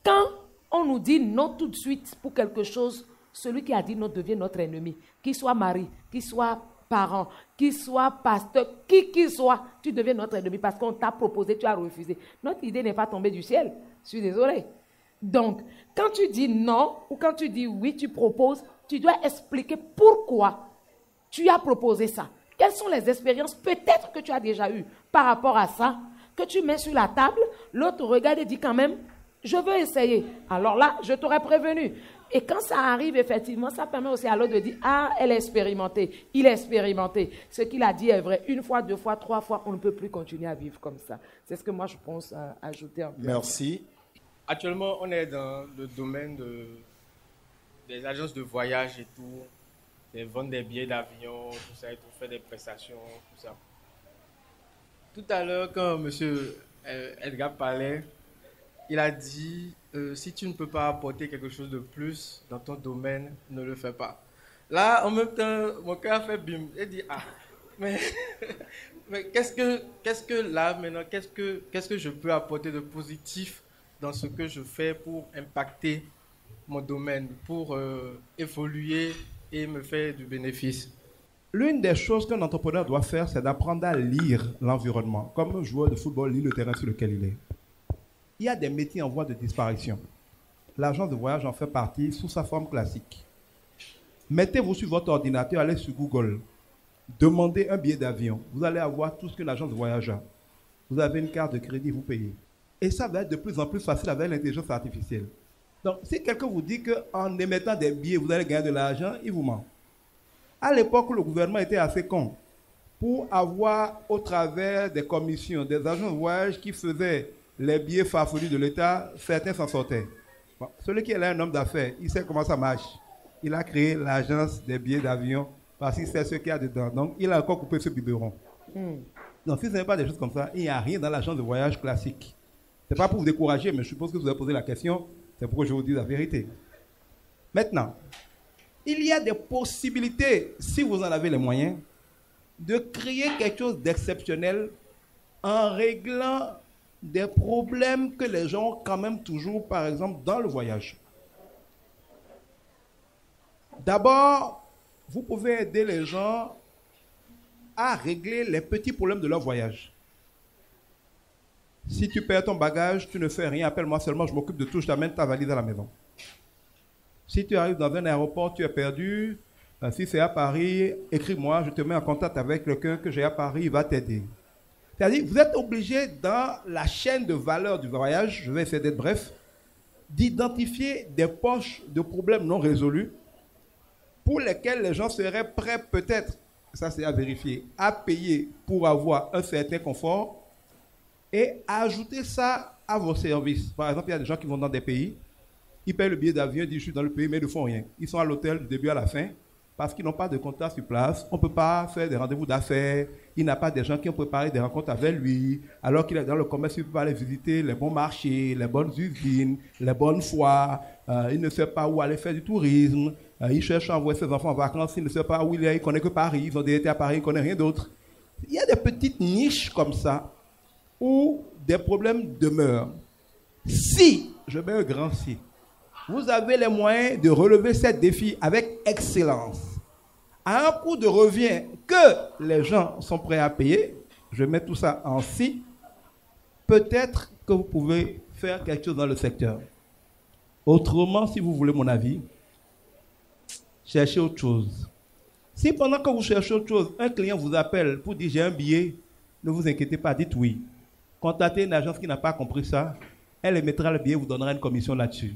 quand on nous dit non tout de suite pour quelque chose, celui qui a dit non devient notre ennemi. Qu'il soit mari, qu'il soit parent, qu'il soit pasteur, qui qu'il soit, tu deviens notre ennemi parce qu'on t'a proposé, tu as refusé. Notre idée n'est pas tombée du ciel. Je suis désolée. Donc, quand tu dis non ou quand tu dis oui, tu proposes, tu dois expliquer pourquoi tu as proposé ça. Quelles sont les expériences peut-être que tu as déjà eues par rapport à ça, que tu mets sur la table, l'autre regarde et dit quand même, je veux essayer. Alors là, je t'aurais prévenu. Et quand ça arrive, effectivement, ça permet aussi à l'autre de dire, ah, elle est expérimentée, il est expérimenté. Ce qu'il a dit est vrai. Une fois, deux fois, trois fois, on ne peut plus continuer à vivre comme ça. C'est ce que moi, je pense ajouter un peu. Merci. Actuellement, on est dans le domaine des agences de voyage et tout. Vendre des billets d'avion, tout ça et tout, faire des prestations, tout ça. Tout à l'heure, quand M. Edgar parlait, il a dit si tu ne peux pas apporter quelque chose de plus dans ton domaine, ne le fais pas. Là, en même temps, mon cœur a fait bim. Il dit mais, mais qu'est-ce que là maintenant, qu'est-ce que je peux apporter de positif dans ce que je fais pour impacter mon domaine, pour évoluer et me faire du bénéfice? L'une des choses qu'un entrepreneur doit faire, c'est d'apprendre à lire l'environnement. Comme un joueur de football lit le terrain sur lequel il est. Il y a des métiers en voie de disparition. L'agence de voyage en fait partie sous sa forme classique. Mettez-vous sur votre ordinateur, allez sur Google. Demandez un billet d'avion. Vous allez avoir tout ce qu'une agence de voyage a. Vous avez une carte de crédit, vous payez. Et ça va être de plus en plus facile avec l'intelligence artificielle. Donc, si quelqu'un vous dit qu'en émettant des billets, vous allez gagner de l'argent, il vous ment. À l'époque où le gouvernement était assez con, pour avoir au travers des commissions, des agences de voyage qui faisaient les billets farfelus de l'État, certains s'en sortaient. Bon, celui qui est là un homme d'affaires, il sait comment ça marche. Il a créé l'agence des billets d'avion parce qu'il sait ce qu'il y a dedans. Donc, il a encore coupé ce biberon. Donc, si ce n'est pas des choses comme ça, il n'y a rien dans l'agence de voyage classique. Ce n'est pas pour vous décourager, mais je suppose que vous avez posé la question. C'est pourquoi je vous dis la vérité. Maintenant, il y a des possibilités, si vous en avez les moyens, de créer quelque chose d'exceptionnel en réglant des problèmes que les gens ont quand même toujours, par exemple, dans le voyage. D'abord, vous pouvez aider les gens à régler les petits problèmes de leur voyage. Si tu perds ton bagage, tu ne fais rien, appelle-moi seulement, je m'occupe de tout, je t'amène ta valise à la maison. Si tu arrives dans un aéroport, tu es perdu, si c'est à Paris, écris-moi, je te mets en contact avec quelqu'un que j'ai à Paris, il va t'aider. C'est-à-dire, vous êtes obligé dans la chaîne de valeur du voyage, je vais essayer d'être bref, d'identifier des poches de problèmes non résolus pour lesquels les gens seraient prêts peut-être, ça c'est à vérifier, à payer pour avoir un certain confort et à ajouter ça à vos services. Par exemple, il y a des gens qui vont dans des pays, ils payent le billet d'avion, ils disent je suis dans le pays, mais ils ne font rien. Ils sont à l'hôtel du début à la fin parce qu'ils n'ont pas de contact sur place. On ne peut pas faire des rendez-vous d'affaires. Il n'a pas des gens qui ont préparé des rencontres avec lui. Alors qu'il est dans le commerce, il ne peut pas aller visiter les bons marchés, les bonnes usines, les bonnes foires. Il ne sait pas où aller faire du tourisme. Il cherche à envoyer ses enfants en vacances. Il ne sait pas où il est. Il ne connaît que Paris. Ils ont déjà été à Paris. Il ne connaît rien d'autre. Il y a des petites niches comme ça où des problèmes demeurent. Si, je mets un grand si, vous avez les moyens de relever ces défis avec excellence, à un coût de revient que les gens sont prêts à payer, je mets tout ça en si, peut-être que vous pouvez faire quelque chose dans le secteur. Autrement, si vous voulez mon avis, cherchez autre chose. Si pendant que vous cherchez autre chose, un client vous appelle pour dire j'ai un billet, ne vous inquiétez pas, dites oui. Contactez une agence qui n'a pas compris ça, elle émettra le billet, vous donnera une commission là-dessus.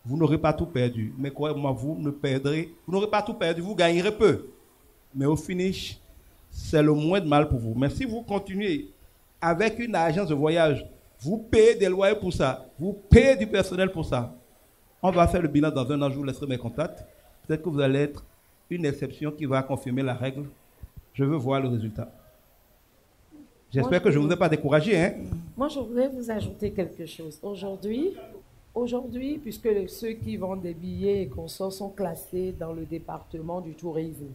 Vous n'aurez pas tout perdu. Mais croyez-moi, vous n'aurez pas tout perdu, vous gagnerez peu. Mais au finish, c'est le moins de mal pour vous. Mais si vous continuez avec une agence de voyage, vous payez des loyers pour ça, vous payez du personnel pour ça. On va faire le bilan dans un an, je vous laisserai mes contacts. Peut-être que vous allez être une exception qui va confirmer la règle. Je veux voir le résultat. J'espère que je ne vous ai pas découragé. Hein? Moi, je voudrais vous ajouter quelque chose. Aujourd'hui, puisque ceux qui vendent des billets et consorts sont classés dans le département du tourisme,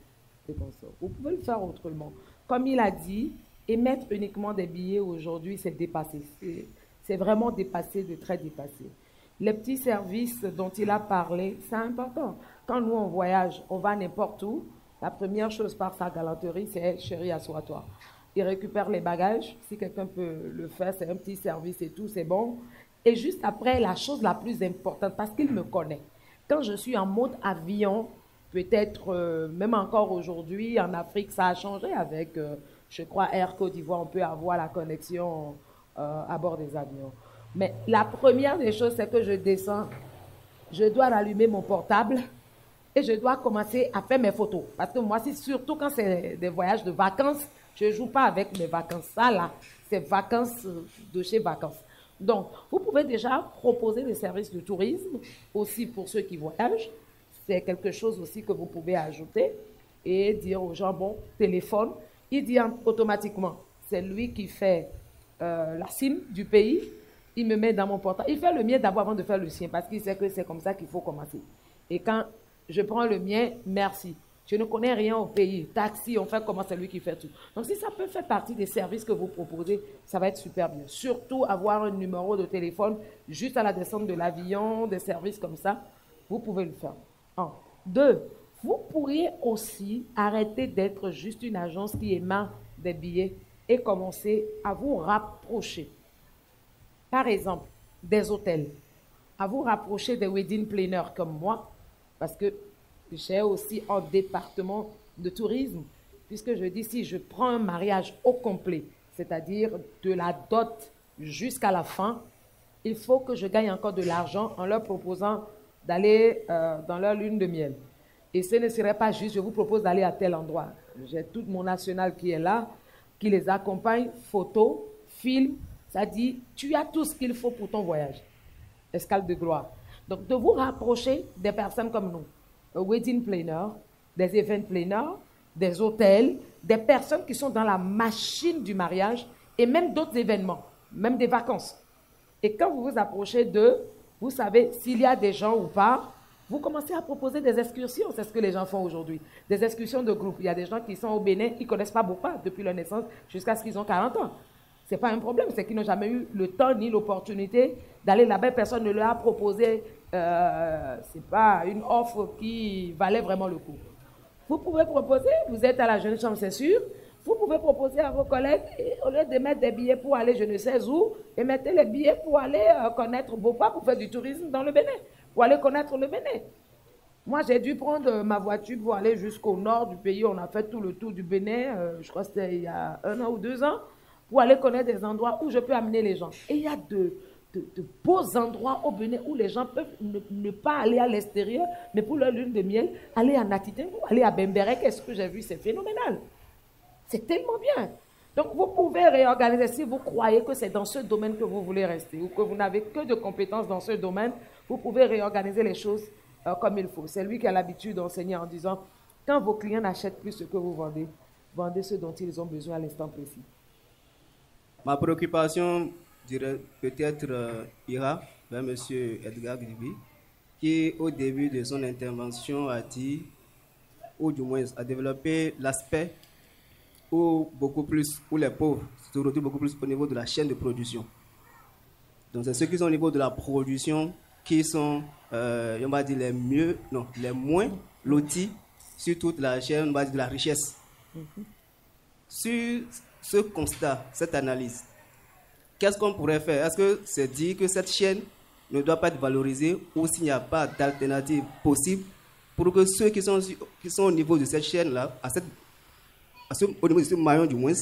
vous pouvez le faire autrement. Comme il a dit, émettre uniquement des billets aujourd'hui, c'est dépassé. C'est vraiment dépassé, de très dépassé. Les petits services dont il a parlé, c'est important. Quand nous, on voyage, on va n'importe où, la première chose par sa galanterie, c'est « chérie, assois-toi ». Il récupère les bagages, si quelqu'un peut le faire, c'est un petit service et tout, c'est bon. Et juste après, la chose la plus importante, parce qu'il me connaît. Quand je suis en mode avion, peut-être même encore aujourd'hui, en Afrique, ça a changé avec, je crois, Air Côte d'Ivoire, on peut avoir la connexion à bord des avions. Mais la première des choses, c'est que je descends, je dois rallumer mon portable et je dois commencer à faire mes photos. Parce que moi, surtout quand c'est des voyages de vacances, je ne joue pas avec mes vacances. Ça, là, c'est vacances de chez vacances. Donc, vous pouvez déjà proposer des services de tourisme aussi pour ceux qui voyagent. C'est quelque chose aussi que vous pouvez ajouter et dire aux gens, bon, téléphone. Il dit automatiquement, c'est lui qui fait la SIM du pays. Il me met dans mon portable. Il fait le mien d'abord avant de faire le sien parce qu'il sait que c'est comme ça qu'il faut commencer. Et quand je prends le mien, merci. Je ne connais rien au pays. Taxi, on fait comment, c'est lui qui fait tout. Donc, si ça peut faire partie des services que vous proposez, ça va être super bien. Surtout avoir un numéro de téléphone juste à la descente de l'avion, des services comme ça, vous pouvez le faire. 1. 2. Vous pourriez aussi arrêter d'être juste une agence qui émet des billets et commencer à vous rapprocher. Par exemple, des hôtels, à vous rapprocher des wedding planners comme moi, parce que j'ai aussi un département de tourisme, puisque je dis si je prends un mariage au complet, c'est-à-dire de la dot jusqu'à la fin, il faut que je gagne encore de l'argent en leur proposant d'aller dans leur lune de miel. Et ce ne serait pas juste, je vous propose d'aller à tel endroit. J'ai tout mon national qui est là, qui les accompagne, photos, films. Ça dit, tu as tout ce qu'il faut pour ton voyage. Escale de gloire. Donc, de vous rapprocher des personnes comme nous. Un wedding planner, des event planners, des hôtels, des personnes qui sont dans la machine du mariage et même d'autres événements, même des vacances. Et quand vous vous approchez d'eux, vous savez s'il y a des gens ou pas, vous commencez à proposer des excursions. C'est ce que les gens font aujourd'hui. Des excursions de groupe. Il y a des gens qui sont au Bénin, ils ne connaissent pas Bopa depuis leur naissance jusqu'à ce qu'ils ont 40 ans. Ce n'est pas un problème, c'est qu'ils n'ont jamais eu le temps ni l'opportunité d'aller là-bas. Personne ne leur a proposé, ce n'est pas une offre qui valait vraiment le coup. Vous pouvez proposer, vous êtes à la jeune chambre, c'est sûr, vous pouvez proposer à vos collègues, et au lieu de mettre des billets pour aller je ne sais où, et mettez les billets pour aller connaître Bopa, pour faire du tourisme dans le Bénin, pour aller connaître le Bénin. Moi, j'ai dû prendre ma voiture pour aller jusqu'au nord du pays. On a fait tout le tour du Bénin, je crois que c'était il y a 1 an ou 2 ans, pour aller connaître des endroits où je peux amener les gens. Et il y a de beaux endroits au Bénin où les gens peuvent ne pas aller à l'extérieur, mais pour leur lune de miel, aller à Natitengo, aller à Bembere. Qu'est-ce que j'ai vu? C'est phénoménal. C'est tellement bien. Donc, vous pouvez réorganiser si vous croyez que c'est dans ce domaine que vous voulez rester ou que vous n'avez que de compétences dans ce domaine, vous pouvez réorganiser les choses comme il faut. C'est lui qui a l'habitude d'enseigner en disant, quand vos clients n'achètent plus ce que vous vendez, vendez ce dont ils ont besoin à l'instant précis. Ma préoccupation, je dirais, peut-être ira vers M. Edgar Gribi, qui, au début de son intervention, a dit, ou du moins a développé l'aspect où les pauvres se retrouvent beaucoup plus au niveau de la chaîne de production. Donc, c'est ceux qui sont au niveau de la production qui sont, on va dire, les moins lotis sur toute la chaîne, on va dire, de la richesse. Sur ce constat, cette analyse, qu'est-ce qu'on pourrait faire? Est-ce que c'est dit que cette chaîne ne doit pas être valorisée ou s'il n'y a pas d'alternative possible pour que ceux qui sont au niveau de cette chaîne-là, au niveau de ce maillon du moins,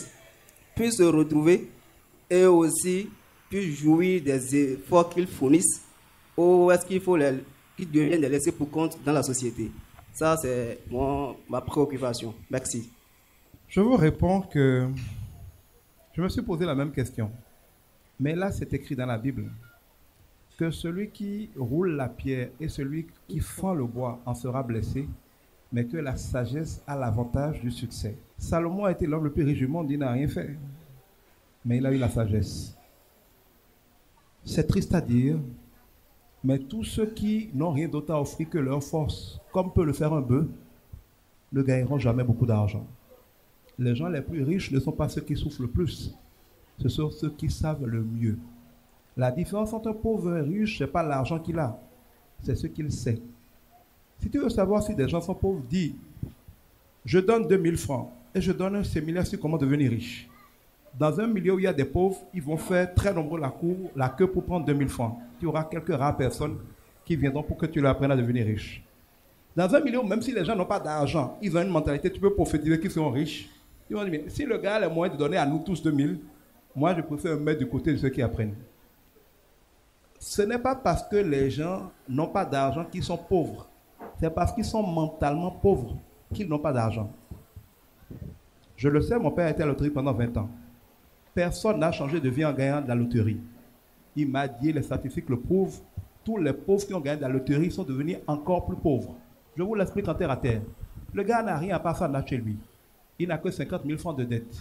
puissent se retrouver et aussi puissent jouir des efforts qu'ils fournissent, ou est-ce qu'il faut qu'ils deviennent des laissés pour compte dans la société? Ça, c'est ma préoccupation. Merci. Je vous réponds que je me suis posé la même question. Mais là, c'est écrit dans la Bible que celui qui roule la pierre et celui qui fend le bois en sera blessé, mais que la sagesse a l'avantage du succès. Salomon a été l'homme le plus riche du monde, il n'a rien fait. Mais il a eu la sagesse. C'est triste à dire, mais tous ceux qui n'ont rien d'autre à offrir que leur force, comme peut le faire un bœuf, ne gagneront jamais beaucoup d'argent. Les gens les plus riches ne sont pas ceux qui souffrent le plus. Ce sont ceux qui savent le mieux. La différence entre un pauvre et un riche, ce n'est pas l'argent qu'il a, c'est ce qu'il sait. Si tu veux savoir si des gens sont pauvres, dis, je donne 2000 francs et je donne un séminaire sur comment devenir riche. Dans un milieu où il y a des pauvres, ils vont faire très nombreux la queue pour prendre 2000 francs. Tu auras quelques rares personnes qui viendront pour que tu leur apprennes à devenir riche. Dans un milieu où même si les gens n'ont pas d'argent, ils ont une mentalité, tu peux prophétiser qu'ils sont riches. Ils vont dire, mais si le gars a les moyens de donner à nous tous 2000, moi je préfère me mettre du côté de ceux qui apprennent. Ce n'est pas parce que les gens n'ont pas d'argent qu'ils sont pauvres. C'est parce qu'ils sont mentalement pauvres qu'ils n'ont pas d'argent. Je le sais, mon père a été à la loterie pendant 20 ans. Personne n'a changé de vie en gagnant de la loterie. Il m'a dit, les statistiques le prouvent, tous les pauvres qui ont gagné de la loterie sont devenus encore plus pauvres. Je vous l'explique en terre à terre. Le gars n'a rien à part ça là chez lui. Il n'a que 50 000 francs de dette.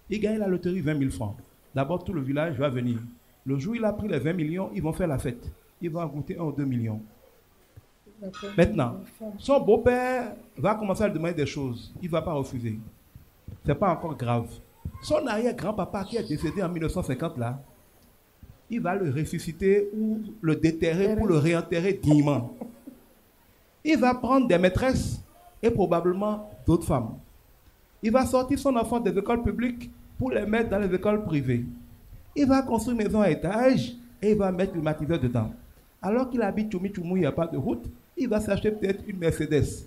Il gagne la loterie 20 000 francs. D'abord, tout le village va venir. Le jour où il a pris les 20 millions, ils vont faire la fête. Ils vont goûter 1 ou 2 millions. Maintenant, son beau-père va commencer à lui demander des choses. Il ne va pas refuser. Ce n'est pas encore grave. Son arrière-grand-papa qui est décédé en 1950 là, il va le ressusciter ou le déterrer pour le réenterrer dignement. Il va prendre des maîtresses et probablement d'autres femmes. Il va sortir son enfant des écoles publiques pour les mettre dans les écoles privées. Il va construire une maison à étage et il va mettre le climatiseur dedans. Alors qu'il habite Tchoumi-Tchoumou, il n'y a pas de route, il va s'acheter peut-être une Mercedes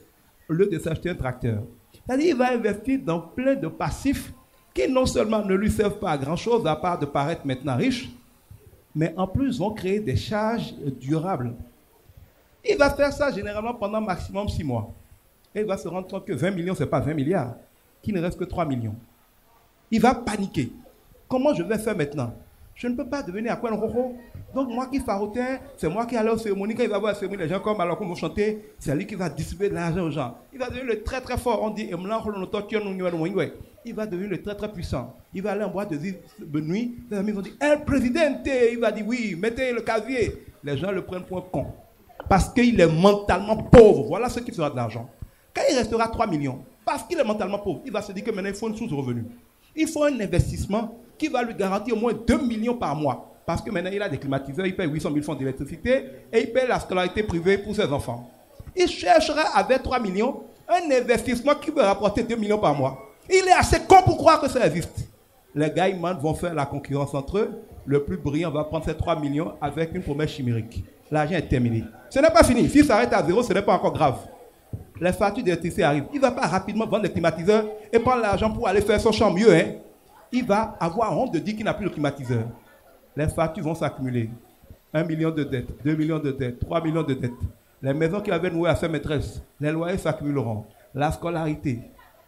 au lieu de s'acheter un tracteur. C'est-à-dire qu'il va investir dans plein de passifs qui non seulement ne lui servent pas à grand-chose à part de paraître maintenant riche, mais en plus vont créer des charges durables. Il va faire ça généralement pendant maximum 6 mois. Et il va se rendre compte que 20 millions, ce n'est pas 20 milliards, qu'il ne reste que 3 millions. Il va paniquer. Comment je vais faire maintenant? Je ne peux pas devenir Akwen Roro. Donc moi qui farotais, c'est moi qui allais aux cérémonies. Quand il va voir la cérémonie, les gens comme alors qu'on va chanter, c'est lui qui va distribuer de l'argent aux gens. Il va devenir le très très fort. On dit, il va devenir le très très puissant. Il va aller en boîte de nuit. Les amis vont dire, El Presidente. Il va dire, oui, mettez le casier. Les gens le prennent pour un con. Parce qu'il est mentalement pauvre. Voilà ce qui fera de l'argent. Quand il restera 3 millions, parce qu'il est mentalement pauvre, il va se dire que maintenant il faut une source de revenus. Il faut un investissement qui va lui garantir au moins 2 millions par mois. Parce que maintenant il a des climatiseurs, il paye 800 000 francs d'électricité et il paye la scolarité privée pour ses enfants. Il cherchera avec 3 millions un investissement qui va rapporter 2 millions par mois. Il est assez con pour croire que ça existe. Les gars vont faire la concurrence entre eux. Le plus brillant va prendre ces 3 millions avec une promesse chimérique. L'argent est terminé. Ce n'est pas fini. S'il s'arrête à 0, ce n'est pas encore grave. Les factures d'électricité arrivent. Il ne va pas rapidement vendre les climatiseurs et prendre l'argent pour aller faire son champ mieux. Il va avoir honte de dire qu'il n'a plus de climatiseur. Les factures vont s'accumuler. 1 million de dettes, 2 millions de dettes, 3 millions de dettes. Les maisons qu'il avait nouées à ses maîtresses, les loyers s'accumuleront. La scolarité.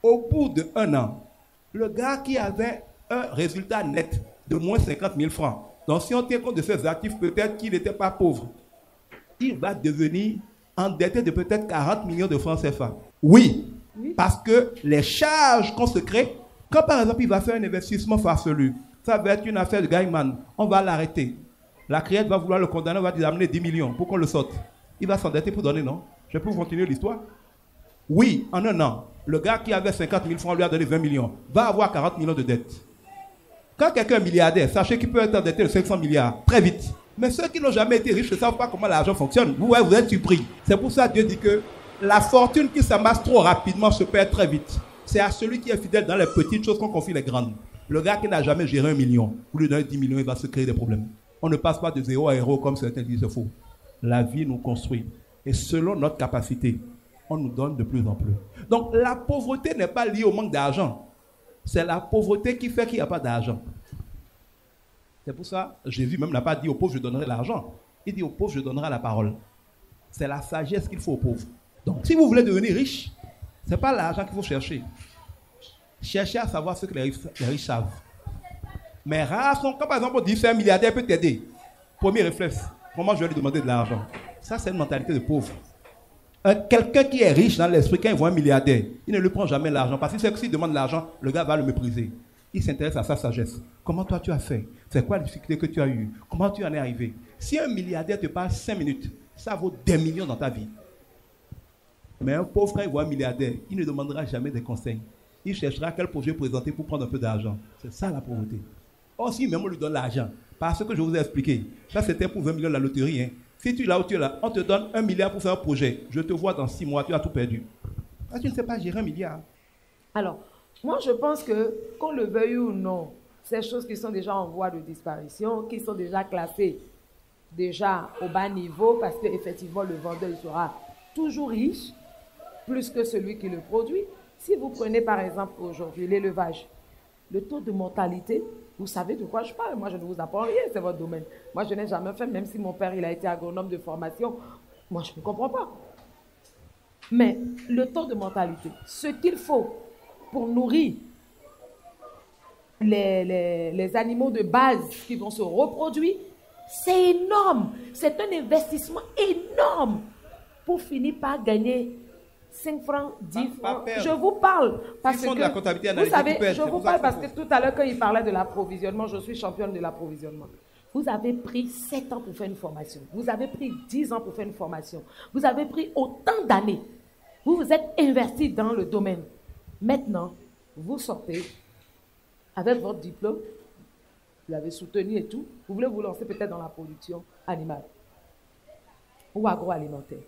Au bout d'1 an, le gars qui avait un résultat net de moins 50 000 francs, donc si on tient compte de ses actifs, peut-être qu'il n'était pas pauvre, il va devenir endetté de peut-être 40 millions de francs CFA. Oui, parce que les charges qu'on se crée, quand par exemple il va faire un investissement farfelu, ça va être une affaire de Gaiman, on va l'arrêter. La criette va vouloir le condamner, on va lui amener 10 millions pour qu'on le sorte. Il va s'endetter pour donner, non? Je peux continuer l'histoire? Oui, en 1 an, le gars qui avait 50 000 francs lui a donné 20 millions, va avoir 40 millions de dettes. Quand quelqu'un est milliardaire, sachez qu'il peut être endetté de 500 milliards, très vite. Mais ceux qui n'ont jamais été riches ne savent pas comment l'argent fonctionne. Vous êtes surpris. C'est pour ça que Dieu dit que la fortune qui s'amasse trop rapidement se perd très vite. C'est à celui qui est fidèle dans les petites choses qu'on confie les grandes. Le gars qui n'a jamais géré 1 million, vous lui donnez 10 millions, il va se créer des problèmes. On ne passe pas de 0 à héros comme certains disent, c'est faux. La vie nous construit. Et selon notre capacité, on nous donne de plus en plus. Donc la pauvreté n'est pas liée au manque d'argent. C'est la pauvreté qui fait qu'il n'y a pas d'argent. C'est pour ça, Jésus même n'a pas dit aux pauvres, je donnerai l'argent. Il dit aux pauvres, je donnerai la parole. C'est la sagesse qu'il faut aux pauvres. Donc, si vous voulez devenir riche, ce n'est pas l'argent qu'il faut chercher. Cherchez à savoir ce que les riches savent. Mais rares sont, quand par exemple on dit c'est un milliardaire peut t'aider. Premier réflexe, comment je vais lui demander de l'argent? Ça, c'est une mentalité de pauvre. Quelqu'un qui est riche dans l'esprit, quand il voit un milliardaire, il ne lui prend jamais l'argent. Parce qu'il sait que s'il demande l'argent, le gars va le mépriser. Il s'intéresse à sa sagesse. Comment toi tu as fait? C'est quoi la difficulté que tu as eue? Comment tu en es arrivé? Si un milliardaire te parle 5 minutes, ça vaut des millions dans ta vie. Mais un pauvre, quand il voit un milliardaire, il ne demandera jamais des conseils. Il cherchera quel projet présenter pour prendre un peu d'argent. C'est ça la pauvreté. Or, si même on lui donne l'argent, parce que je vous ai expliqué, ça c'était pour 20 millions de la loterie. Si tu es là ou tu es là, on te donne 1 milliard pour faire un projet. Je te vois dans 6 mois, tu as tout perdu. Ah, tu ne sais pas gérer 1 milliard. Alors, moi je pense que, qu'on le veuille ou non, ces choses qui sont déjà en voie de disparition, qui sont déjà classées déjà au bas niveau, parce qu'effectivement le vendeur il sera toujours riche, plus que celui qui le produit. Si vous prenez par exemple aujourd'hui l'élevage, le taux de mortalité, vous savez de quoi je parle. Moi je ne vous apprends rien, c'est votre domaine. Moi je n'ai jamais fait, même si mon père il a été agronome de formation, moi je ne comprends pas. Mais le taux de mortalité, ce qu'il faut pour nourrir les animaux de base qui vont se reproduire, c'est énorme. C'est un investissement énorme pour finir par gagner 5 francs, 10 Pas francs. perdre. Je vous parle parce Ils font que, de la comptabilité vous analytique, savez, ils perdent. je C'est vous pour ça parle qu'il parce faut. que tout à l'heure, quand il parlait de l'approvisionnement, je suis championne de l'approvisionnement. Vous avez pris 7 ans pour faire une formation. Vous avez pris 10 ans pour faire une formation. Vous avez pris autant d'années. Vous vous êtes investi dans le domaine. Maintenant, vous sortez avec votre diplôme, vous l'avez soutenu et tout, vous voulez vous lancer peut-être dans la production animale ou agroalimentaire.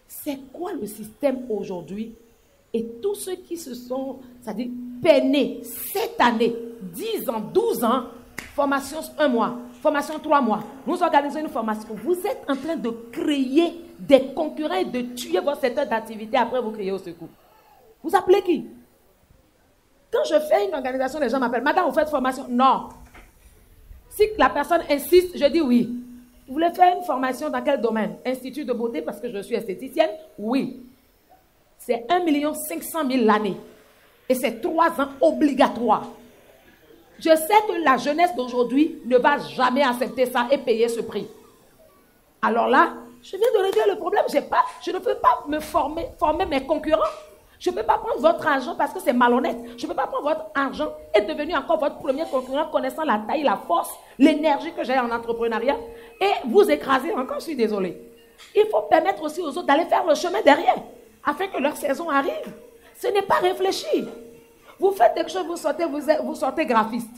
C'est quoi le système aujourd'hui? Et tous ceux qui se sont, c'est-à-dire peinés 7 années, 10 ans, 12 ans, formation 1 mois, formation 3 mois, nous organisons une formation. Vous êtes en train de créer des concurrents et de tuer votre secteur d'activité, après vous criez au secours. Vous appelez qui? Quand je fais une organisation, les gens m'appellent, madame, vous faites formation? Non. Si la personne insiste, je dis oui. Vous voulez faire une formation dans quel domaine? Institut de beauté parce que je suis esthéticienne? Oui. C'est 1 500 000 l'année. Et c'est 3 ans obligatoires. Je sais que la jeunesse d'aujourd'hui ne va jamais accepter ça et payer ce prix. Alors là, je viens de régler le problème. Je ne peux pas me former mes concurrents. Je ne peux pas prendre votre argent parce que c'est malhonnête. Je ne peux pas prendre votre argent et devenir encore votre premier concurrent connaissant la taille, la force, l'énergie que j'ai en entrepreneuriat et vous écraser encore, je suis désolée. Il faut permettre aussi aux autres d'aller faire le chemin derrière afin que leur saison arrive. Ce n'est pas réfléchi. Vous faites quelque chose, vous sortez graphiste.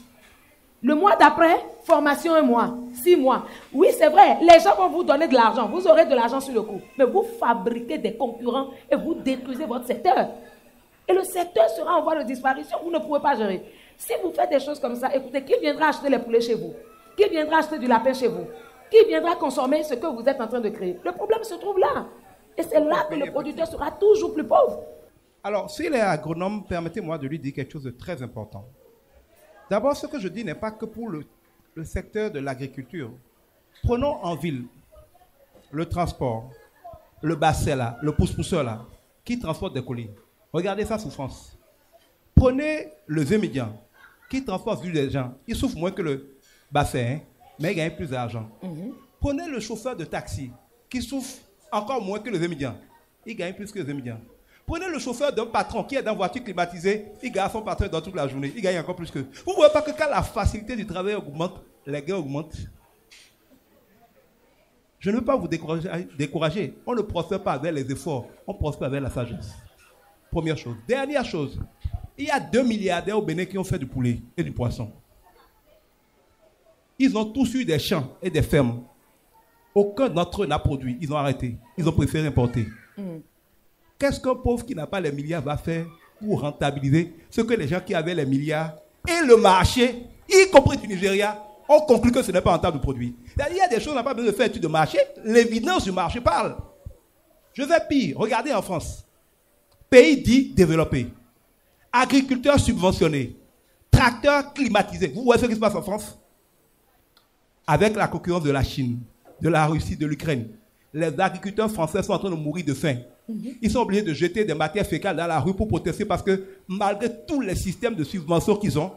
Le mois d'après, formation 1 mois, 6 mois. Oui, c'est vrai, les gens vont vous donner de l'argent. Vous aurez de l'argent sur le coup. Mais vous fabriquez des concurrents et vous détruisez votre secteur. Et le secteur sera en voie de disparition. Vous ne pouvez pas gérer. Si vous faites des choses comme ça, écoutez, qui viendra acheter les poulets chez vous? Qui viendra acheter du lapin chez vous? Qui viendra consommer ce que vous êtes en train de créer? Le problème se trouve là. Et c'est là que le producteur sera toujours plus pauvre. Alors, s'il est agronome, permettez-moi de lui dire quelque chose de très important. D'abord, ce que je dis n'est pas que pour le secteur de l'agriculture. Prenons en ville le transport, le basset là, le pousse-pousseur là, qui transporte des colis. Regardez sa souffrance. Prenez le Zémédian, qui transporte des gens. Il souffre moins que le basset, hein, mais il gagne plus d'argent. Prenez le chauffeur de taxi, qui souffre encore moins que le Zémédian. Il gagne plus que le Zémédian. Prenez le chauffeur d'un patron qui est dans une voiture climatisée, il gagne son patron dans toute la journée, il gagne encore plus que... Vous ne voyez pas que quand la facilité du travail augmente, les gains augmentent? Je ne veux pas vous décourager. On ne prospère pas avec les efforts, on prospère avec la sagesse. Première chose. Dernière chose, il y a 2 milliardaires au Bénin qui ont fait du poulet et du poisson. Ils ont tous eu des champs et des fermes. Aucun d'entre eux n'a produit. Ils ont arrêté. Ils ont préféré importer. Qu'est-ce qu'un pauvre qui n'a pas les milliards va faire pour rentabiliser ce que les gens qui avaient les milliards et le marché, y compris du Nigeria, ont conclu que ce n'est pas rentable de produire? Il y a des choses, on n'a pas besoin de faire étude de marché. L'évidence du marché parle. Je vais pire. Regardez en France. Pays dit développé. Agriculteurs subventionnés. Tracteurs climatisés. Vous voyez ce qui se passe en France? Avec la concurrence de la Chine, de la Russie, de l'Ukraine, les agriculteurs français sont en train de mourir de faim. Ils sont obligés de jeter des matières fécales dans la rue pour protester parce que malgré tous les systèmes de subvention qu'ils ont,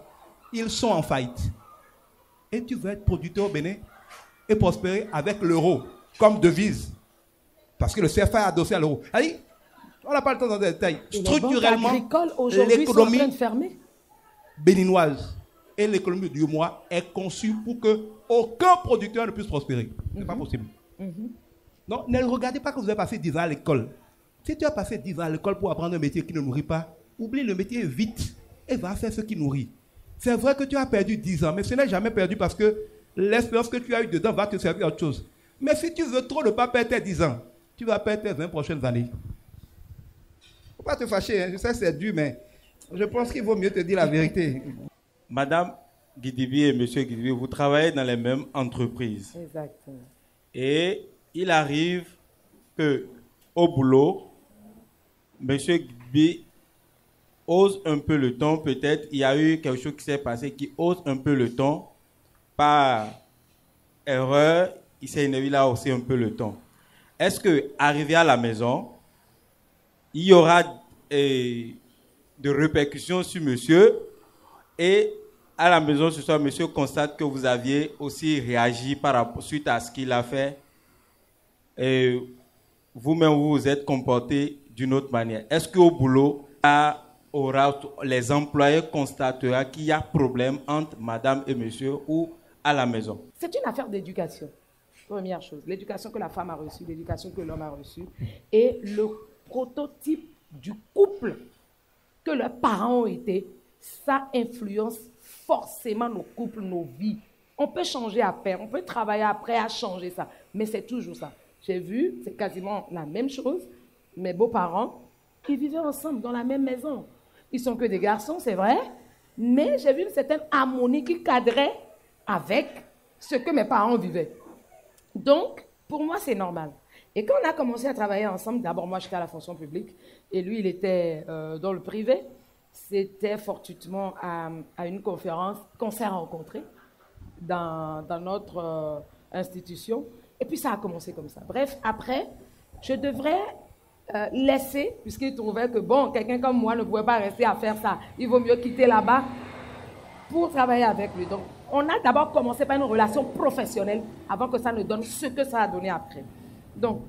ils sont en faillite. Et tu veux être producteur au Bénin et prospérer avec l'euro comme devise. Parce que le CFA est adossé à l'euro. Allez, on n'a pas le temps dans les détails. Structurellement, l'économie béninoise et l'économie du mois est conçue pour que aucun producteur ne puisse prospérer. Ce n'est pas possible. Donc, ne regardez pas que vous avez passé 10 ans à l'école. Si tu as passé 10 ans à l'école pour apprendre un métier qui ne nourrit pas, oublie le métier vite et va faire ce qui nourrit. C'est vrai que tu as perdu 10 ans, mais ce n'est jamais perdu parce que l'expérience que tu as eue dedans va te servir à autre chose. Mais si tu veux trop ne pas perdre tes 10 ans, tu vas perdre tes 20 prochaines années. Il ne faut pas te fâcher, hein. Je sais que c'est dur, mais je pense qu'il vaut mieux te dire la vérité. Madame Guidibi et Monsieur Guidibi, vous travaillez dans les mêmes entreprises. Exactement. Et il arrive que au boulot, Monsieur Guidibi ose un peu le ton. Peut-être il y a eu quelque chose qui s'est passé qui ose un peu le ton. Par erreur, il s'est énervé, il a haussé un peu le ton. Est-ce que, arrivé à la maison, il y aura de répercussions sur monsieur et à la maison ce soir, monsieur constate que vous aviez aussi réagi suite à ce qu'il a fait et vous-même vous vous êtes comporté d'une autre manière. Est-ce qu'au boulot, les employés constateront qu'il y a problème entre madame et monsieur ou à la maison? C'est une affaire d'éducation. Première chose, l'éducation que la femme a reçue, l'éducation que l'homme a reçue, et le prototype du couple que leurs parents ont été, ça influence forcément nos couples, nos vies. On peut changer après, on peut travailler après à changer ça, mais c'est toujours ça. J'ai vu, c'est quasiment la même chose, mes beaux-parents, qui vivaient ensemble dans la même maison. Ils sont que des garçons, c'est vrai, mais j'ai vu une certaine harmonie qui cadrait avec ce que mes parents vivaient. Donc, pour moi, c'est normal. Et quand on a commencé à travailler ensemble, d'abord moi j'étais à la fonction publique et lui il était dans le privé, c'était fortuitement à une conférence qu'on s'est rencontrés dans notre institution et puis ça a commencé comme ça. Bref, après, je devrais laisser, puisqu'il trouvait que bon, quelqu'un comme moi ne pouvait pas rester à faire ça, il vaut mieux quitter là-bas pour travailler avec lui. Donc, on a d'abord commencé par une relation professionnelle avant que ça ne donne ce que ça a donné après. Donc,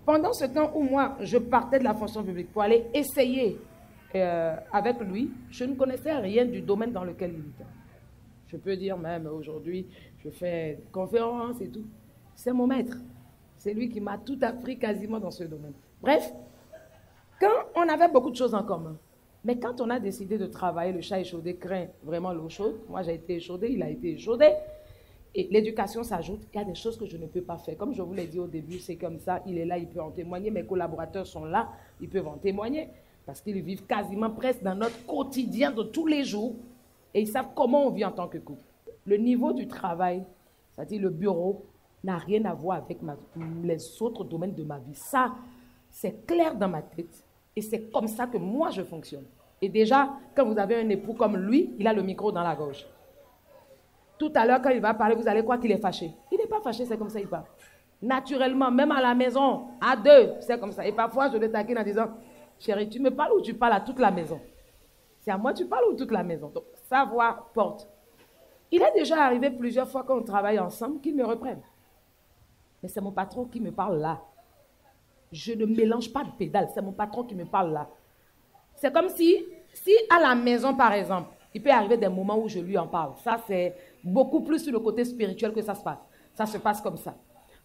pendant ce temps où moi, je partais de la fonction publique pour aller essayer avec lui, je ne connaissais rien du domaine dans lequel il était. Je peux dire même aujourd'hui, je fais des conférences et tout. C'est mon maître. C'est lui qui m'a tout appris quasiment dans ce domaine. Bref, quand on avait beaucoup de choses en commun, mais quand on a décidé de travailler, le chat échaudé craint vraiment l'eau chaude. Moi, j'ai été échaudé, il a été échaudé. Et l'éducation s'ajoute. Il y a des choses que je ne peux pas faire. Comme je vous l'ai dit au début, c'est comme ça. Il est là, il peut en témoigner. Mes collaborateurs sont là, ils peuvent en témoigner. Parce qu'ils vivent quasiment presque dans notre quotidien de tous les jours. Et ils savent comment on vit en tant que couple. Le niveau du travail, c'est-à-dire le bureau, n'a rien à voir avec les autres domaines de ma vie. Ça, c'est clair dans ma tête. Et c'est comme ça que moi, je fonctionne. Et déjà, quand vous avez un époux comme lui, il a le micro dans la gorge. Tout à l'heure, quand il va parler, vous allez croire qu'il est fâché. Il n'est pas fâché, c'est comme ça qu'il parle. Naturellement, même à la maison, à deux, c'est comme ça. Et parfois, je le taquine en disant, chérie, tu me parles ou tu parles à toute la maison? C'est à moi que tu parles ou toute la maison? Donc, sa voix porte. Il est déjà arrivé plusieurs fois quand on travaille ensemble qu'il me reprenne. Mais c'est mon patron qui me parle là. Je ne mélange pas de pédales, c'est mon patron qui me parle là. C'est comme si à la maison, par exemple, il peut arriver des moments où je lui en parle. Ça, c'est beaucoup plus sur le côté spirituel que ça se passe. Ça se passe comme ça.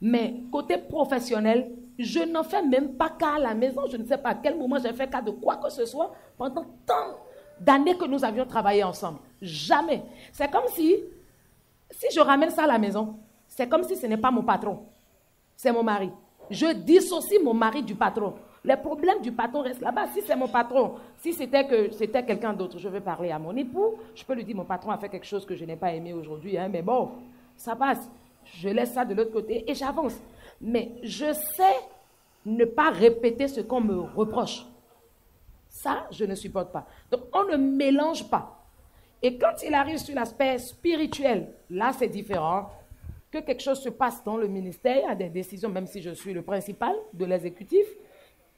Mais côté professionnel, je n'en fais même pas cas à la maison. Je ne sais pas à quel moment j'ai fait cas de quoi que ce soit pendant tant d'années que nous avions travaillé ensemble. Jamais. C'est comme si je ramène ça à la maison, c'est comme si ce n'est pas mon patron. C'est mon mari. Je dissocie mon mari du patron. Les problèmes du patron restent là-bas. Si c'est mon patron, si c'était quelqu'un d'autre, je vais parler à mon époux, je peux lui dire, mon patron a fait quelque chose que je n'ai pas aimé aujourd'hui, hein, mais bon, ça passe. Je laisse ça de l'autre côté et j'avance. Mais je sais ne pas répéter ce qu'on me reproche. Ça, je ne supporte pas. Donc, on ne mélange pas. Et quand il arrive sur l'aspect spirituel, là, c'est différent. Que quelque chose se passe dans le ministère, il y a des décisions, même si je suis le principal de l'exécutif,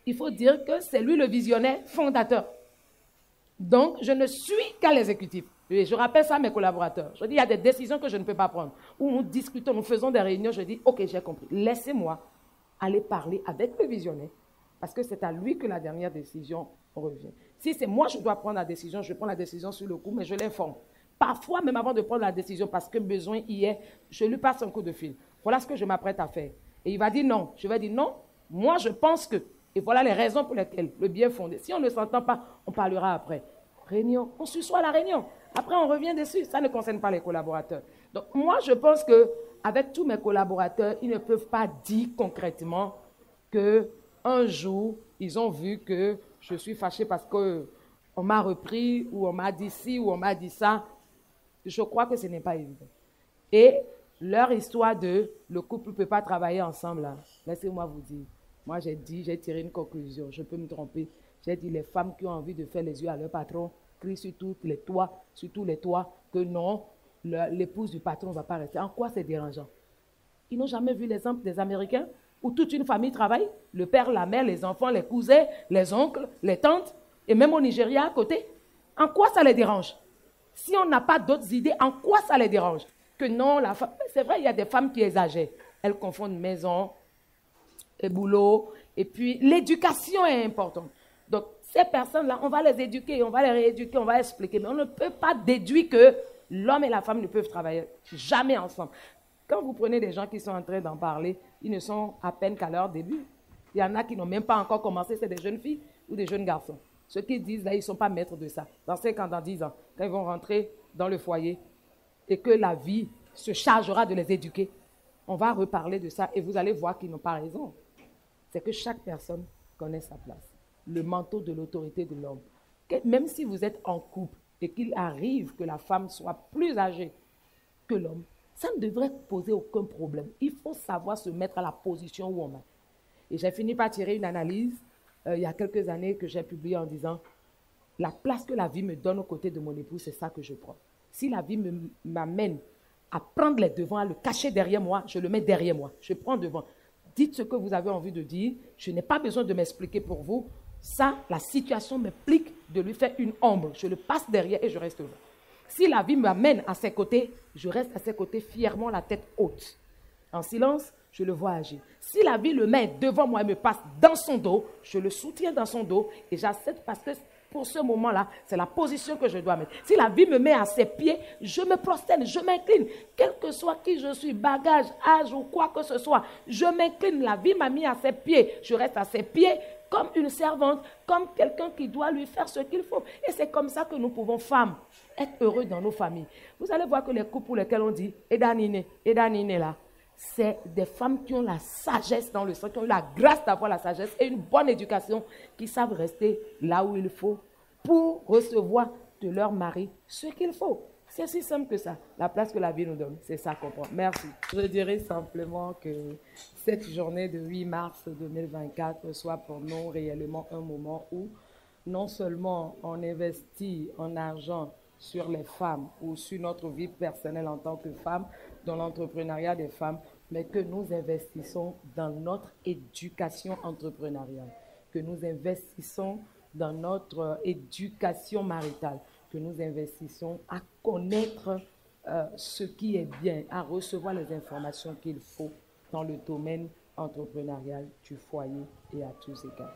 il faut dire que c'est lui le visionnaire fondateur. Donc, je ne suis qu'à l'exécutif. Et je rappelle ça à mes collaborateurs. Je dis, il y a des décisions que je ne peux pas prendre. Où nous discutons, nous faisons des réunions, je dis, ok, j'ai compris. Laissez-moi aller parler avec le visionnaire, parce que c'est à lui que la dernière décision revient. Si c'est moi, je dois prendre la décision, je prends la décision sur le coup, mais je l'informe. Parfois, même avant de prendre la décision, parce que besoin y est, je lui passe un coup de fil. Voilà ce que je m'apprête à faire. Et il va dire non. Je vais dire non, moi je pense que. Et voilà les raisons pour lesquelles, le bien fondé. Si on ne s'entend pas, on parlera après. Réunion, on suçoit la réunion. Après, on revient dessus. Ça ne concerne pas les collaborateurs. Donc, moi, je pense qu'avec tous mes collaborateurs, ils ne peuvent pas dire concrètement qu'un jour, ils ont vu que je suis fâché parce qu'on m'a repris, ou on m'a dit ci, ou on m'a dit ça. Je crois que ce n'est pas évident. Et leur histoire de le couple ne peut pas travailler ensemble, là, laissez-moi vous dire. Moi, j'ai tiré une conclusion. Je peux me tromper. J'ai dit les femmes qui ont envie de faire les yeux à leur patron crient sur tous les toits, que non, l'épouse du patron ne va pas rester. En quoi c'est dérangeant? Ils n'ont jamais vu l'exemple des Américains où toute une famille travaille, le père, la mère, les enfants, les cousins, les oncles, les tantes, et même au Nigeria à côté. En quoi ça les dérange? Si on n'a pas d'autres idées, en quoi ça les dérange? Que non, la femme, c'est vrai, il y a des femmes qui exagèrent. Elles confondent maison, et boulot. Et puis, l'éducation est importante. Donc, ces personnes-là, on va les éduquer, on va les rééduquer, on va expliquer. Mais on ne peut pas déduire que l'homme et la femme ne peuvent travailler jamais ensemble. Quand vous prenez des gens qui sont en train d'en parler, ils ne sont à peine qu'à leur début. Il y en a qui n'ont même pas encore commencé, c'est des jeunes filles ou des jeunes garçons. Ceux qui disent là, ils ne sont pas maîtres de ça. Dans 5 ans, dans 10 ans, quand ils vont rentrer dans le foyer et que la vie se chargera de les éduquer, on va reparler de ça et vous allez voir qu'ils n'ont pas raison. C'est que chaque personne connaît sa place. Le manteau de l'autorité de l'homme. Même si vous êtes en couple et qu'il arrive que la femme soit plus âgée que l'homme, ça ne devrait poser aucun problème. Il faut savoir se mettre à la position où on est. Et j'ai fini par tirer une analyse il y a quelques années que j'ai publiée en disant la place que la vie me donne aux côtés de mon époux, c'est ça que je prends. Si la vie m'amène à prendre les devants, à le cacher derrière moi, je le mets derrière moi. Je prends devant. Dites ce que vous avez envie de dire. Je n'ai pas besoin de m'expliquer pour vous. Ça, la situation m'implique de lui faire une ombre. Je le passe derrière et je reste devant. Si la vie m'amène à ses côtés, je reste à ses côtés fièrement, la tête haute. En silence, je le vois agir. Si la vie le met devant moi et me passe dans son dos, je le soutiens dans son dos et j'accepte parce que pour ce moment-là, c'est la position que je dois mettre. Si la vie me met à ses pieds, je me prosterne, je m'incline. Quel que soit qui je suis, bagage, âge ou quoi que ce soit, je m'incline. La vie m'a mis à ses pieds. Je reste à ses pieds comme une servante, comme quelqu'un qui doit lui faire ce qu'il faut. Et c'est comme ça que nous pouvons, femmes, être heureux dans nos familles. Vous allez voir que les couples pour lesquels on dit « Edanine là », c'est des femmes qui ont la sagesse dans le sang, qui ont eu la grâce d'avoir la sagesse et une bonne éducation, qui savent rester là où il faut pour recevoir de leur mari ce qu'il faut. C'est si simple que ça. La place que la vie nous donne, c'est ça qu'on prend. Merci. Je dirais simplement que cette journée de 8 mars 2024 soit pour nous réellement un moment où non seulement on investit en argent sur les femmes ou sur notre vie personnelle en tant que femme, dans l'entrepreneuriat des femmes, mais que nous investissons dans notre éducation entrepreneuriale, que nous investissons dans notre éducation maritale, que nous investissons à connaître ce qui est bien, à recevoir les informations qu'il faut dans le domaine entrepreneurial du foyer et à tous égards.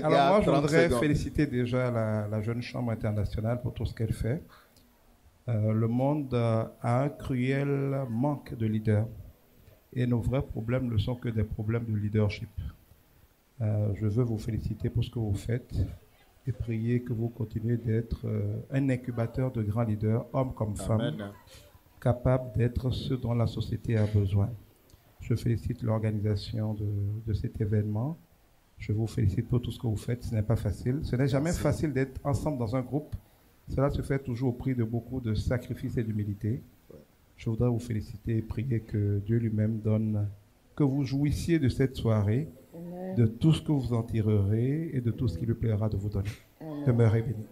Alors moi, je voudrais féliciter déjà la Jeune Chambre internationale pour tout ce qu'elle fait. Le monde a un cruel manque de leaders et nos vrais problèmes ne sont que des problèmes de leadership. Je veux vous féliciter pour ce que vous faites et prier que vous continuez d'être un incubateur de grands leaders, hommes comme femmes, capables d'être ceux dont la société a besoin. Je félicite l'organisation de cet événement. Je vous félicite pour tout ce que vous faites. Ce n'est pas facile. Ce n'est jamais facile d'être ensemble dans un groupe. Cela se fait toujours au prix de beaucoup de sacrifices et d'humilité. Je voudrais vous féliciter et prier que Dieu lui-même donne, que vous jouissiez de cette soirée, de tout ce que vous en tirerez et de tout ce qui lui plaira de vous donner. Demeurez bénis.